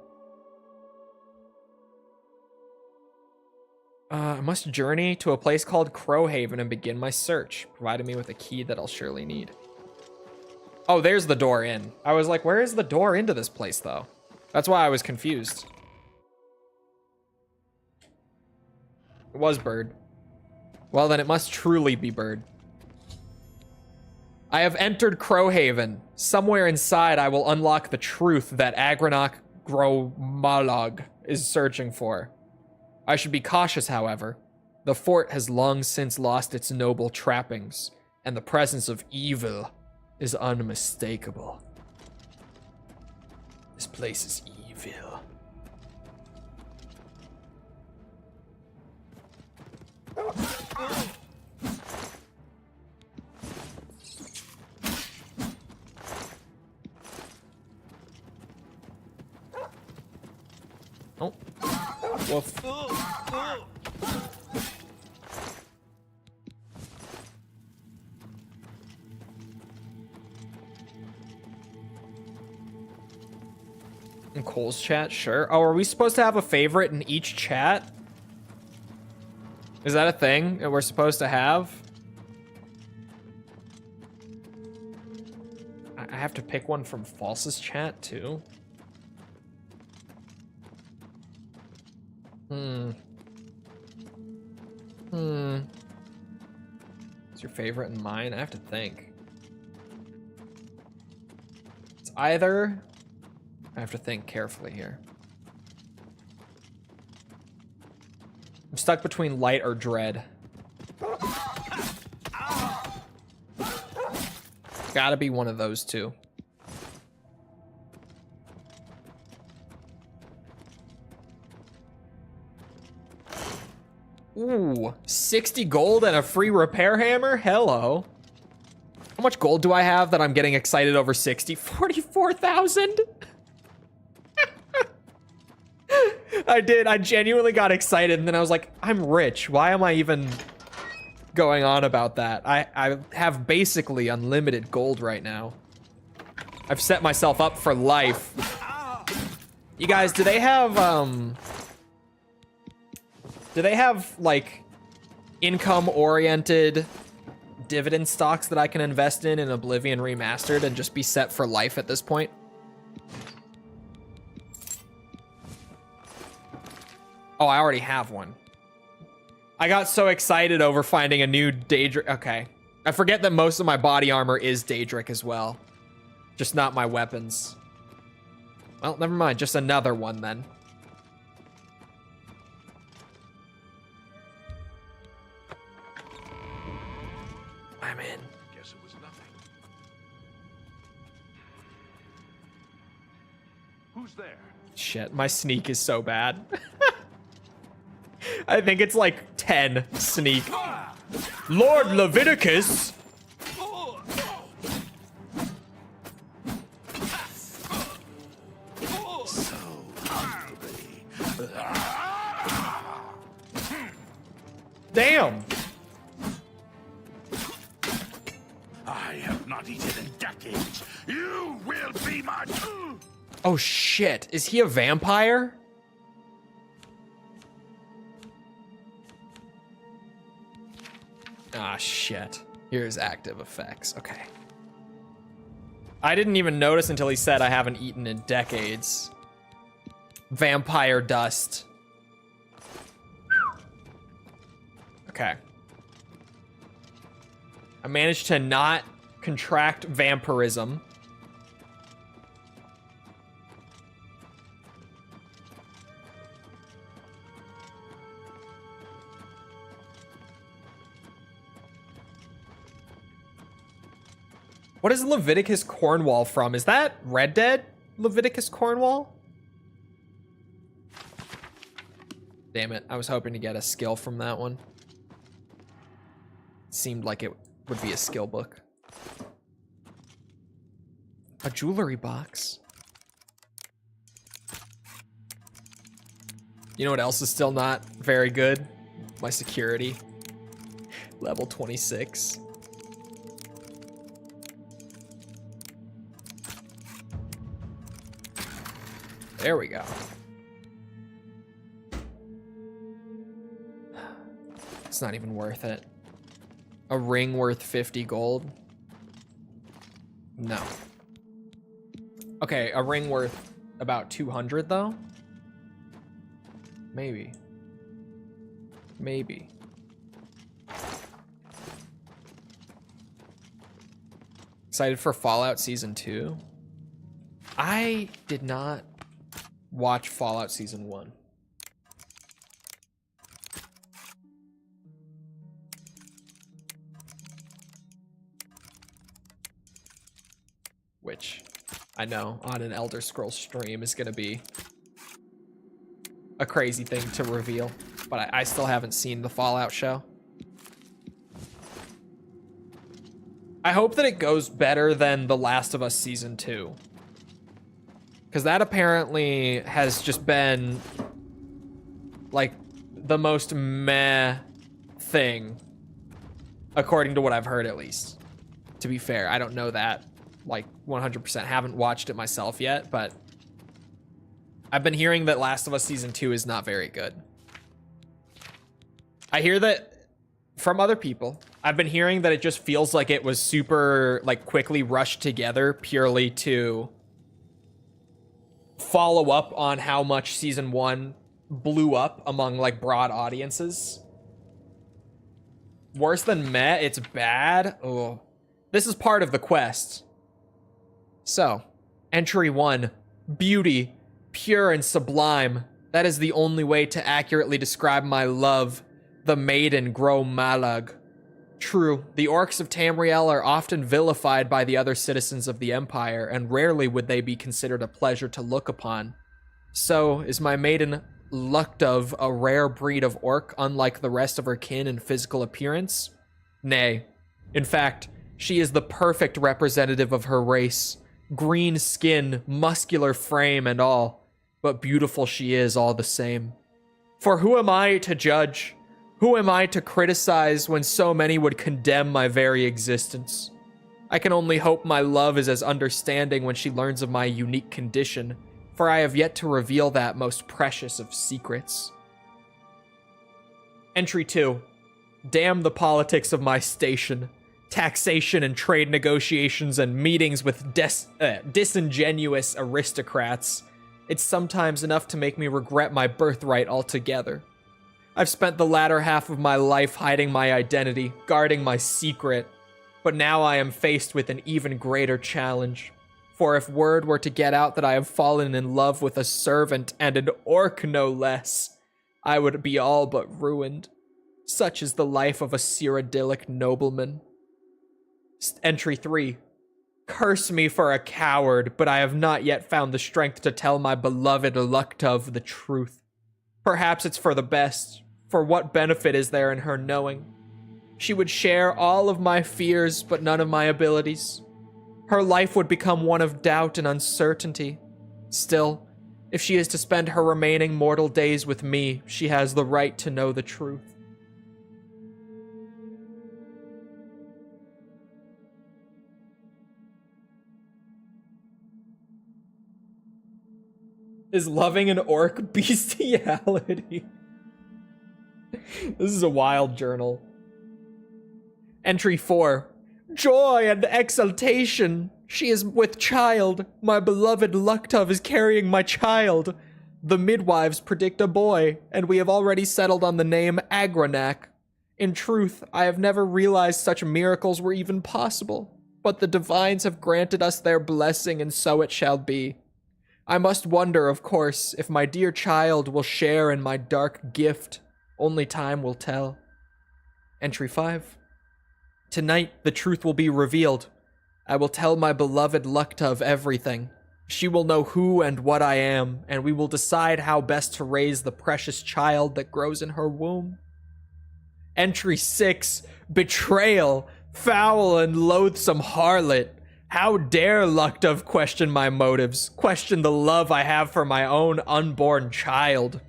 I must journey to a place called Crowhaven and begin my search, providing me with a key that I'll surely need. Oh, there's the door in. I was like, where is the door into this place, though? That's why I was confused. It was Bird. Well, then it must truly be Bird. I have entered Crowhaven. Somewhere inside, I will unlock the truth that Agranok Gromalog is searching for. I should be cautious, however. The fort has long since lost its noble trappings, and the presence of evil is unmistakable. This place is evil. Oh. Woof. In Cole's chat, sure. Oh, are we supposed to have a favorite in each chat? Is that a thing that we're supposed to have? I have to pick one from False's chat too. What's your favorite and mine? I have to think. It's either... I have to think carefully here. I'm stuck between light or dread. Gotta be one of those two. Ooh, 60 gold and a free repair hammer? Hello. How much gold do I have that I'm getting excited over 60? 44,000? I genuinely got excited and then I was like, I'm rich. Why am I even going on about that? I have basically unlimited gold right now. I've set myself up for life. You guys, do they have like income-oriented dividend stocks that I can invest in Oblivion Remastered and just be set for life at this point? Oh, I already have one. I got so excited over finding a new Daedric. Okay. I forget that most of my body armor is Daedric as well. Just not my weapons. Well, never mind. Just another one then. I'm in. Guess it was nothing. Who's there? Shit, my sneak is so bad. I think it's like 10 sneak. Lord Leviticus! Damn! I have not eaten in decades. You will be my... Oh shit, is he a vampire? Ah, shit. Here's active effects. Okay. I didn't even notice until he said I haven't eaten in decades. Vampire dust. Okay. I managed to not contract vampirism. What is Leviticus Cornwall from? Is that Red Dead? Leviticus Cornwall? Damn it, I was hoping to get a skill from that one. Seemed like it would be a skill book. A jewelry box. You know what else is still not very good? My security. Level 26. There we go. It's not even worth it. A ring worth 50 gold? No. Okay, a ring worth about 200 though? Maybe. Maybe. Excited for Fallout Season 2? I did not watch Fallout Season 1. Which I know on an Elder Scrolls stream is gonna be a crazy thing to reveal, but I still haven't seen the Fallout show. I hope that it goes better than The Last of Us Season 2. Because that apparently has just been like the most meh thing, according to what I've heard at least. To be fair, I don't know that like 100%, haven't watched it myself yet, but I've been hearing that Last of Us Season 2 is not very good. I hear that from other people. I've been hearing that it just feels like it was super, like, quickly rushed together purely to follow up on how much Season 1 blew up among, like, broad audiences. Worse than meh, it's bad. Oh, this is part of the quest. So, entry 1, beauty, pure and sublime. That is the only way to accurately describe my love. The maiden Gro Malag. True, the orcs of Tamriel are often vilified by the other citizens of the Empire, and rarely would they be considered a pleasure to look upon. So, is my maiden Luchtov a rare breed of orc unlike the rest of her kin in physical appearance? Nay. In fact, she is the perfect representative of her race. Green skin, muscular frame and all, but beautiful she is all the same. For who am I to judge? Who am I to criticize when so many would condemn my very existence? I can only hope my love is as understanding when she learns of my unique condition, for I have yet to reveal that most precious of secrets. Entry 2. Damn the politics of my station. Taxation and trade negotiations and meetings with disingenuous aristocrats. It's sometimes enough to make me regret my birthright altogether. I've spent the latter half of my life hiding my identity, guarding my secret, but now I am faced with an even greater challenge. For if word were to get out that I have fallen in love with a servant and an orc no less, I would be all but ruined. Such is the life of a Cyrodiilic nobleman. Entry 3. Curse me for a coward, but I have not yet found the strength to tell my beloved Luchtov the truth. Perhaps it's for the best, for what benefit is there in her knowing? She would share all of my fears, but none of my abilities. Her life would become one of doubt and uncertainty. Still, if she is to spend her remaining mortal days with me, she has the right to know the truth. Is loving an orc bestiality? This is a wild journal. Entry 4. Joy and exultation. She is with child. My beloved Luchtov is carrying my child. The midwives predict a boy, and we have already settled on the name Agranak. In truth, I have never realized such miracles were even possible, but the divines have granted us their blessing, and so it shall be. I must wonder, of course, if my dear child will share in my dark gift. Only time will tell. Entry 5. Tonight, the truth will be revealed. I will tell my beloved Luchtov everything. She will know who and what I am, and we will decide how best to raise the precious child that grows in her womb. Entry 6. Betrayal. Foul and loathsome harlot. How dare Luchtov question my motives, question the love I have for my own unborn child?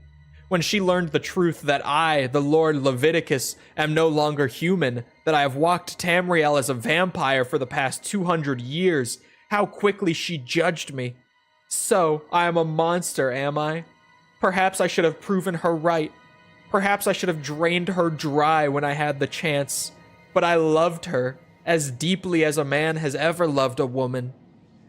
When she learned the truth that I, the Lord Leviticus, am no longer human, that I have walked Tamriel as a vampire for the past 200 years, how quickly she judged me. So, I am a monster, am I? Perhaps I should have proven her right. Perhaps I should have drained her dry when I had the chance. But I loved her as deeply as a man has ever loved a woman.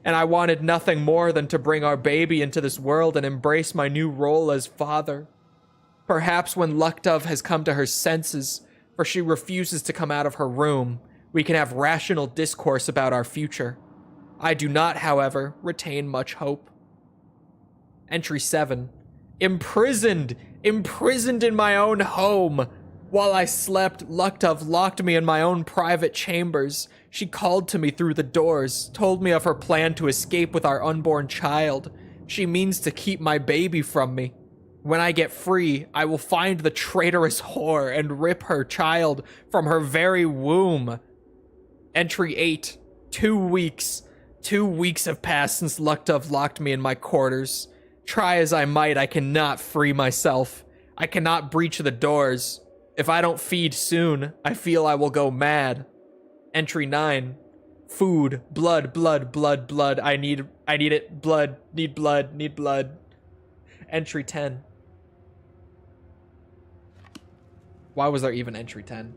And I wanted nothing more than to bring our baby into this world and embrace my new role as father. Perhaps when Luchtov has come to her senses, for she refuses to come out of her room, we can have rational discourse about our future. I do not, however, retain much hope. Entry 7. Imprisoned! Imprisoned in my own home! While I slept, Luchtov locked me in my own private chambers. She called to me through the doors, told me of her plan to escape with our unborn child. She means to keep my baby from me. When I get free, I will find the traitorous whore and rip her child from her very womb. Entry 8. 2 weeks. 2 weeks have passed since Luchtov locked me in my quarters. Try as I might, I cannot free myself. I cannot breach the doors. If I don't feed soon, I feel I will go mad. Entry 9. Food. Blood, blood, blood, blood. I need it. Blood. Need blood. Need blood. Entry 10. Why was there even entry 10?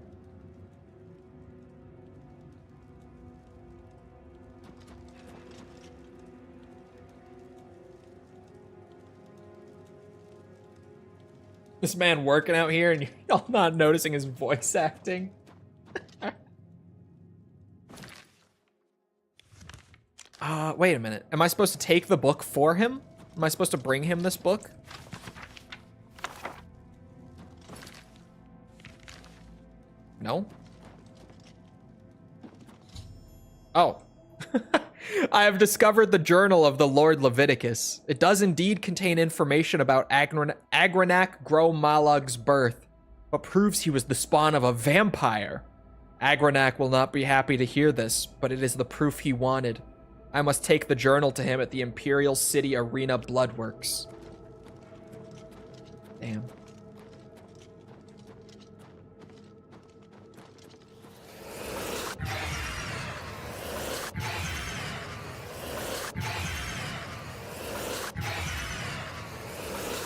This man working out here and y'all not noticing his voice acting. Wait a minute. Am I supposed to take the book for him? Am I supposed to bring him this book? No? Oh. I have discovered the journal of the Lord Leviticus. It does indeed contain information about Agranak Gromalug's birth, but proves he was the spawn of a vampire. Agranak will not be happy to hear this, but it is the proof he wanted. I must take the journal to him at the Imperial City Arena Bloodworks. Damn.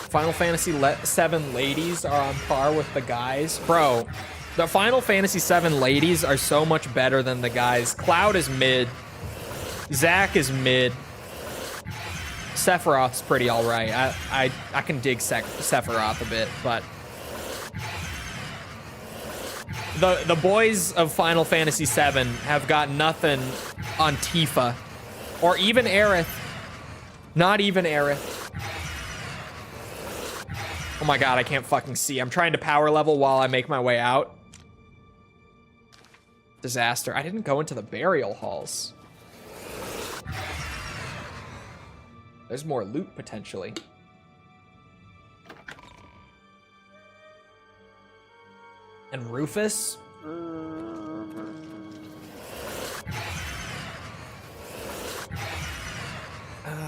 Final Fantasy VII ladies are on par with the guys. Bro, the Final Fantasy VII ladies are so much better than the guys. Cloud is mid. Zack is mid. Sephiroth's pretty alright. I can dig Sephiroth a bit, but the boys of Final Fantasy VII have got nothing on Tifa. Or even Aerith. Not even Aerith. Oh my god, I can't fucking see. I'm trying to power level while I make my way out. Disaster. I didn't go into the burial halls. There's more loot, potentially. And Rufus?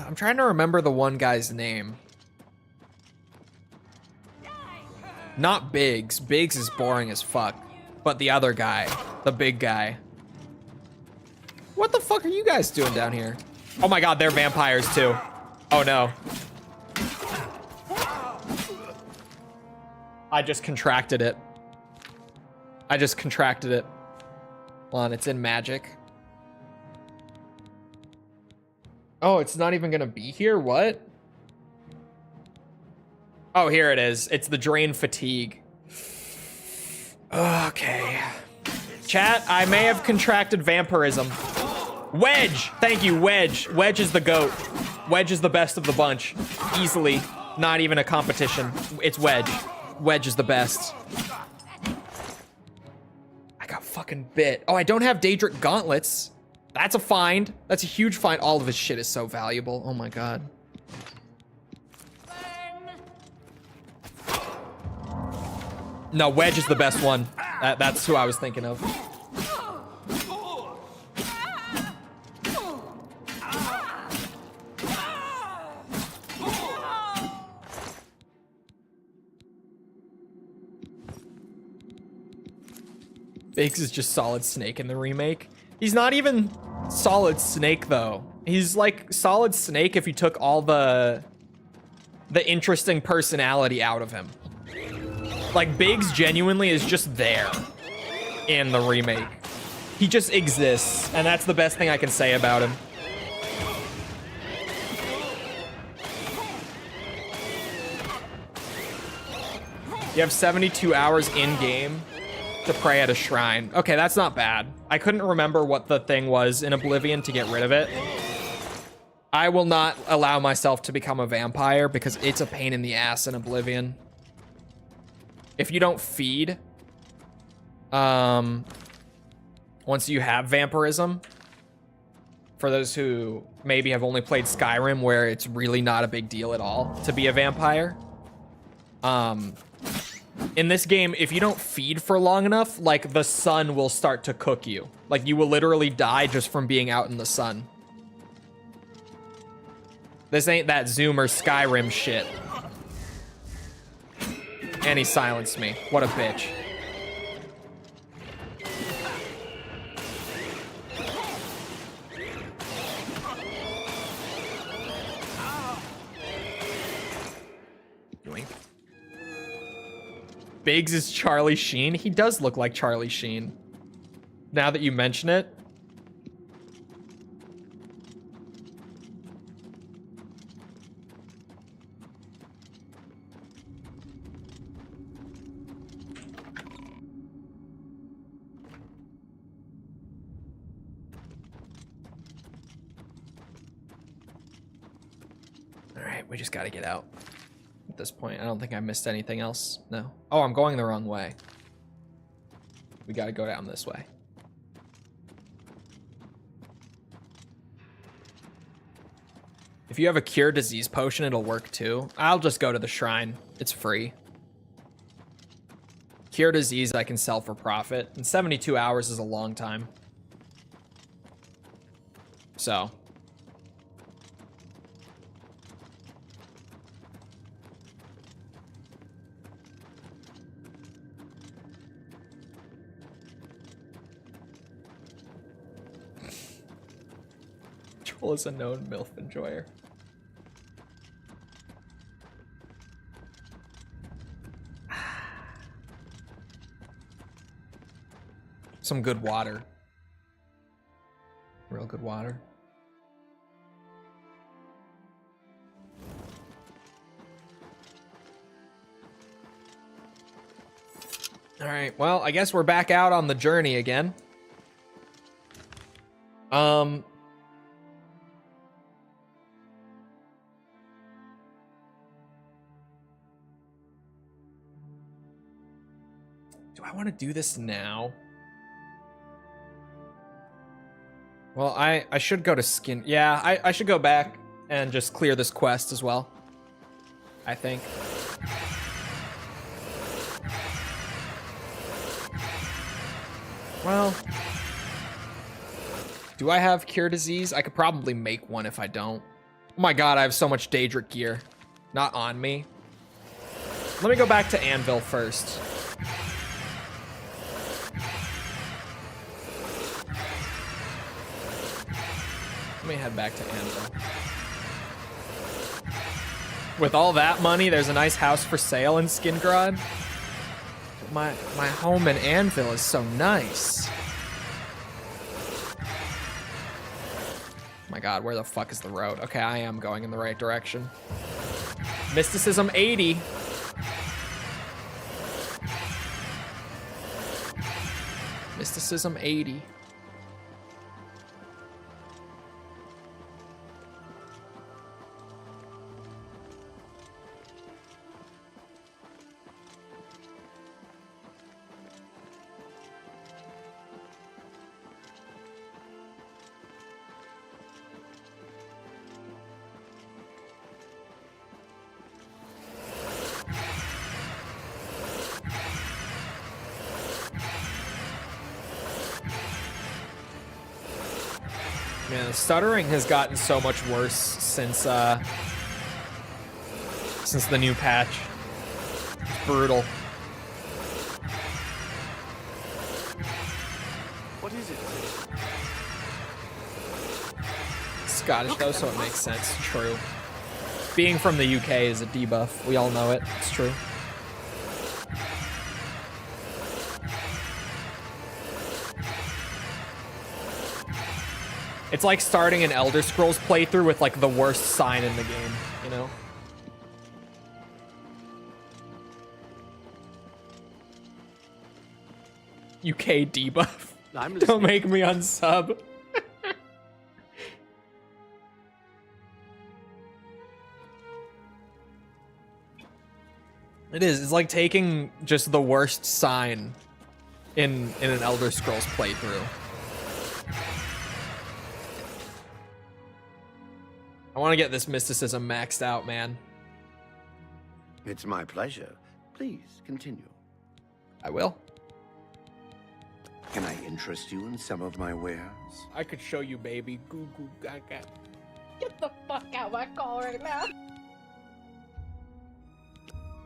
I'm trying to remember the one guy's name. Not Biggs. Biggs is boring as fuck. But the other guy. The big guy. What the fuck are you guys doing down here? Oh my god, they're vampires too. Oh no. I just contracted it. I just contracted it. Hold on, it's in magic. Oh, it's not even gonna be here? What? Oh, here it is. It's the drain fatigue. Okay. Chat, I may have contracted vampirism. Wedge! Thank you, Wedge. Wedge is the GOAT. Wedge is the best of the bunch. Easily. Not even a competition. It's Wedge. Wedge is the best. I got fucking bit. Oh, I don't have Daedric gauntlets. That's a find. That's a huge find. All of his shit is so valuable. Oh my god. No, Wedge is the best one. That's who I was thinking of. Biggs is just Solid Snake in the remake. He's not even Solid Snake, though. He's like Solid Snake if you took all the interesting personality out of him. Like, Biggs genuinely is just there in the remake. He just exists, and that's the best thing I can say about him. You have 72 hours in-game to pray at a shrine. Okay, that's not bad. I couldn't remember what the thing was in Oblivion to get rid of it. I will not allow myself to become a vampire because it's a pain in the ass in Oblivion. If you don't feed, once you have vampirism, for those who maybe have only played Skyrim where it's really not a big deal at all to be a vampire, in this game, if you don't feed for long enough, like, the sun will start to cook you. Like, you will literally die just from being out in the sun. This ain't that Zoomer Skyrim shit. And he silenced me. What a bitch. Biggs is Charlie Sheen. He does look like Charlie Sheen. Now that you mention it. All right, we just got to get out. At this point, I don't think I missed anything else. No. Oh, I'm going the wrong way. We gotta go down this way. If you have a cure disease potion, it'll work too. I'll just go to the shrine. It's free. Cure disease I can sell for profit. And 72 hours is a long time. So... Chole is a known MILF enjoyer. Some good water. Real good water. All right, well, I guess we're back out on the journey again. Do I want to do this now? Well, I should go to skin. Yeah, I should go back and just clear this quest as well. I think. Well, do I have cure disease? I could probably make one if I don't. Oh my god, I have so much Daedric gear. Not on me. Let me go back to Anvil first. Let me head back to Anvil. With all that money, there's a nice house for sale in Skingrod. My home in Anvil is so nice. Oh my god, where the fuck is the road? Okay, I am going in the right direction. Mysticism 80. Mysticism 80. Man, the stuttering has gotten so much worse since the new patch. It's brutal. What is it? Scottish though, so it makes sense. True. Being from the UK is a debuff. We all know it. It's true. It's like starting an Elder Scrolls playthrough with like the worst sign in the game, you know? UK debuff. Don't make me unsub. It is. It's like taking just the worst sign in an Elder Scrolls playthrough. I want to get this mysticism maxed out, man. It's my pleasure. Please continue. I will. Can I interest you in some of my wares? I could show you, baby. Goo goo gaga. Get the fuck out of my call right now.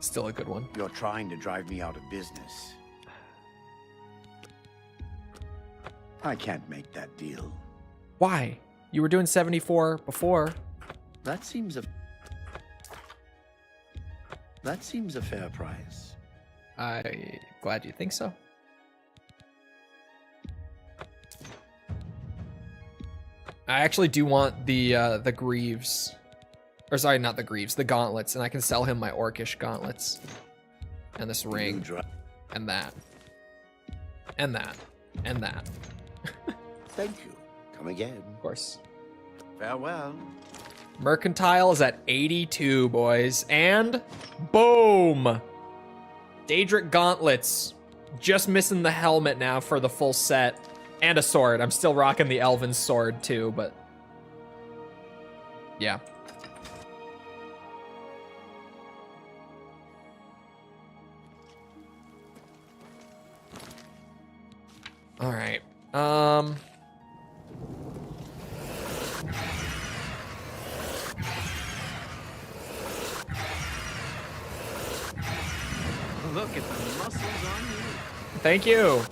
Still a good one. You're trying to drive me out of business. I can't make that deal. Why? You were doing 74 before. That seems a fair price. I'm glad you think so. I actually do want the greaves. Or sorry, not the greaves, the gauntlets, and I can sell him my orcish gauntlets. And this ring. And that. And that. And that. Thank you. Come again. Of course. Farewell. Mercantile is at 82, boys. And boom! Daedric gauntlets. Just missing the helmet now for the full set. And a sword. I'm still rocking the elven sword too, but yeah. All right. Look at the muscles on you. Thank you.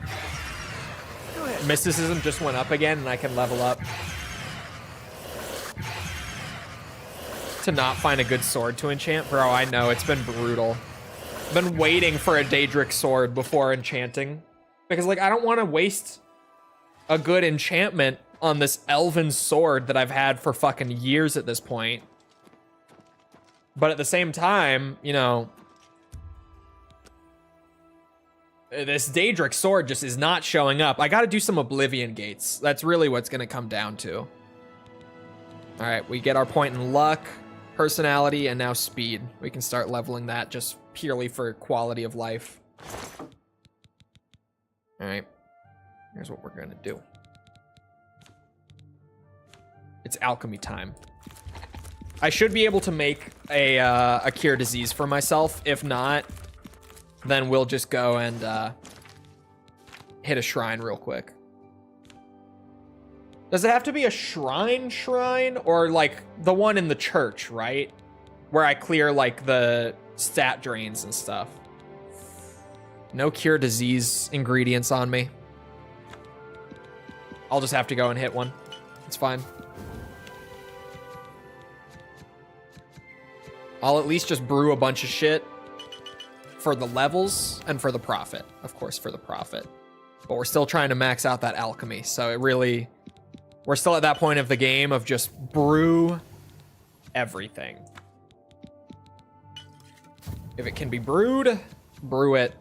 Mysticism just went up again, and I can level up to not find a good sword to enchant. Bro, I know, it's been brutal. I've been waiting for a Daedric sword before enchanting. Because, like, I don't want to waste a good enchantment on this elven sword that I've had for fucking years at this point. But at the same time, you know, this Daedric sword just is not showing up. I gotta do some Oblivion gates. That's really what's gonna come down to. All right, we get our point in luck, personality, and now speed. We can start leveling that just purely for quality of life. All right, here's what we're gonna do. It's alchemy time. I should be able to make a cure disease for myself. If not, then we'll just go and hit a shrine real quick. Does it have to be a shrine or like the one in the church, right? Where I clear like the stat drains and stuff. No cure disease ingredients on me. I'll just have to go and hit one. It's fine. I'll at least just brew a bunch of shit for the levels and for the profit. Of course, for the profit. But we're still trying to max out that alchemy. So it really, we're still at that point of the game of just brew everything. If it can be brewed, brew it.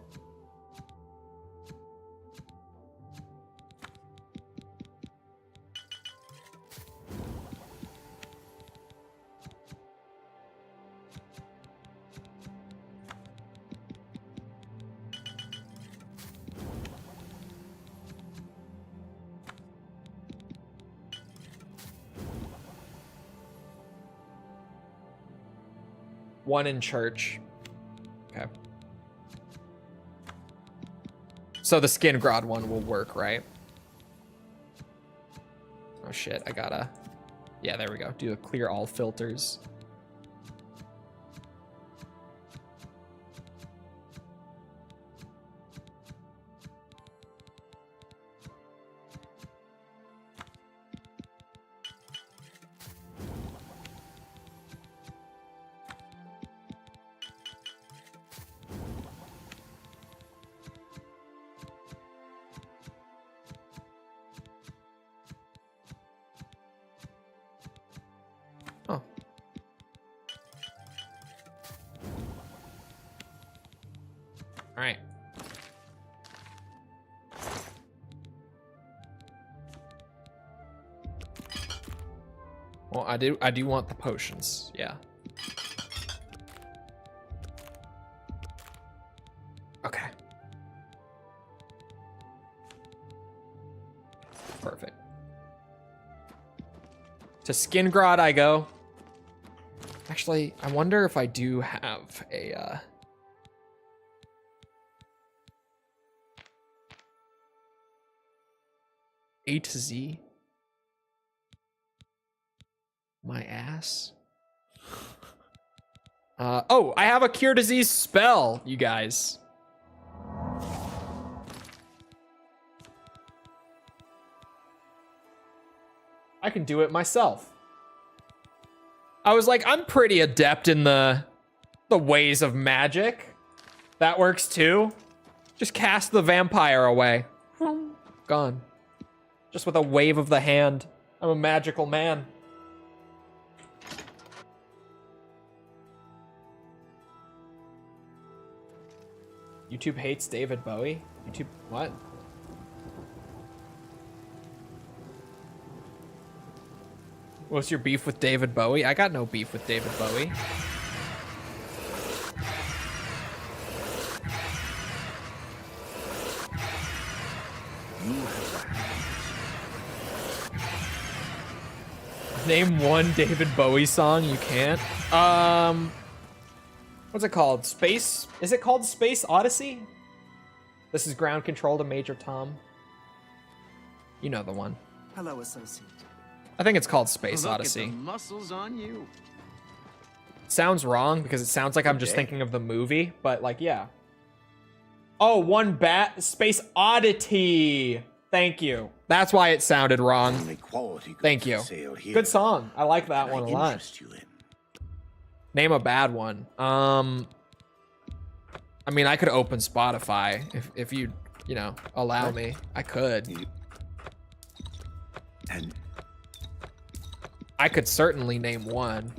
One in church. Okay. So the skin grod one will work, right? Oh shit, I gotta... Yeah, there we go. Do a clear all filters. Alright. Well, I do want the potions, yeah. Okay. Perfect. To Skingrod I go. Actually, I wonder if I do have a A to Z. My ass. Oh, I have a cure disease spell, you guys. I can do it myself. I was like, I'm pretty adept in the ways of magic. That works too. Just cast the vampire away. Gone. Just with a wave of the hand. I'm a magical man. YouTube hates David Bowie? YouTube, what? What's your beef with David Bowie? I got no beef with David Bowie. Name one David Bowie song. You can't. What's it called? Space? Is it called Space Odyssey? This is Ground Control to Major Tom. You know the one. Hello, associate. I think it's called Space Odyssey. Look at the muscles on you. Sounds wrong because it sounds like I'm just thinking of the movie, but like, yeah. Oh, Space Oddity. Thank you. That's why it sounded wrong. Thank you. Good song. I like that one a lot. Name a bad one. I mean, I could open Spotify if you know, allow me. I could. And I could certainly name one.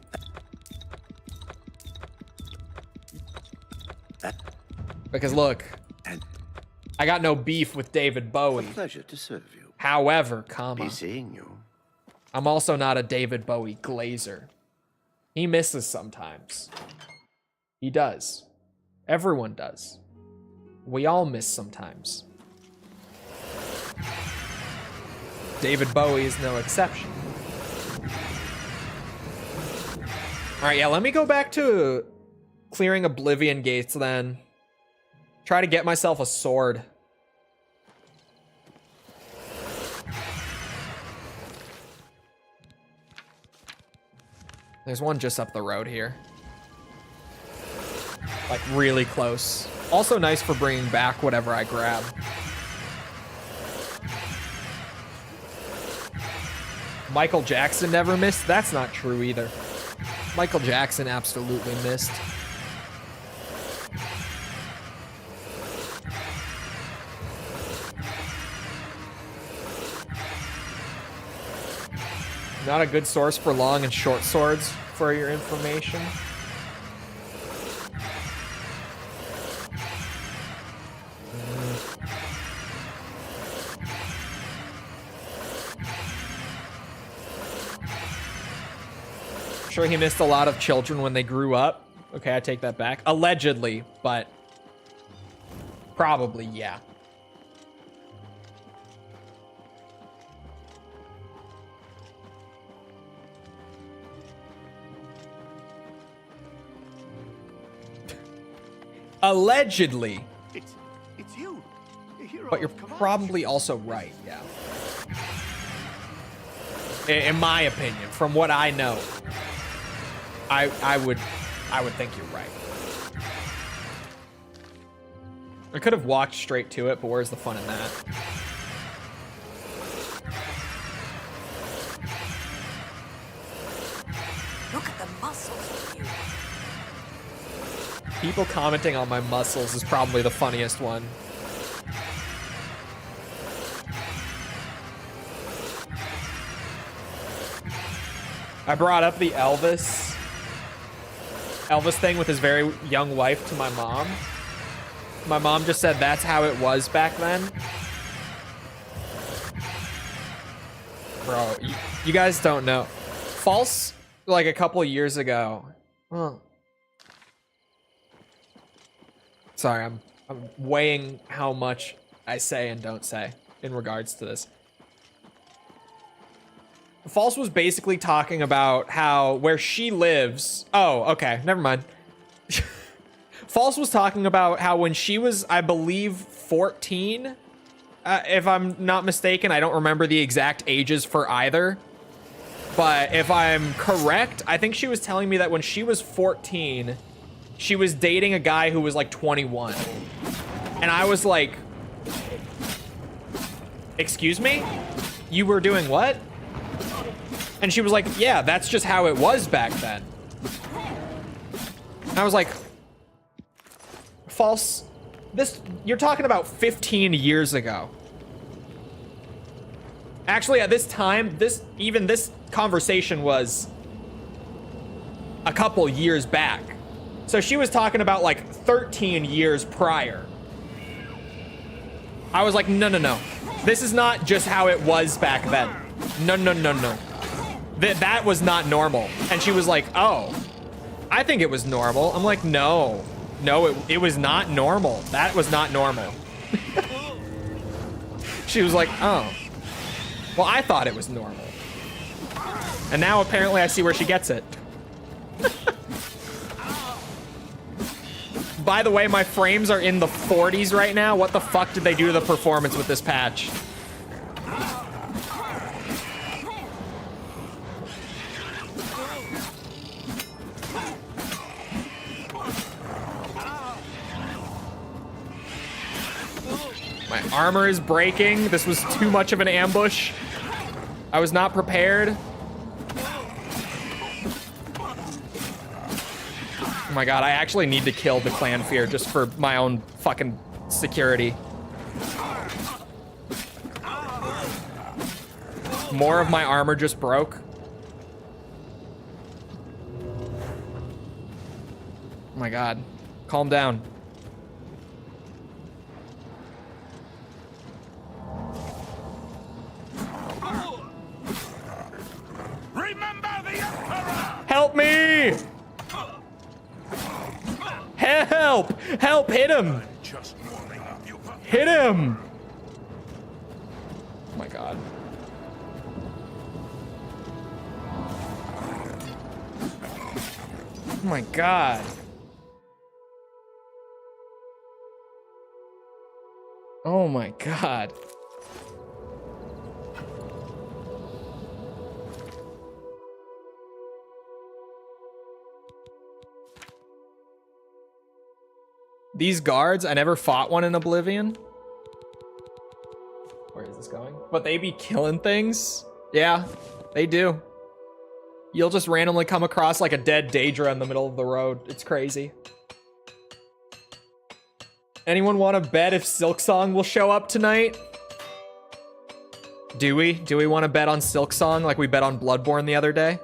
Because look, I got no beef with David Bowie. Pleasure to serve you. However, Be seeing you. I'm also not a David Bowie glazer. He misses sometimes. He does. Everyone does. We all miss sometimes. David Bowie is no exception. All right, yeah, let me go back to clearing Oblivion gates then. Try to get myself a sword. There's one just up the road here. Like, really close. Also nice for bringing back whatever I grab. Michael Jackson never missed? That's not true either. Michael Jackson absolutely missed. Not a good source for long and short swords, for your information. Sure, he missed a lot of children when they grew up. Okay, I take that back. Allegedly, but probably, yeah. Allegedly. It's you. But you're probably also right, yeah. In my opinion, from what I know, I would think you're right. I could have walked straight to it, but where's the fun in that? Look at the muscles on you. People commenting on my muscles is probably the funniest one. I brought up the Elvis thing with his very young wife to my mom. My mom just said that's how it was back then. Bro, you guys don't know. False, like a couple years ago. Oh. Sorry, I'm weighing how much I say and don't say in regards to this. False was basically talking about how where she lives. Oh, okay, never mind. False was talking about how when she was, I believe, 14, if I'm not mistaken, I don't remember the exact ages for either. But if I'm correct, I think she was telling me that when she was 14, she was dating a guy who was like 21. And I was like, excuse me? You were doing what? And she was like, yeah, that's just how it was back then. And I was like, false. This, you're talking about 15 years ago. Actually, at this time, this conversation was a couple years back. So she was talking about like 13 years prior. I was like, no, no, no. This is not just how it was back then. No, no, no, no. That was not normal. And she was like, oh, I think it was normal. I'm like, no. No, it was not normal. That was not normal. She was like, oh. Well, I thought it was normal. And now apparently I see where she gets it. By the way, my frames are in the 40s right now. What the fuck did they do to the performance with this patch? My armor is breaking. This was too much of an ambush. I was not prepared. Oh my god, I actually need to kill the clan fear just for my own fucking security. More of my armor just broke. Oh my god. Calm down. Remember the Emperor! Help me! Help! Help! Hit him! Just warming up you. Hit him! Oh my god. Oh my god. Oh my god. These guards, I never fought one in Oblivion. Where is this going? But they be killing things? Yeah, they do. You'll just randomly come across like a dead Daedra in the middle of the road. It's crazy. Anyone want to bet if Silksong will show up tonight? Do we? Do we want to bet on Silksong like we bet on Bloodborne the other day?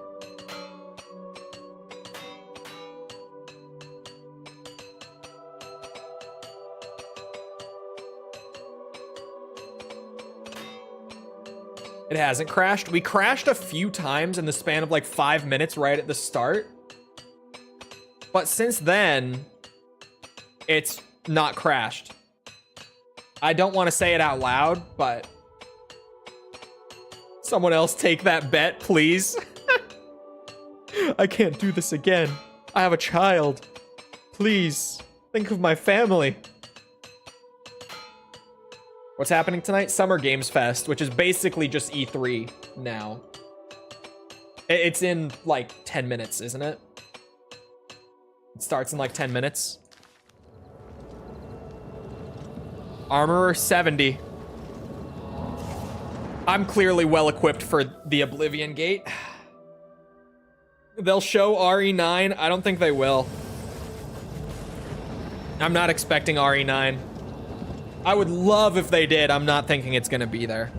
It hasn't crashed. We crashed a few times in the span of like 5 minutes right at the start. But since then, it's not crashed. I don't want to say it out loud, but someone else take that bet, please. I can't do this again. I have a child. Please, think of my family. What's happening tonight? Summer Games Fest, which is basically just E3 now. It's in like 10 minutes, isn't it? It starts in like 10 minutes. Armorer 70. I'm clearly well equipped for the Oblivion Gate. They'll show RE9. I don't think they will. I'm not expecting RE9. I would love if they did. I'm not thinking it's gonna be there.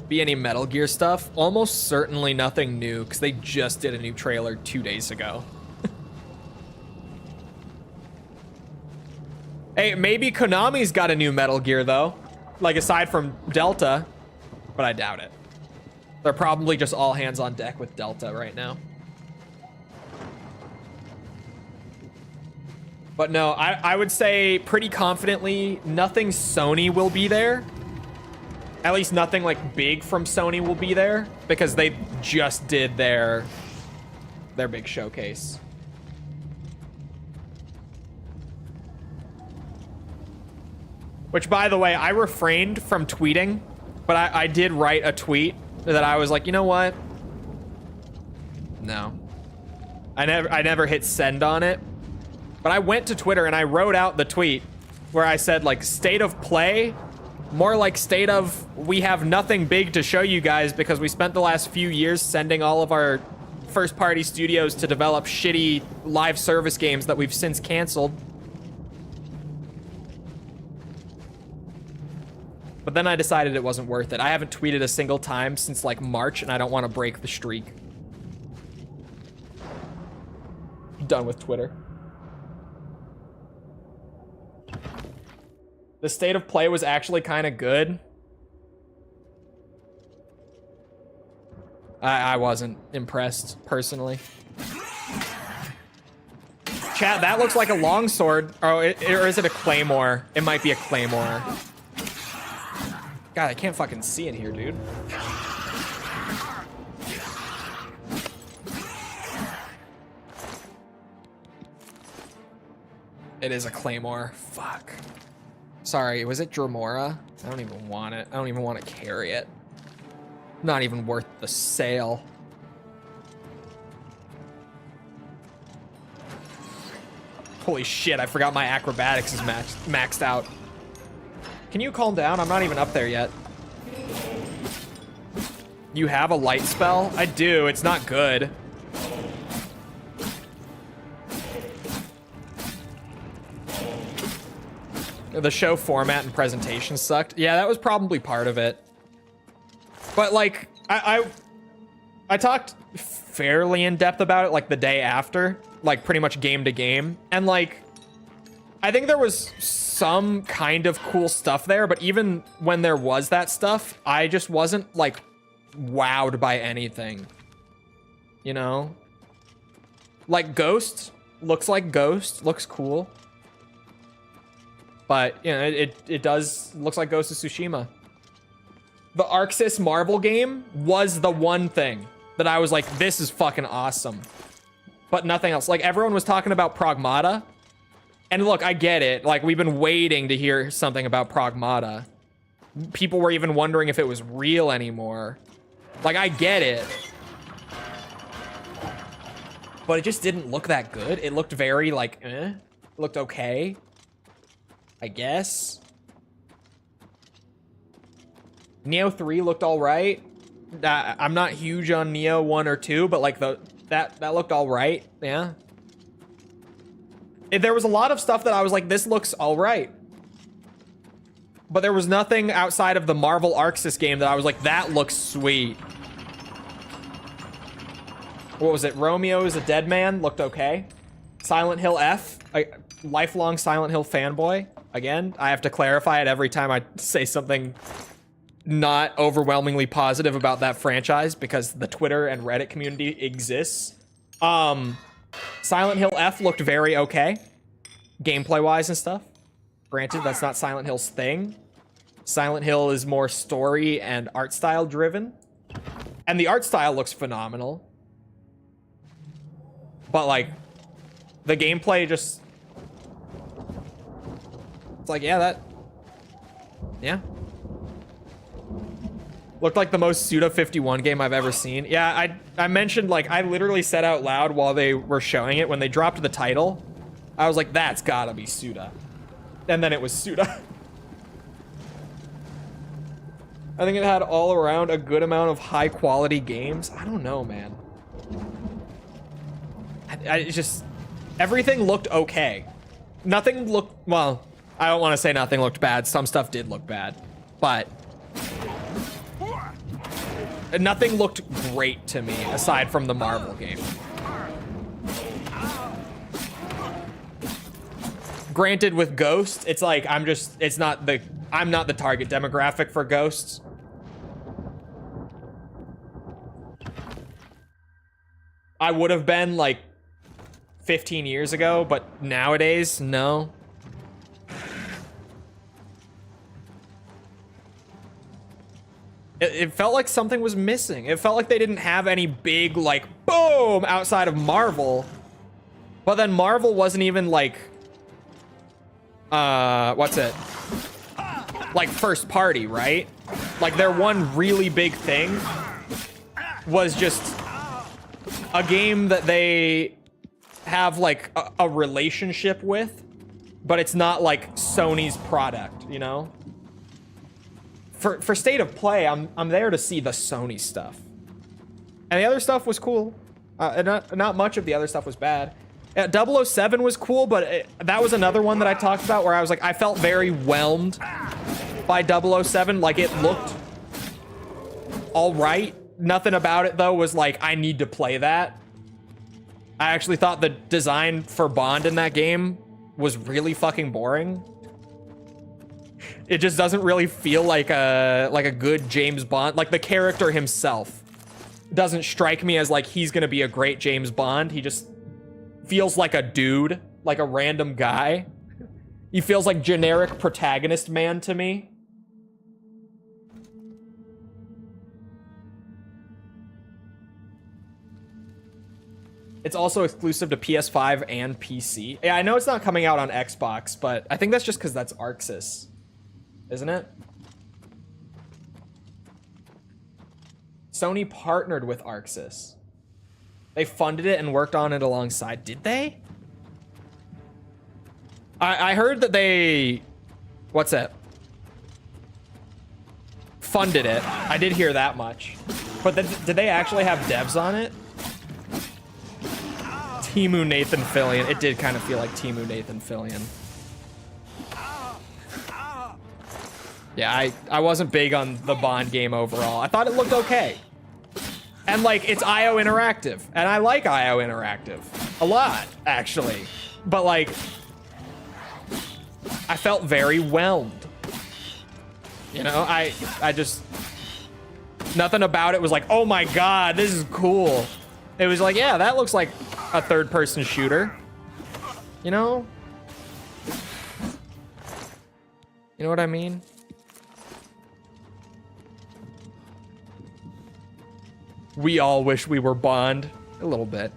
Be any Metal Gear stuff? Almost certainly nothing new, because they just did a new trailer 2 days ago. Hey, maybe Konami's got a new Metal Gear, though. Like, aside from Delta. But I doubt it. They're probably just all hands on deck with Delta right now. But no, I would say pretty confidently nothing Sony will be there. At least nothing like big from Sony will be there, because they just did their big showcase. Which, by the way, I refrained from tweeting, but I did write a tweet that I was like, you know what? No. I never hit send on it. But I went to Twitter and I wrote out the tweet where I said, like, state of play, more like state of we have nothing big to show you guys because we spent the last few years sending all of our first-party studios to develop shitty live service games that we've since canceled. But then I decided it wasn't worth it. I haven't tweeted a single time since like March, and I don't want to break the streak. Done with Twitter. The state of play was actually kind of good. I wasn't impressed, personally. Chat, that looks like a longsword. Oh, or is it a claymore? It might be a claymore. God, I can't fucking see in here, dude. It is a claymore. Fuck. Sorry, was it Dremora? I don't even want it. I don't even want to carry it. Not even worth the sale. Holy shit, I forgot my acrobatics is maxed out. Can you calm down? I'm not even up there yet. You have a light spell? I do. It's not good. The show format and presentation sucked. Yeah, that was probably part of it. But like, I talked fairly in depth about it like the day after, like pretty much game to game. And like, I think there was some kind of cool stuff there, but even when there was that stuff, I just wasn't like wowed by anything, you know? Like Ghost looks like Ghost, looks cool. But, you know, it does, looks like Ghost of Tsushima. The Arxis Marvel game was the one thing that I was like, this is fucking awesome. But nothing else. Like, everyone was talking about Pragmata. And look, I get it. Like, we've been waiting to hear something about Pragmata. People were even wondering if it was real anymore. Like, I get it. But it just didn't look that good. It looked very, like, eh. It looked okay, I guess. Neo 3 looked all right. I'm not huge on Neo 1 or 2, but like that looked all right. Yeah. There was a lot of stuff that I was like, this looks all right. But there was nothing outside of the Marvel Arxis game that I was like, that looks sweet. What was it? Romeo is a Dead Man looked okay. Silent Hill F, a lifelong Silent Hill fanboy. Again, I have to clarify it every time I say something not overwhelmingly positive about that franchise because the Twitter and Reddit community exists. Silent Hill F looked very okay, gameplay-wise and stuff. Granted, that's not Silent Hill's thing. Silent Hill is more story and art style driven. And the art style looks phenomenal. But like, the gameplay just... It's like, yeah, yeah. Looked like the most Suda 51 game I've ever seen. Yeah, I mentioned, like, I literally said out loud while they were showing it, when they dropped the title, I was like, that's gotta be Suda. And then it was Suda. I think it had all around a good amount of high quality games. I don't know, man. I just, everything looked okay. Nothing looked, well, I don't want to say nothing looked bad. Some stuff did look bad, but nothing looked great to me aside from the Marvel game. Granted, with Ghost, it's like, I'm not the target demographic for Ghosts. I would have been like 15 years ago, but nowadays, no. It felt like something was missing. It felt like they didn't have any big, like, boom, outside of Marvel. But then Marvel wasn't even, like, what's it? Like, first party, right? Like, their one really big thing was just a game that they have, like, a relationship with, but it's not, like, Sony's product, you know? For State of Play, I'm there to see the Sony stuff. And the other stuff was cool. Not much of the other stuff was bad. 007 was cool, but that was another one that I talked about where I was like, I felt very whelmed by 007. Like, it looked all right. Nothing about it, though, was like, I need to play that. I actually thought the design for Bond in that game was really fucking boring. It just doesn't really feel like a good James Bond. Like, the character himself doesn't strike me as like he's gonna be a great James Bond. He just feels like a dude, like a random guy. He feels like generic protagonist man to me. It's also exclusive to PS5 and PC. Yeah, I know it's not coming out on Xbox, but I think that's just because that's Arxis, isn't it? Sony partnered with Arxis. They funded it and worked on it alongside. Did they? I heard that they... What's that? Funded it. I did hear that much. But did they actually have devs on it? Timu Nathan Fillion. It did kind of feel like Timu Nathan Fillion. Yeah, I wasn't big on the Bond game overall. I thought it looked okay. And like, it's IO Interactive. And I like IO Interactive. A lot, actually. But like, I felt very whelmed. You know, I just... Nothing about it was like, oh my god, this is cool. It was like, yeah, that looks like a third-person shooter. You know? You know what I mean? We all wish we were Bond. A little bit.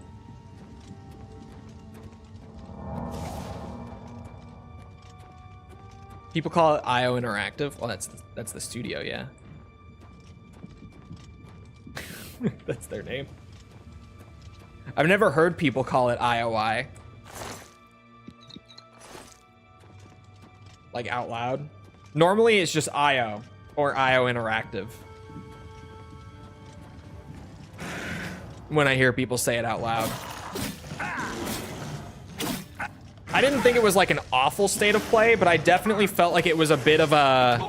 People call it IO Interactive. Well, that's the studio, yeah. That's their name. I've never heard people call it IOI. Like out loud. Normally it's just IO or IO Interactive. When I hear people say it out loud. I didn't think it was like an awful state of play, but I definitely felt like it was a bit of a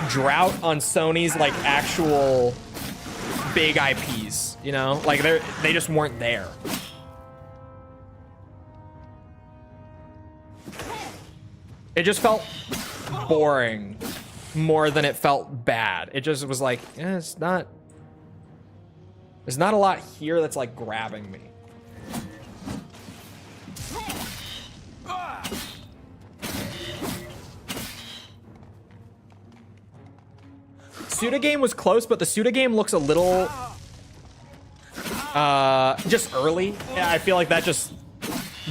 drought on Sony's like actual big IPs, you know? Like they just weren't there. It just felt boring more than it felt bad. It just was like, yeah, there's not a lot here that's like grabbing me. Suda game was close, but the Suda game looks a little just early. Yeah, I feel like that just,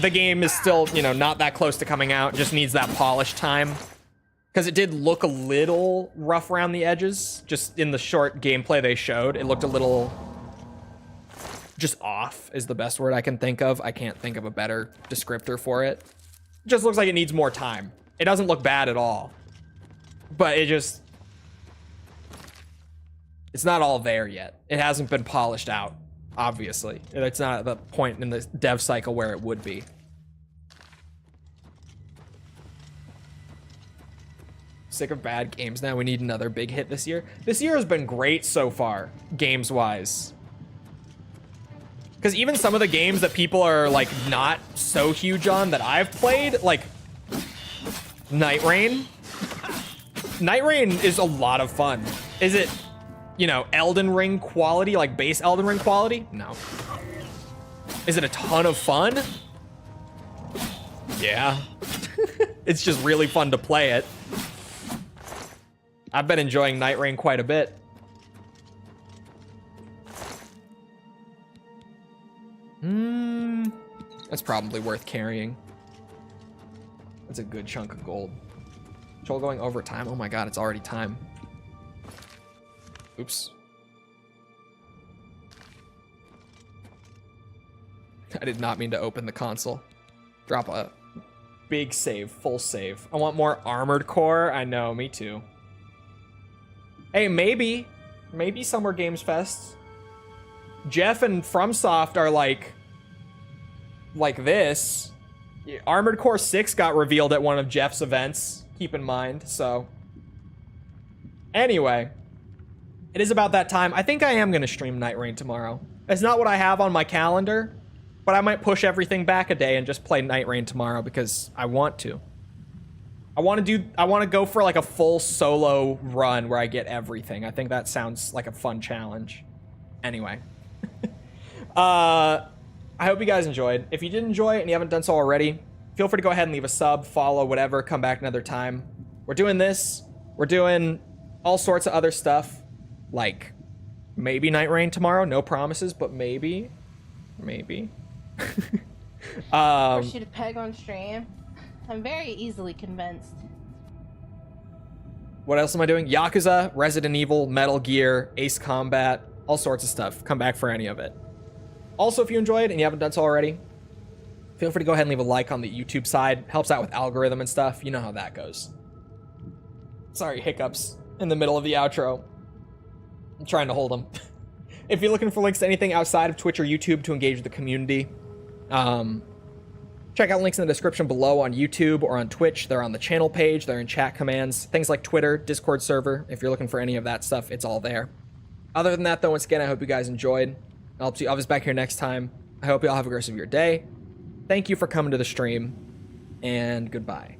the game is still, you know, not that close to coming out. Just needs that polish time. Because it did look a little rough around the edges. Just in the short gameplay they showed, it looked a little just off is the best word I can think of. I can't think of a better descriptor for it. It just looks like it needs more time. It doesn't look bad at all. But it just... It's not all there yet. It hasn't been polished out, obviously. It's not at the point in the dev cycle where it would be. Sick of bad games now. We need another big hit this year. This year has been great so far, games-wise. Because even some of the games that people are, like, not so huge on that I've played, like Night Rain. Night Rain is a lot of fun. Is it... you know, Elden Ring quality, like base Elden Ring quality? No. Is it a ton of fun? Yeah. It's just really fun to play it. I've been enjoying Night Rain quite a bit. That's probably worth carrying. That's a good chunk of gold. Chole going overtime. Oh my god, it's already time. Oops. I did not mean to open the console. Drop a big save, full save. I want more Armored Core. I know, me too. Hey, maybe Summer Games Fest. Jeff and FromSoft are like this. Armored Core 6 got revealed at one of Jeff's events, keep in mind, so. Anyway, it is about that time. I think I am going to stream Night Rain tomorrow. It's not what I have on my calendar, but I might push everything back a day and just play Night Rain tomorrow because I want to. I want to go for like a full solo run where I get everything. I think that sounds like a fun challenge. Anyway. I hope you guys enjoyed. If you did enjoy it and you haven't done so already, feel free to go ahead and leave a sub, follow, whatever, come back another time. We're doing this. We're doing all sorts of other stuff, like maybe Night Rain tomorrow. No promises, but maybe. Push you to peg on stream. I'm very easily convinced. What else am I doing? Yakuza, Resident Evil, Metal Gear, Ace Combat, all sorts of stuff. Come back for any of it. Also, if you enjoyed and you haven't done so already, feel free to go ahead and leave a like on the YouTube side. Helps out with algorithm and stuff. You know how that goes. Sorry, hiccups in the middle of the outro. I'm trying to hold them. If you're looking for links to anything outside of Twitch or YouTube to engage with the community, check out links in the description below on YouTube or on Twitch. They're on the channel page. They're in chat commands. Things like Twitter, Discord server. If you're looking for any of that stuff, it's all there. Other than that, though, once again, I hope you guys enjoyed. I'll see you all back here next time. I hope you all have a great rest of your day. Thank you for coming to the stream, and goodbye.